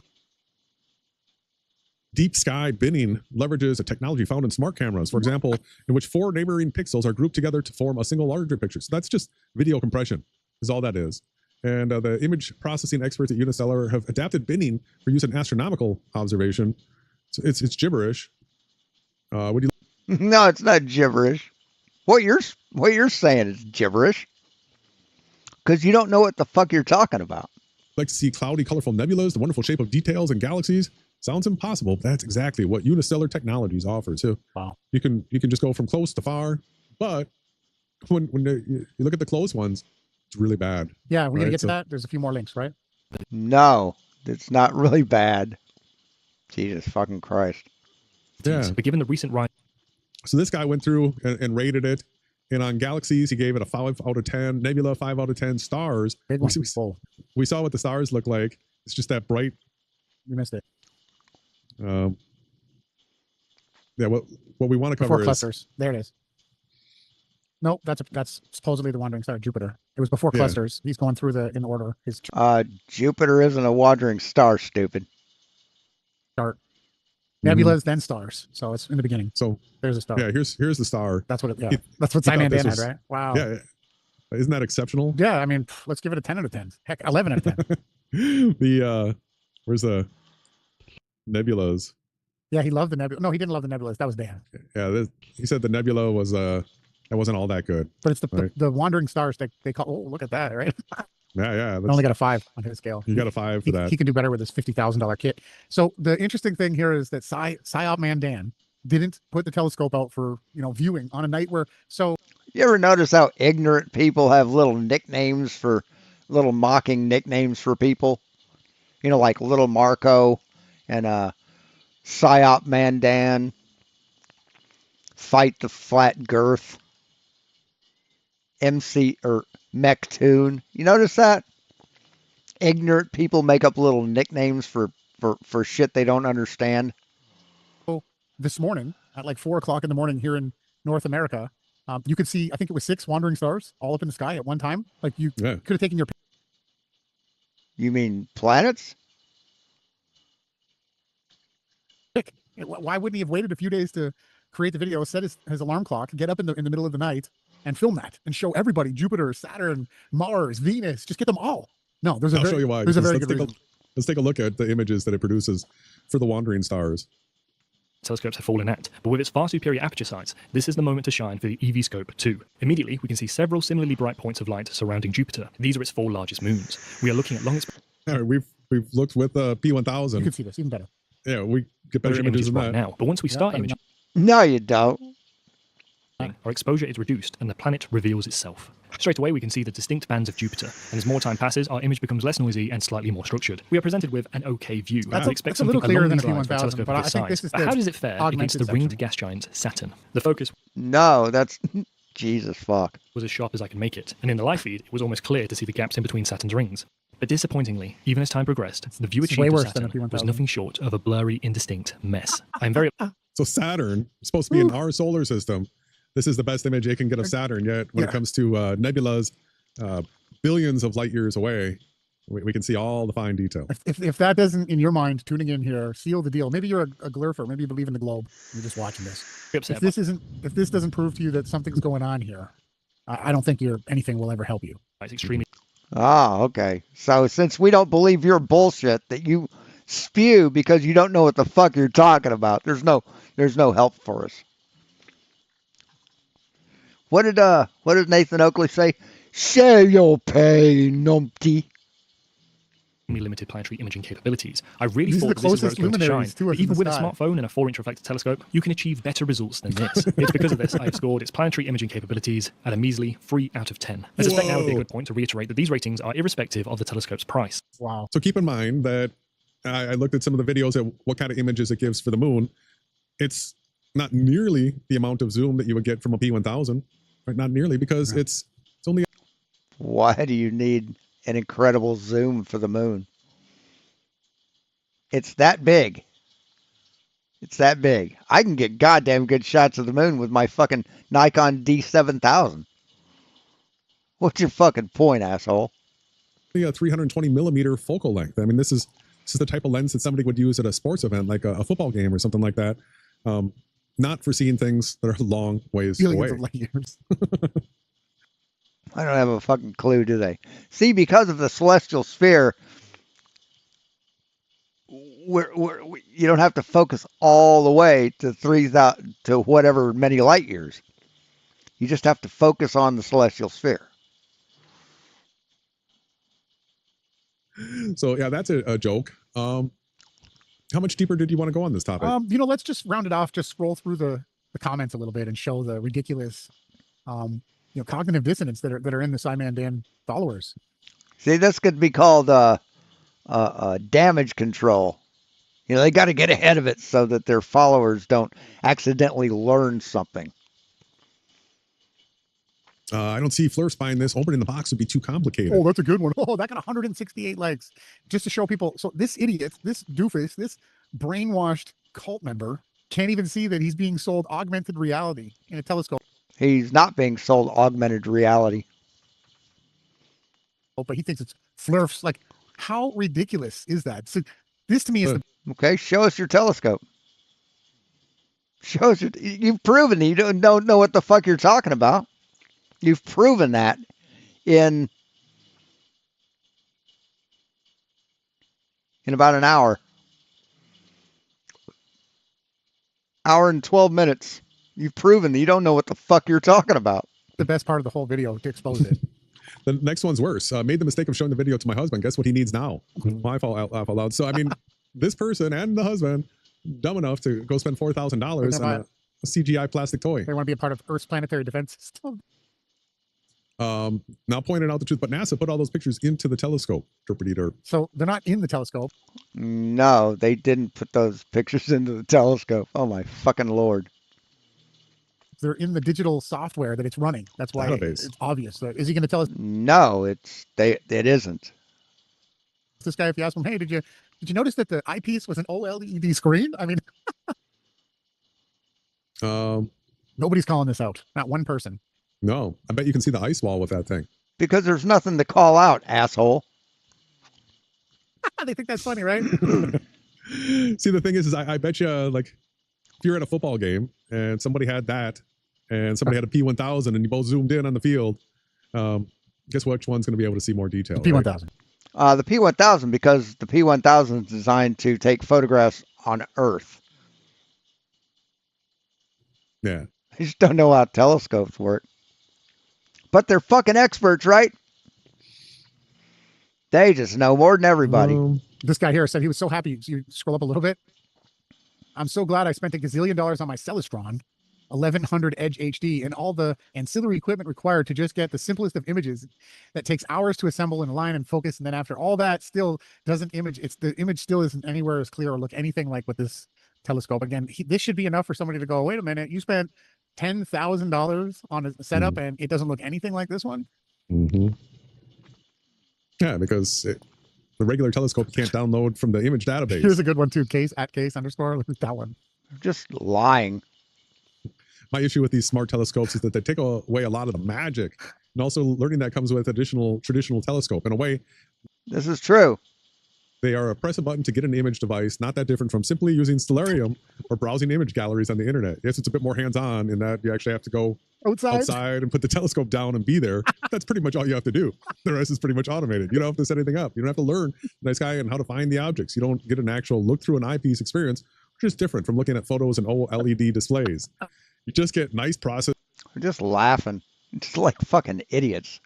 Deep sky binning leverages a technology found in smart cameras, for example, in which 4 neighboring pixels are grouped together to form a single larger picture. So that's just video compression is all that is. And the image processing experts at Unistellar have adapted binning for use in astronomical observation. So it's gibberish. What do you... No, it's not gibberish. What you're saying is gibberish. Because you don't know what the fuck you're talking about. Like to see cloudy, colorful nebulas, the wonderful shape of details and galaxies. Sounds impossible, but that's exactly what Unistellar Technologies offers too. Wow. You can just go from close to far, but when you look at the close ones, it's really bad. Yeah, we're gonna get to that. There's a few more links, right? No, it's not really bad. Jesus fucking Christ. Yeah. But given the recent rise. So this guy went through and rated it. And on galaxies, he gave it a 5 out of 10. Nebula, 5 out of 10. Stars. We saw what the stars look like. It's just that bright. You missed it. Yeah, what we want to cover before clusters. There it is. No, that's supposedly the wandering star, Jupiter. It was before clusters. He's going through in order. Jupiter isn't a wandering star, stupid. Start. Nebulas, then stars. So it's in the beginning. So there's a star. Yeah, here's the star. That's what it. Yeah, that's what Simon Dan had, right? Wow. Yeah, isn't that exceptional? Yeah, I mean, let's give it a 10 out of 10. Heck, 11 out of 10. Where's the nebulas. Yeah, he loved the nebula. No, he didn't love the nebulas. That was Dan. Yeah, he said the nebula was that wasn't all that good. But it's right? the wandering stars that they call. Oh, look at that, right? Yeah. I only got a 5 on his scale. You got a 5 for that. He can do better with his $50,000 kit. So the interesting thing here is that PsyOp Man Dan didn't put the telescope out for viewing on a night where. So you ever notice how ignorant people have little mocking nicknames for people? Like Little Marco and PsyOp Man Dan, Fight the Flat Girth, MC or Mechtoon. You notice that? Ignorant people make up little nicknames for shit they don't understand. This morning at like 4 o'clock in the morning here in North America, you could see, I think it was 6 wandering stars all up in the sky at one time. Like you could have taken your. You mean planets? Why wouldn't he have waited a few days to create the video, set his alarm clock, get up in the middle of the night and film that and show everybody Jupiter, Saturn, Mars, Venus, just get them all. No, I'll show you why. There's a very good reason. Let's take a look at the images that it produces for the wandering stars. Telescopes have fallen at, but with its far superior aperture size, this is the moment to shine for the EV scope 2. Immediately, we can see several similarly bright points of light surrounding Jupiter. These are its 4 largest moons. We are looking at long. All right, we've looked with P1000. You can see this even better. Yeah, we get better images than right that now. But once we start imaging, no, you don't. Our exposure is reduced, and the planet reveals itself. Straight away, we can see the distinct bands of Jupiter, and as more time passes, our image becomes less noisy and slightly more structured. We are presented with an okay view. That's we expect a little something clearer than a along these lines for a P1000, telescope but of I this think size. this is But how does it fare against the ringed gas giant Saturn? The focus No, that's Jesus fuck. was as sharp as I can make it, and in the live feed, it was almost clear to see the gaps in between Saturn's rings. But disappointingly, even as time progressed, the view It's way achieved of worse than a Saturn P1000. was nothing short of a blurry, indistinct mess. I'm very So Saturn is supposed to be in our solar system. This is the best image it can get of Saturn. Yet when it comes to nebulas, billions of light years away, we can see all the fine detail. If that doesn't, in your mind, tuning in here, seal the deal. Maybe you're a glurfer. Maybe you believe in the globe. You're just watching this. If this doesn't prove to you that something's going on here, I don't think anything will ever help you. It's extremely. Ah, okay. So since we don't believe your bullshit that you spew because you don't know what the fuck you're talking about, there's no help for us. What did Nathan Oakley say? Share your pain, numpty. Limited planetary imaging capabilities. I really These are thought the this is where closest it's going to shine. luminaries to us But in even the with a sky. smartphone and a 4-inch reflector telescope, you can achieve better results than this. It's because of this I have scored its planetary imaging capabilities at a measly 3 out of 10. I suspect now would be a good point to reiterate that these ratings are irrespective of the telescope's price. Wow. So keep in mind that I looked at some of the videos at what kind of images it gives for the moon. It's not nearly the amount of zoom that you would get from a P1000. Right? Not nearly, because it's only. Why do you need an incredible zoom for the moon? It's that big. It's that big. I can get goddamn good shots of the moon with my fucking Nikon D7000. What's your fucking point, asshole? A 320 millimeter focal length. I mean, this is the type of lens that somebody would use at a sports event, like a football game or something like that. Not for seeing things that are long ways away. Of light years. I don't have a fucking clue, do they? See, because of the celestial sphere, you don't have to focus all the way to 3,000 to whatever many light years. You just have to focus on the celestial sphere. So yeah, that's a joke. How much deeper did you want to go on this topic? Let's just round it off. Just scroll through the comments a little bit and show the ridiculous, cognitive dissonance that are in the Simon Dan followers. See, this could be called damage control. They got to get ahead of it so that their followers don't accidentally learn something. I don't see Fleur spying this. Opening the box would be too complicated. Oh, that's a good one. Oh, that got 168 likes. Just to show people. So this idiot, this doofus, this brainwashed cult member can't even see that he's being sold augmented reality in a telescope. He's not being sold augmented reality. But he thinks it's flurfs. Like, how ridiculous is that? So this to me is okay. Show us your telescope. Show us you've proven that you don't know what the fuck you're talking about. You've proven that in about an hour. hour and 12 minutes. You've proven that you don't know what the fuck you're talking about. The best part of the whole video to expose it. The next one's worse. Made the mistake of showing the video to my husband. Guess what he needs now? My fault, laugh out loud. So, I mean, this person and the husband, dumb enough to go spend $4,000 on a CGI plastic toy. They want to be a part of Earth's planetary defense system. Now pointing out the truth, but NASA put all those pictures into the telescope. So they're not in the telescope. No, they didn't put those pictures into the telescope. Oh my fucking Lord. They're in the digital software that it's running. That's why it's obvious. So is he going to tell us? No, it isn't. This guy, if you ask him, hey, did you notice that the eyepiece was an OLED screen? I mean, nobody's calling this out. Not one person. No, I bet you can see the ice wall with that thing. Because there's nothing to call out, asshole. They think that's funny, right? See, the thing is I bet you, like, if you're at a football game and somebody had that and somebody had a P1000 and you both zoomed in on the field, guess which one's going to be able to see more detail? The P1000. Right? The P1000, because the P1000 is designed to take photographs on Earth. Yeah. I just don't know how telescopes work. But they're fucking experts, right? They just know more than everybody. This guy here said he was so happy. You scroll up a little bit. I'm so glad I spent $1 gazillion on my Celestron 1100 Edge HD and all the ancillary equipment required to just get the simplest of images that takes hours to assemble and align and focus. And then after all that, still doesn't image. The image still isn't anywhere as clear or look anything like with this telescope. Again, this should be enough for somebody to go, wait a minute, you spent $10,000 on a setup and it doesn't look anything like this one. Yeah, because the regular telescope you can't download from the image database. Here's a good one too. Case _. Look at that one. Just lying. My issue with these smart telescopes is that they take away a lot of the magic, and also learning that comes with traditional telescope. In a way, this is true. They are a press a button to get an image device, not that different from simply using Stellarium or browsing image galleries on the internet. Yes, it's a bit more hands-on in that you actually have to go outside and put the telescope down and be there. That's pretty much all you have to do. The rest is pretty much automated. You don't have to set anything up. You don't have to learn the night sky and how to find the objects. You don't get an actual look through an eyepiece experience, which is different from looking at photos and OLED displays. You just get nice process. We're just laughing. Just like fucking idiots.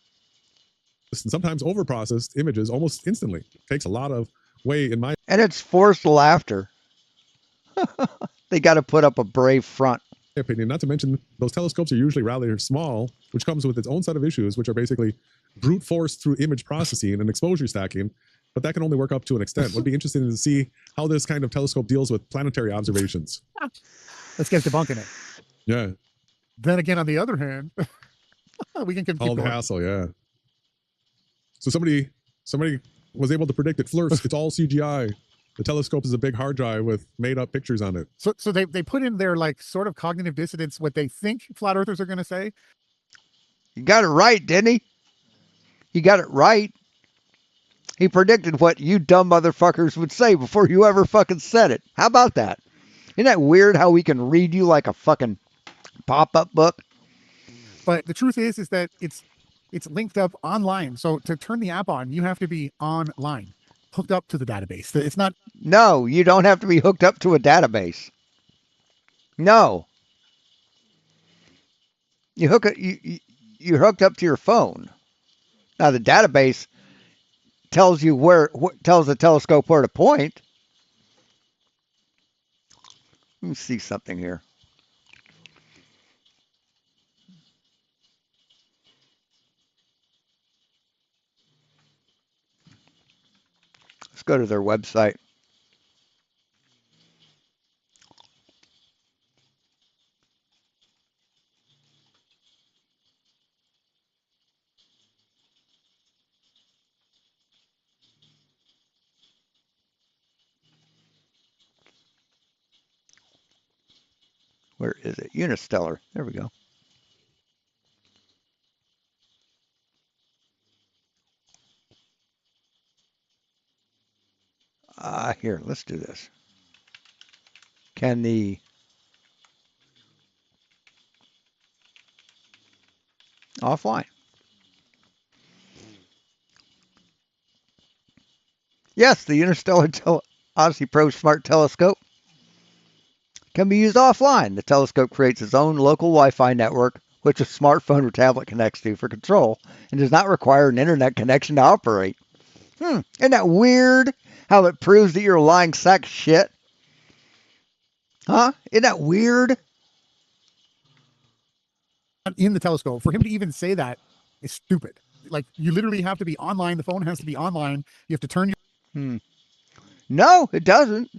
And sometimes over-processed images almost instantly. Takes a lot of way in my... And it's forced laughter. They got to put up a brave front. Opinion, not to mention those telescopes are usually rather small, which comes with its own set of issues, which are basically brute force through image processing and exposure stacking, but that can only work up to an extent. Would be interesting to see how this kind of telescope deals with planetary observations. Let's get debunking it. Yeah. Then again, on the other hand, we can keep all the going. hassle. Yeah. So somebody was able to predict it. Flirts. It's all CGI. The telescope is a big hard drive with made-up pictures on it. So they put in their like sort of cognitive dissonance what they think flat earthers are going to say. He got it right, didn't he? He got it right. He predicted what you dumb motherfuckers would say before you ever fucking said it. How about that? Isn't that weird how we can read you like a fucking pop-up book? But the truth is that it's linked up online. So to turn the app on, you have to be online, hooked up to the database. It's not. No, you don't have to be hooked up to a database. No. You're hooked up to your phone. Now the database tells you tells the telescope where to point. Let me see something here. Let's go to their website. Where is it? Unistellar. There we go. Here, let's do this. Can the offline? Yes, the Interstellar Odyssey Pro Smart Telescope can be used offline. The telescope creates its own local Wi-Fi network, which a smartphone or tablet connects to for control, and does not require an internet connection to operate. Isn't that weird? How it proves that you're a lying sack of shit? Huh? Isn't that weird? In the telescope, for him to even say that is stupid. Like, you literally have to be online. The phone has to be online. You have to turn your... No, it doesn't.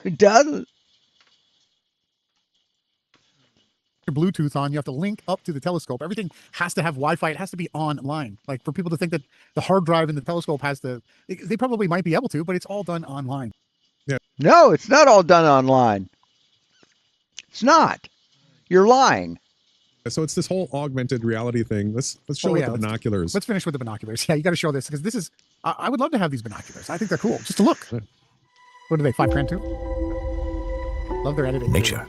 It doesn't. Your Bluetooth on. You have to link up to the telescope. Everything has to have Wi-Fi. It has to be online. Like, for people to think that the hard drive in the telescope has to... They probably might be able to, but it's all done online. Yeah. No, it's not all done online. It's not. You're lying. So it's this whole augmented reality thing. Let's show the binoculars. Let's finish with the binoculars. Yeah, you got to show this, because this is... I would love to have these binoculars. I think they're cool. Just to look. What are they, $5,000 too? Love their editing. Nature.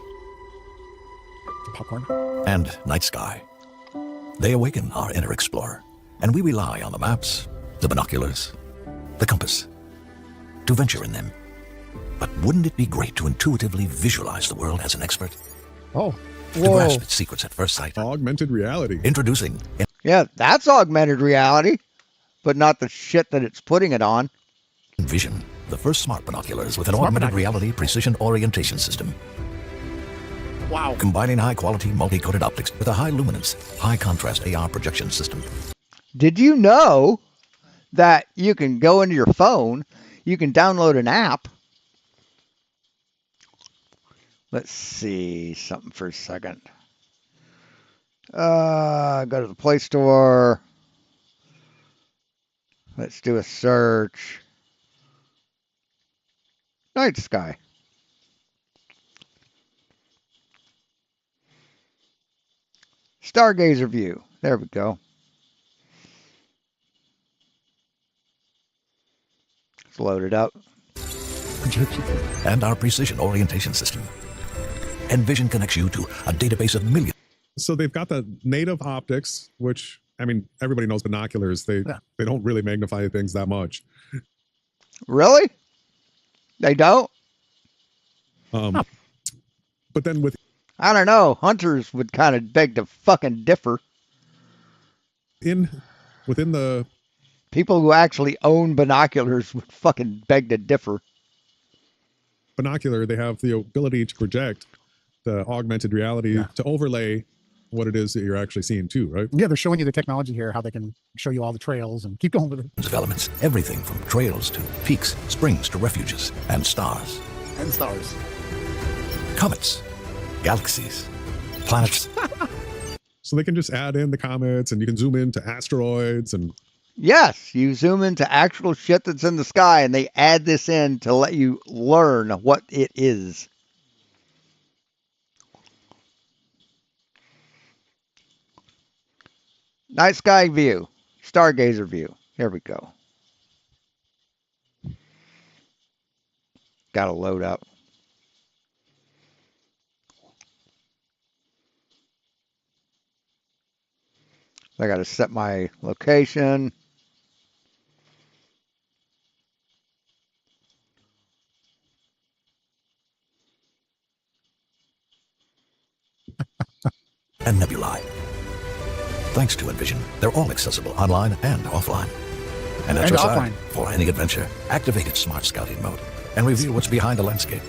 Popcorn. And night sky. They awaken our inner explorer, and we rely on the maps, the binoculars, the compass, to venture in them. But wouldn't it be great to intuitively visualize the world as an expert? Oh. To grasp its secrets at first sight. Augmented reality. Introducing. Yeah, that's augmented reality, but not the shit that it's putting it on. Vision, the first smart binoculars with an augmented reality precision orientation system. Wow. Combining high-quality multi-coated optics with a high-luminance, high-contrast AR projection system. Did you know that you can go into your phone, you can download an app. Let's see something for a second. Go to the Play Store. Let's do a search. Night sky. Stargazer view. There we go. Let's load it up. And our precision orientation system. Envision connects you to a database of millions. So they've got the native optics, which, I mean, everybody knows binoculars. They don't really magnify things that much. Really? They don't? But then with... I don't know. Hunters would kind of beg to fucking differ. Within the... People who actually own binoculars would fucking beg to differ. Binocular, they have the ability to project the augmented reality to overlay what it is that you're actually seeing too, right? Yeah, they're showing you the technology here, how they can show you all the trails and keep going with it. Developments, everything from trails to peaks, springs to refuges, and stars. And stars. Comets, galaxies, planets. So they can just add in the comets, and you can zoom into asteroids and... Yes, you zoom into actual shit that's in the sky, and they add this in to let you learn what it is. Night sky view, stargazer view. Here we go. Got to load up. I got to set my location. And nebulae. Thanks to Envision, they're all accessible online and offline. And at your side for any adventure, activate its smart scouting mode and reveal what's behind the landscape.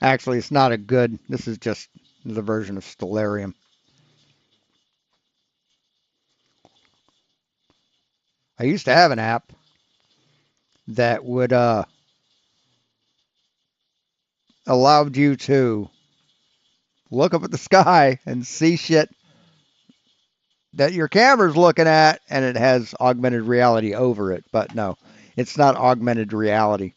Actually, it's not a good. This is just the version of Stellarium. I used to have an app that would allowed you to look up at the sky and see shit that your camera's looking at, and it has augmented reality over it. But no, it's not augmented reality.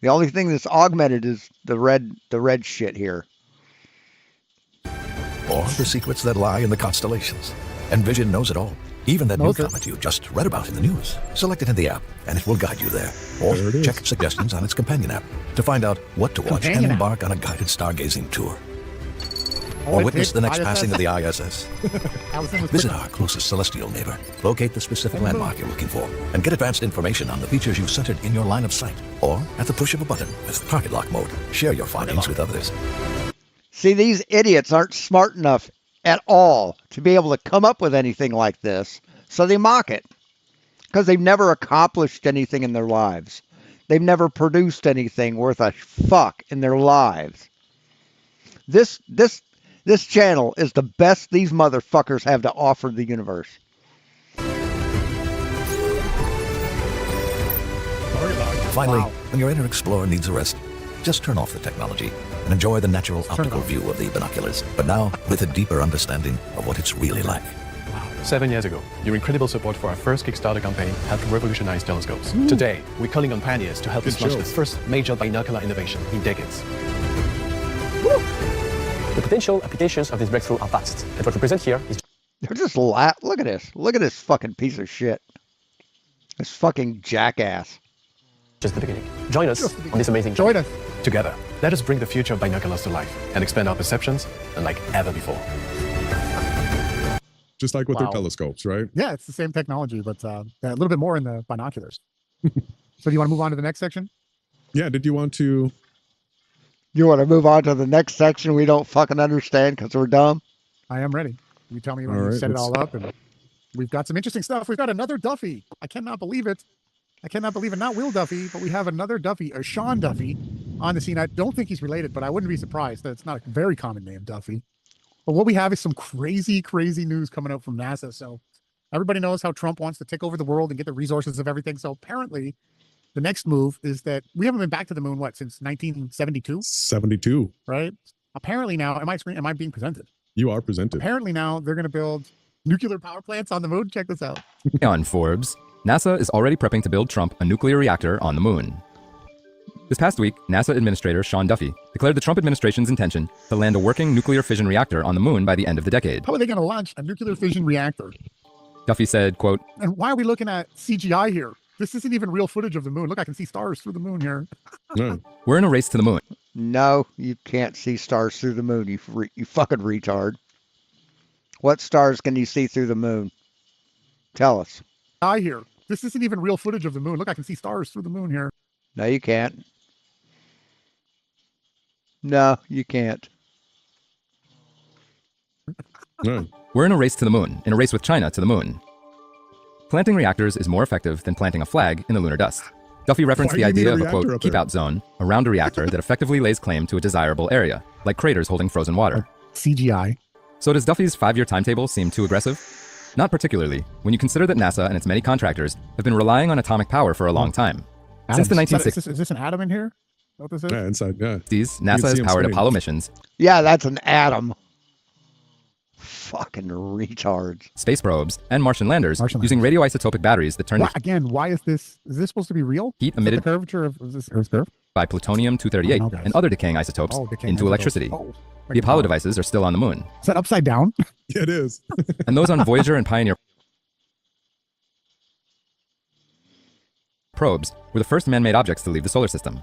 The only thing that's augmented is the red shit here. Or the secrets that lie in the constellations. Envision knows it all. Even that new comet you just read about in the news. Select it in the app, and it will guide you there. Or check suggestions on its companion app to find out what to watch and embark on a guided stargazing tour. or witness the next passing of the ISS. Allison was Visit our closest celestial neighbor, locate the specific landmark you're looking for, and get advanced information on the features you've centered in your line of sight, or at the push of a button with target lock mode. Share your findings with others. See, these idiots aren't smart enough at all to be able to come up with anything like this, so they mock it because they've never accomplished anything in their lives. They've never produced anything worth a fuck in their lives. This channel is the best these motherfuckers have to offer the universe. Finally, when your inner explorer needs a rest, just turn off the technology and enjoy the natural optical view of the binoculars, but now with a deeper understanding of what it's really like. 7 years ago, your incredible support for our first Kickstarter campaign helped revolutionize telescopes. Today, we're calling on pioneers to help us launch the first major binocular innovation in decades. The potential applications of this breakthrough are vast, and what we present here is... They're just look at this. Look at this fucking piece of shit. This fucking jackass. just the beginning. Join us on this amazing journey. Together, let us bring the future of binoculars to life and expand our perceptions unlike ever before. Just like with their telescopes, right? Yeah, it's the same technology, but a little bit more in the binoculars. So do you want to move on to the next section? Yeah, did you want to... You want to move on to the next section we don't fucking understand because we're dumb? I am ready. You tell me when you set it all up, and we've got some interesting stuff. We've got another Duffy. I cannot believe it. I cannot believe it. Not Will Duffy, but we have another Duffy, a Sean Duffy, on the scene. I don't think he's related, but I wouldn't be surprised that it's not a very common name, Duffy. But what we have is some crazy, crazy news coming out from NASA. So everybody knows how Trump wants to take over the world and get the resources of everything. So apparently the next move is that we haven't been back to the moon, since 1972? 72. Right? Apparently now, am I being presented? You are presented. Apparently now they're going to build nuclear power plants on the moon. Check this out. On Forbes, NASA is already prepping to build Trump a nuclear reactor on the moon. This past week, NASA Administrator Sean Duffy declared the Trump administration's intention to land a working nuclear fission reactor on the moon by the end of the decade. How are they going to launch a nuclear fission reactor? Duffy said, quote, "And why are we looking at CGI here? This isn't even real footage of the moon. Look, I can see stars through the moon here." No. We're in a race to the moon. No, you can't see stars through the moon, you fucking retard. What stars can you see through the moon? Tell us. Here. This isn't even real footage of the moon. Look, I can see stars through the moon here. No, you can't. No, you can't. No. We're in a race to the moon, in a race with China to the moon. Planting reactors is more effective than planting a flag in the lunar dust. Duffy referenced the idea of a, quote, keep-out zone around a reactor that effectively lays claim to a desirable area, like craters holding frozen water. CGI. So does Duffy's 5-year timetable seem too aggressive? Not particularly, when you consider that NASA and its many contractors have been relying on atomic power for a long time. Since the 1960s. Is this an atom in here? What this is? Yeah, inside, yeah. NASA has powered Apollo missions. Yeah, that's an atom. Fucking retards. Space probes and Martian landers using radioisotopic batteries that turn... Again, why is this supposed to be real? Heat emitted the curvature of this Earth's curve? By plutonium-238 and other decaying isotopes into electricity. The Apollo devices are still on the moon. Is that upside down? Yeah, it is. And those on Voyager and Pioneer probes were the first man-made objects to leave the solar system.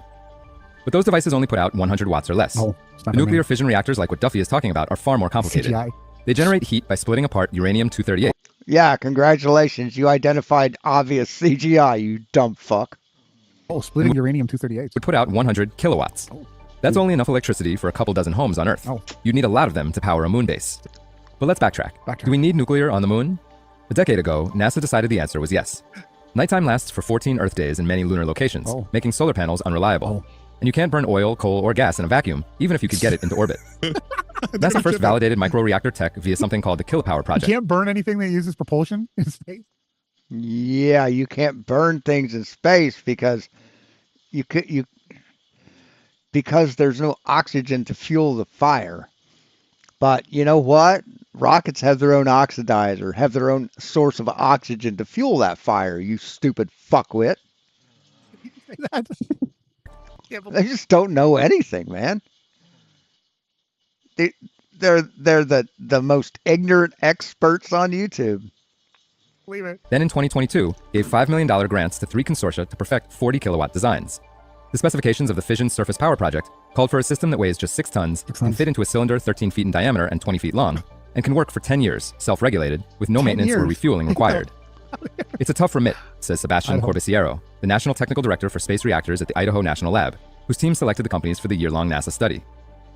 But those devices only put out 100 watts or less. The nuclear fission reactors like what Duffy is talking about are far more complicated. CGI. They generate heat by splitting apart uranium-238. Yeah, congratulations. You identified obvious CGI, you dumb fuck. Splitting uranium-238. Would put out 100 kilowatts. That's only enough electricity for a couple dozen homes on Earth. You'd need a lot of them to power a moon base. But let's backtrack. Do we need nuclear on the moon? A decade ago, NASA decided the answer was yes. Nighttime lasts for 14 Earth days in many lunar locations, making solar panels unreliable. And you can't burn oil, coal, or gas in a vacuum, even if you could get it into orbit. NASA first validated microreactor tech via something called the Kilopower project. You can't burn anything that uses propulsion in space? Yeah, you can't burn things in space because because there's no oxygen to fuel the fire. But you know what? Rockets have their own oxidizer, have their own source of oxygen to fuel that fire, you stupid fuckwit. They just don't know anything, man. They're the most ignorant experts on YouTube. Believe it. Then in 2022, gave $5 million grants to 3 consortia to perfect 40 kilowatt designs. The specifications of the fission surface power project called for a system that weighs just 6 tons, can fit into a cylinder 13 feet in diameter and 20 feet long, and can work for 10 years, self-regulated, with no maintenance or refueling required. It's a tough remit, says Sebastian Corbisiero, the National Technical Director for Space Reactors at the Idaho National Lab, whose team selected the companies for the year-long NASA study.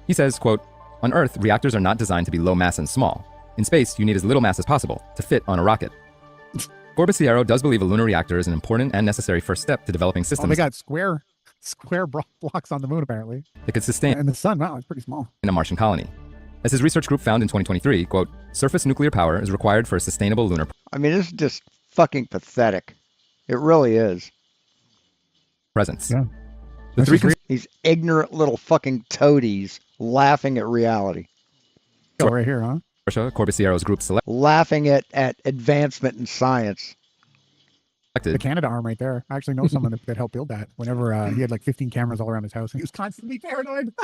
He says, quote, "On Earth, reactors are not designed to be low mass and small. In space, you need as little mass as possible to fit on a rocket." Corbisiero does believe a lunar reactor is an important and necessary first step to developing systems they got square blocks on the moon, apparently. that could sustain And the sun, wow, it's pretty small. in a Martian colony. As his research group found in 2023, quote, "Surface nuclear power is required for a sustainable lunar I mean, this is just fucking pathetic. It really is. presence." Yeah. These ignorant little fucking toadies laughing at reality. Oh, right here, huh? Corbisiero's group Laughing at advancement in science. The Canada arm right there. I actually know someone that helped build that. Whenever he had like 15 cameras all around his house, and he was constantly paranoid.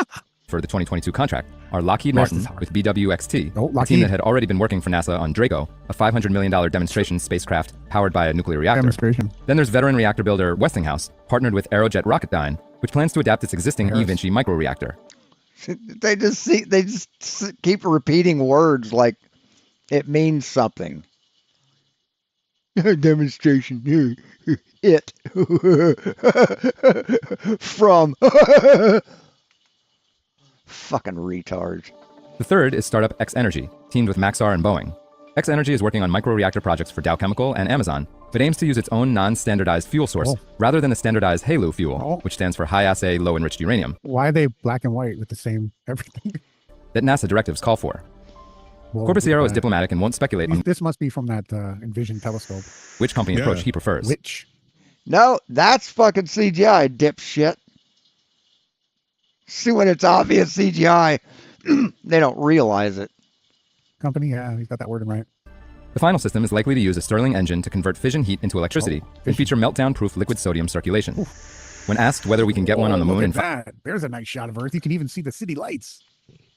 for the 2022 contract are Lockheed Martin with BWXT, a team Lockheed. that had already been working for NASA on Draco, a $500 million demonstration spacecraft powered by a nuclear reactor. Demonstration. Then there's veteran reactor builder Westinghouse, partnered with Aerojet Rocketdyne, which plans to adapt its existing eVinci microreactor. They just keep repeating words like it means something. Demonstration. It. From. Fucking retards. The third is startup X Energy, teamed with Maxar and Boeing. X Energy is working on microreactor projects for Dow Chemical and Amazon, but aims to use its own non-standardized fuel source rather than the standardized HALEU fuel, which stands for high-assay low-enriched uranium. Why are they black and white with the same everything? That NASA directives call for. Corbisiero is diplomatic and won't speculate on This must be from that Envision telescope. which company approach he prefers. Which? No, that's fucking CGI, dipshit. See, when it's obvious CGI, they don't realize it. Company? Yeah, he's got that wording right. The final system is likely to use a Stirling engine to convert fission heat into electricity and feature meltdown-proof liquid sodium circulation. When asked whether we can get one on the moon in Look at that. There's a nice shot of Earth. You can even see the city lights.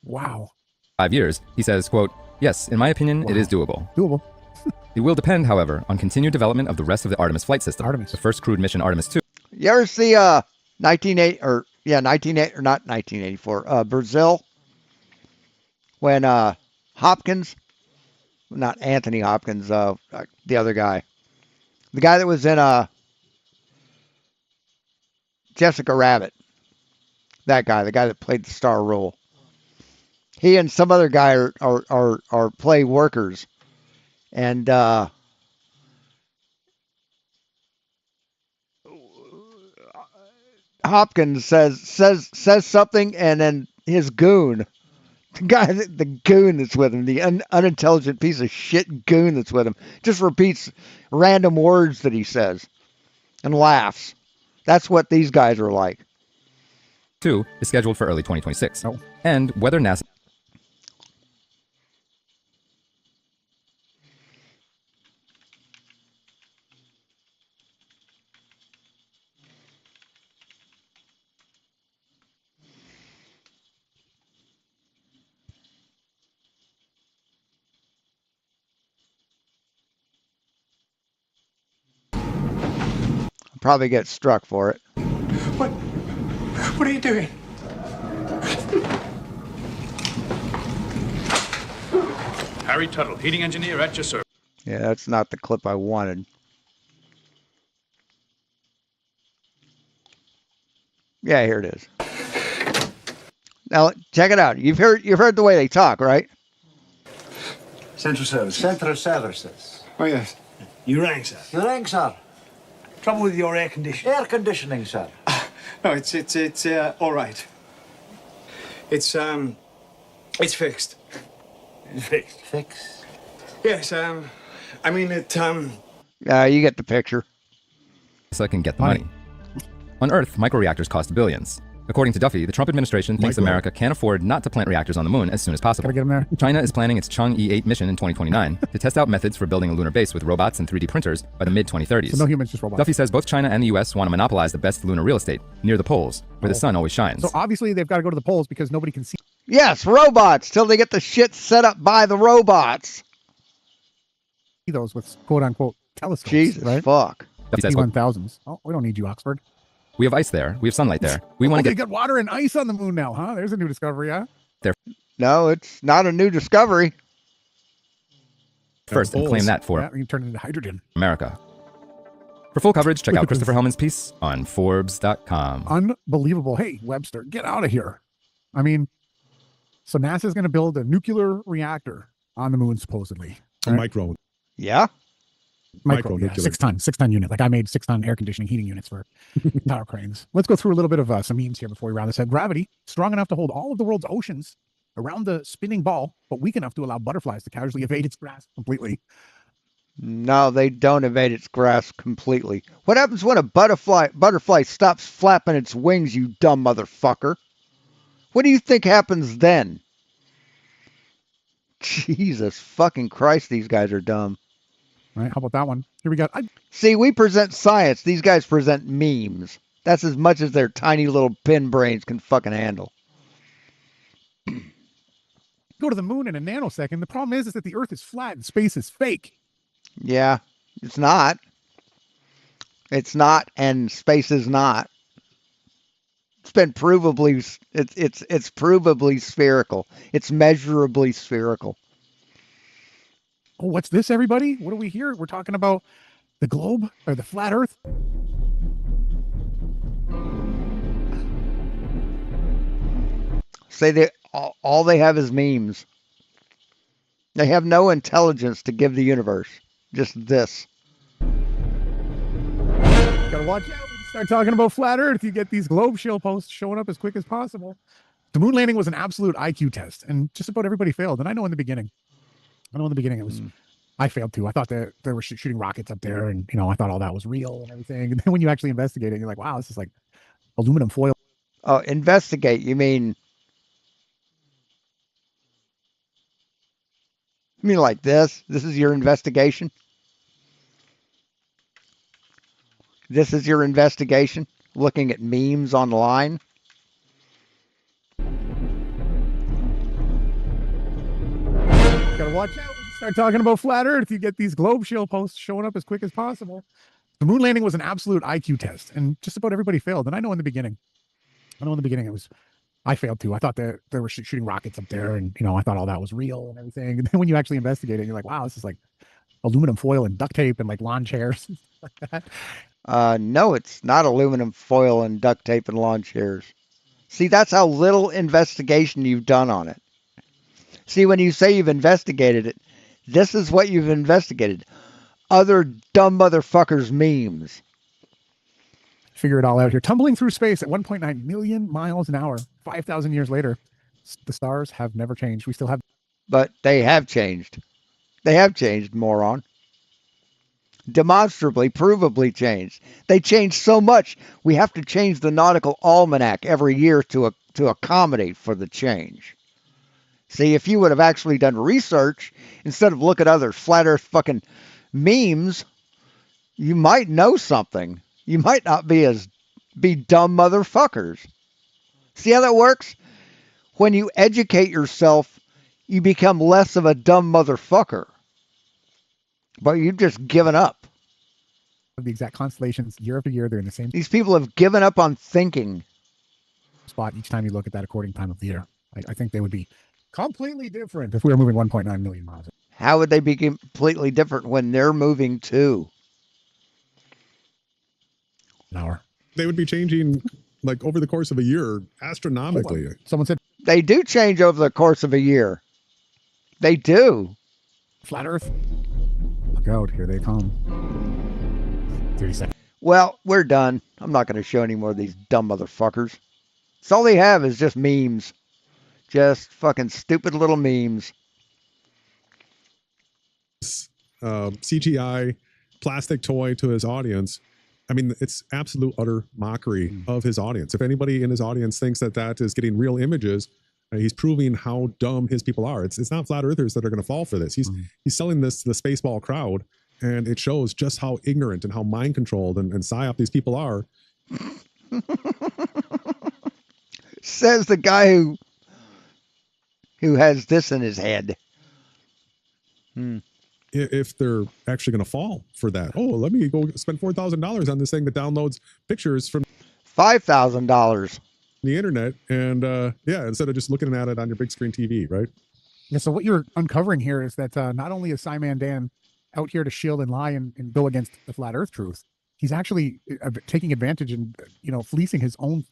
Wow. 5 years, he says, quote, "Yes, in my opinion, it is doable. Doable. It will depend, however, on continued development of the rest of the Artemis flight system. The first crewed mission, Artemis 2. You ever see 1984, Brazil, when Hopkins, not Anthony Hopkins, the other guy, the guy that was in Jessica Rabbit, that guy, the guy that played the star role, he and some other guy are play workers, and Hopkins says something, and then his goon, the goon that's with him, the unintelligent piece of shit goon that's with him, just repeats random words that he says and laughs. That's what these guys are like. 2 is scheduled for early 2026. And whether NASA Probably get struck for it. What are you doing? Harry Tuttle, heating engineer at your service. Yeah, that's not the clip I wanted. Yeah, here it is. Now check it out. You've heard the way they talk, right? Central Services. Central Services. Oh, yes. You rang, sir. You rang, sir. Trouble with your air conditioning? Air conditioning, sir. No, it's all right. It's fixed. It's fixed. Fixed? Yes, I mean, You get the picture. NASA can get the money. On Earth, microreactors cost billions. According to Duffy, the Trump administration thinks America can't afford not to plant reactors on the moon as soon as possible. Gotta get 'em there. China is planning its Chang'e 8 mission in 2029 to test out methods for building a lunar base with robots and 3D printers by the mid-2030s. So no humans, just robots. Duffy says both China and the US want to monopolize the best lunar real estate near the poles, where the sun always shines. So obviously they've got to go to the poles because nobody can see Yes, robots, till they get the shit set up by the robots. those with quote-unquote telescopes. Jesus, right? fuck. Duffy says, quote, T1000s. Oh, we don't need you, Oxford. We have ice there. We have sunlight there. We want to They got water and ice on the moon now, huh? There's a new discovery, huh? there No, it's not a new discovery. first and claim that for Yeah, you can turn it into hydrogen. America. For full coverage, check out Christopher Hellman's piece on Forbes.com. Unbelievable. Hey, Webster, get out of here. I mean, so NASA's going to build a nuclear reactor on the moon, supposedly. A micro. Yeah. Micro, yeah, 6-ton unit. Like I made 6-ton air conditioning heating units for tower cranes. Let's go through a little bit of some memes here before we round this out. Gravity, strong enough to hold all of the world's oceans around the spinning ball, but weak enough to allow butterflies to casually evade its grasp completely. No, they don't evade its grasp completely. What happens when a butterfly stops flapping its wings, you dumb motherfucker? What do you think happens then? Jesus fucking Christ, these guys are dumb. All right, how about that one? Here we got... See, we present science. These guys present memes. That's as much as their tiny little pin brains can fucking handle. Go to the moon in a nanosecond. The problem is that the Earth is flat and space is fake. Yeah, it's not. It's not, and space is not. It's been provably, it's provably spherical. It's measurably spherical. Oh, what's this, everybody? What do we hear? We're talking about the globe or the flat Earth. Say they all they have is memes. They have no intelligence to give the universe. Just this. Gotta watch out. When you start talking about flat Earth, you get these globe shield posts showing up as quick as possible. The moon landing was an absolute IQ test, and just about everybody failed. And I know in the beginning it was, I failed too. I thought that they were shooting rockets up there, and I thought all that was real and everything. And then when you actually investigate it, you're like, wow, this is like aluminum foil. Oh, investigate? You mean like this? This is your investigation? This is your investigation? Looking at memes online? Gotta watch out. When you start talking about flat Earth, you get these globe shield posts showing up as quick as possible. The moon landing was an absolute IQ test, and just about everybody failed. And I know in the beginning it was, I failed too. I thought that they were shooting rockets up there, and I thought all that was real and everything. And then when you actually investigate it, you're like, wow, this is like aluminum foil and duct tape and like lawn chairs and stuff like that. No, it's not aluminum foil and duct tape and lawn chairs. See, that's how little investigation you've done on it. See, when you say you've investigated it, this is what you've investigated. Other dumb motherfuckers' memes. Figure it all out here. Tumbling through space at 1.9 million miles an hour, 5,000 years later. The stars have never changed. We still have... But they have changed. They have changed, moron. Demonstrably, provably changed. They changed so much, we have to change the nautical almanac every year to accommodate for the change. See, if you would have actually done research, instead of look at other flat earth fucking memes, you might know something. You might not be dumb motherfuckers. See how that works? When you educate yourself, you become less of a dumb motherfucker. But you've just given up. The exact constellations year after year, they're in the same... These people have given up on thinking. ...spot each time you look at that according time of the year. I think they would be completely different if we were moving 1.9 million miles. How would they be completely different when they're moving too? An hour. They would be changing like over the course of a year astronomically. Someone said they do change over the course of a year. They do. Flat Earth. Look out, here they come. 30 seconds. Well, we're done. I'm not going to show any more of these dumb motherfuckers. So all they have is just memes. Just fucking stupid little memes. CGI plastic toy to his audience. I mean, it's absolute utter mockery of his audience. If anybody in his audience thinks that that is getting real images, he's proving how dumb his people are. It's not flat earthers that are going to fall for this. He's selling this to the spaceball crowd, and it shows just how ignorant and how mind controlled and psyop these people are. Says the guy who has this in his head. If they're actually going to fall for that. Oh, let me go spend $4,000 on this thing that downloads pictures from $5,000. The internet, and yeah, instead of just looking at it on your big screen TV, right? Yeah. So what you're uncovering here is that not only is Simon Dan out here to shield and lie and go against the flat Earth truth, he's actually taking advantage and fleecing his own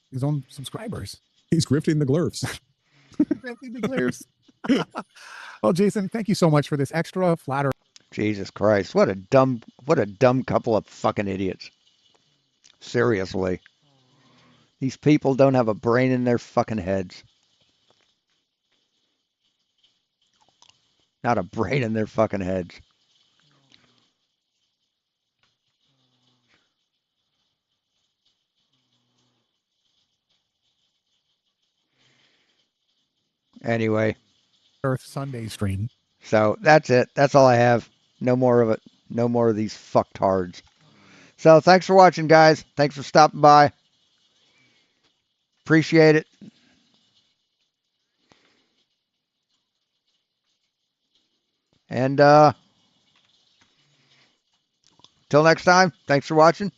subscribers. He's grifting the glurfs. Grifting the glurfs. Well, Jason, thank you so much for this extra flat Earth. Jesus Christ, what a dumb couple of fucking idiots. Seriously. These people don't have a brain in their fucking heads. Not a brain in their fucking heads. Anyway. Earth Sunday stream. So that's it. That's all I have. No more of it. No more of these fucktards. So thanks for watching, guys. Thanks for stopping by. Appreciate it. And till next time, thanks for watching.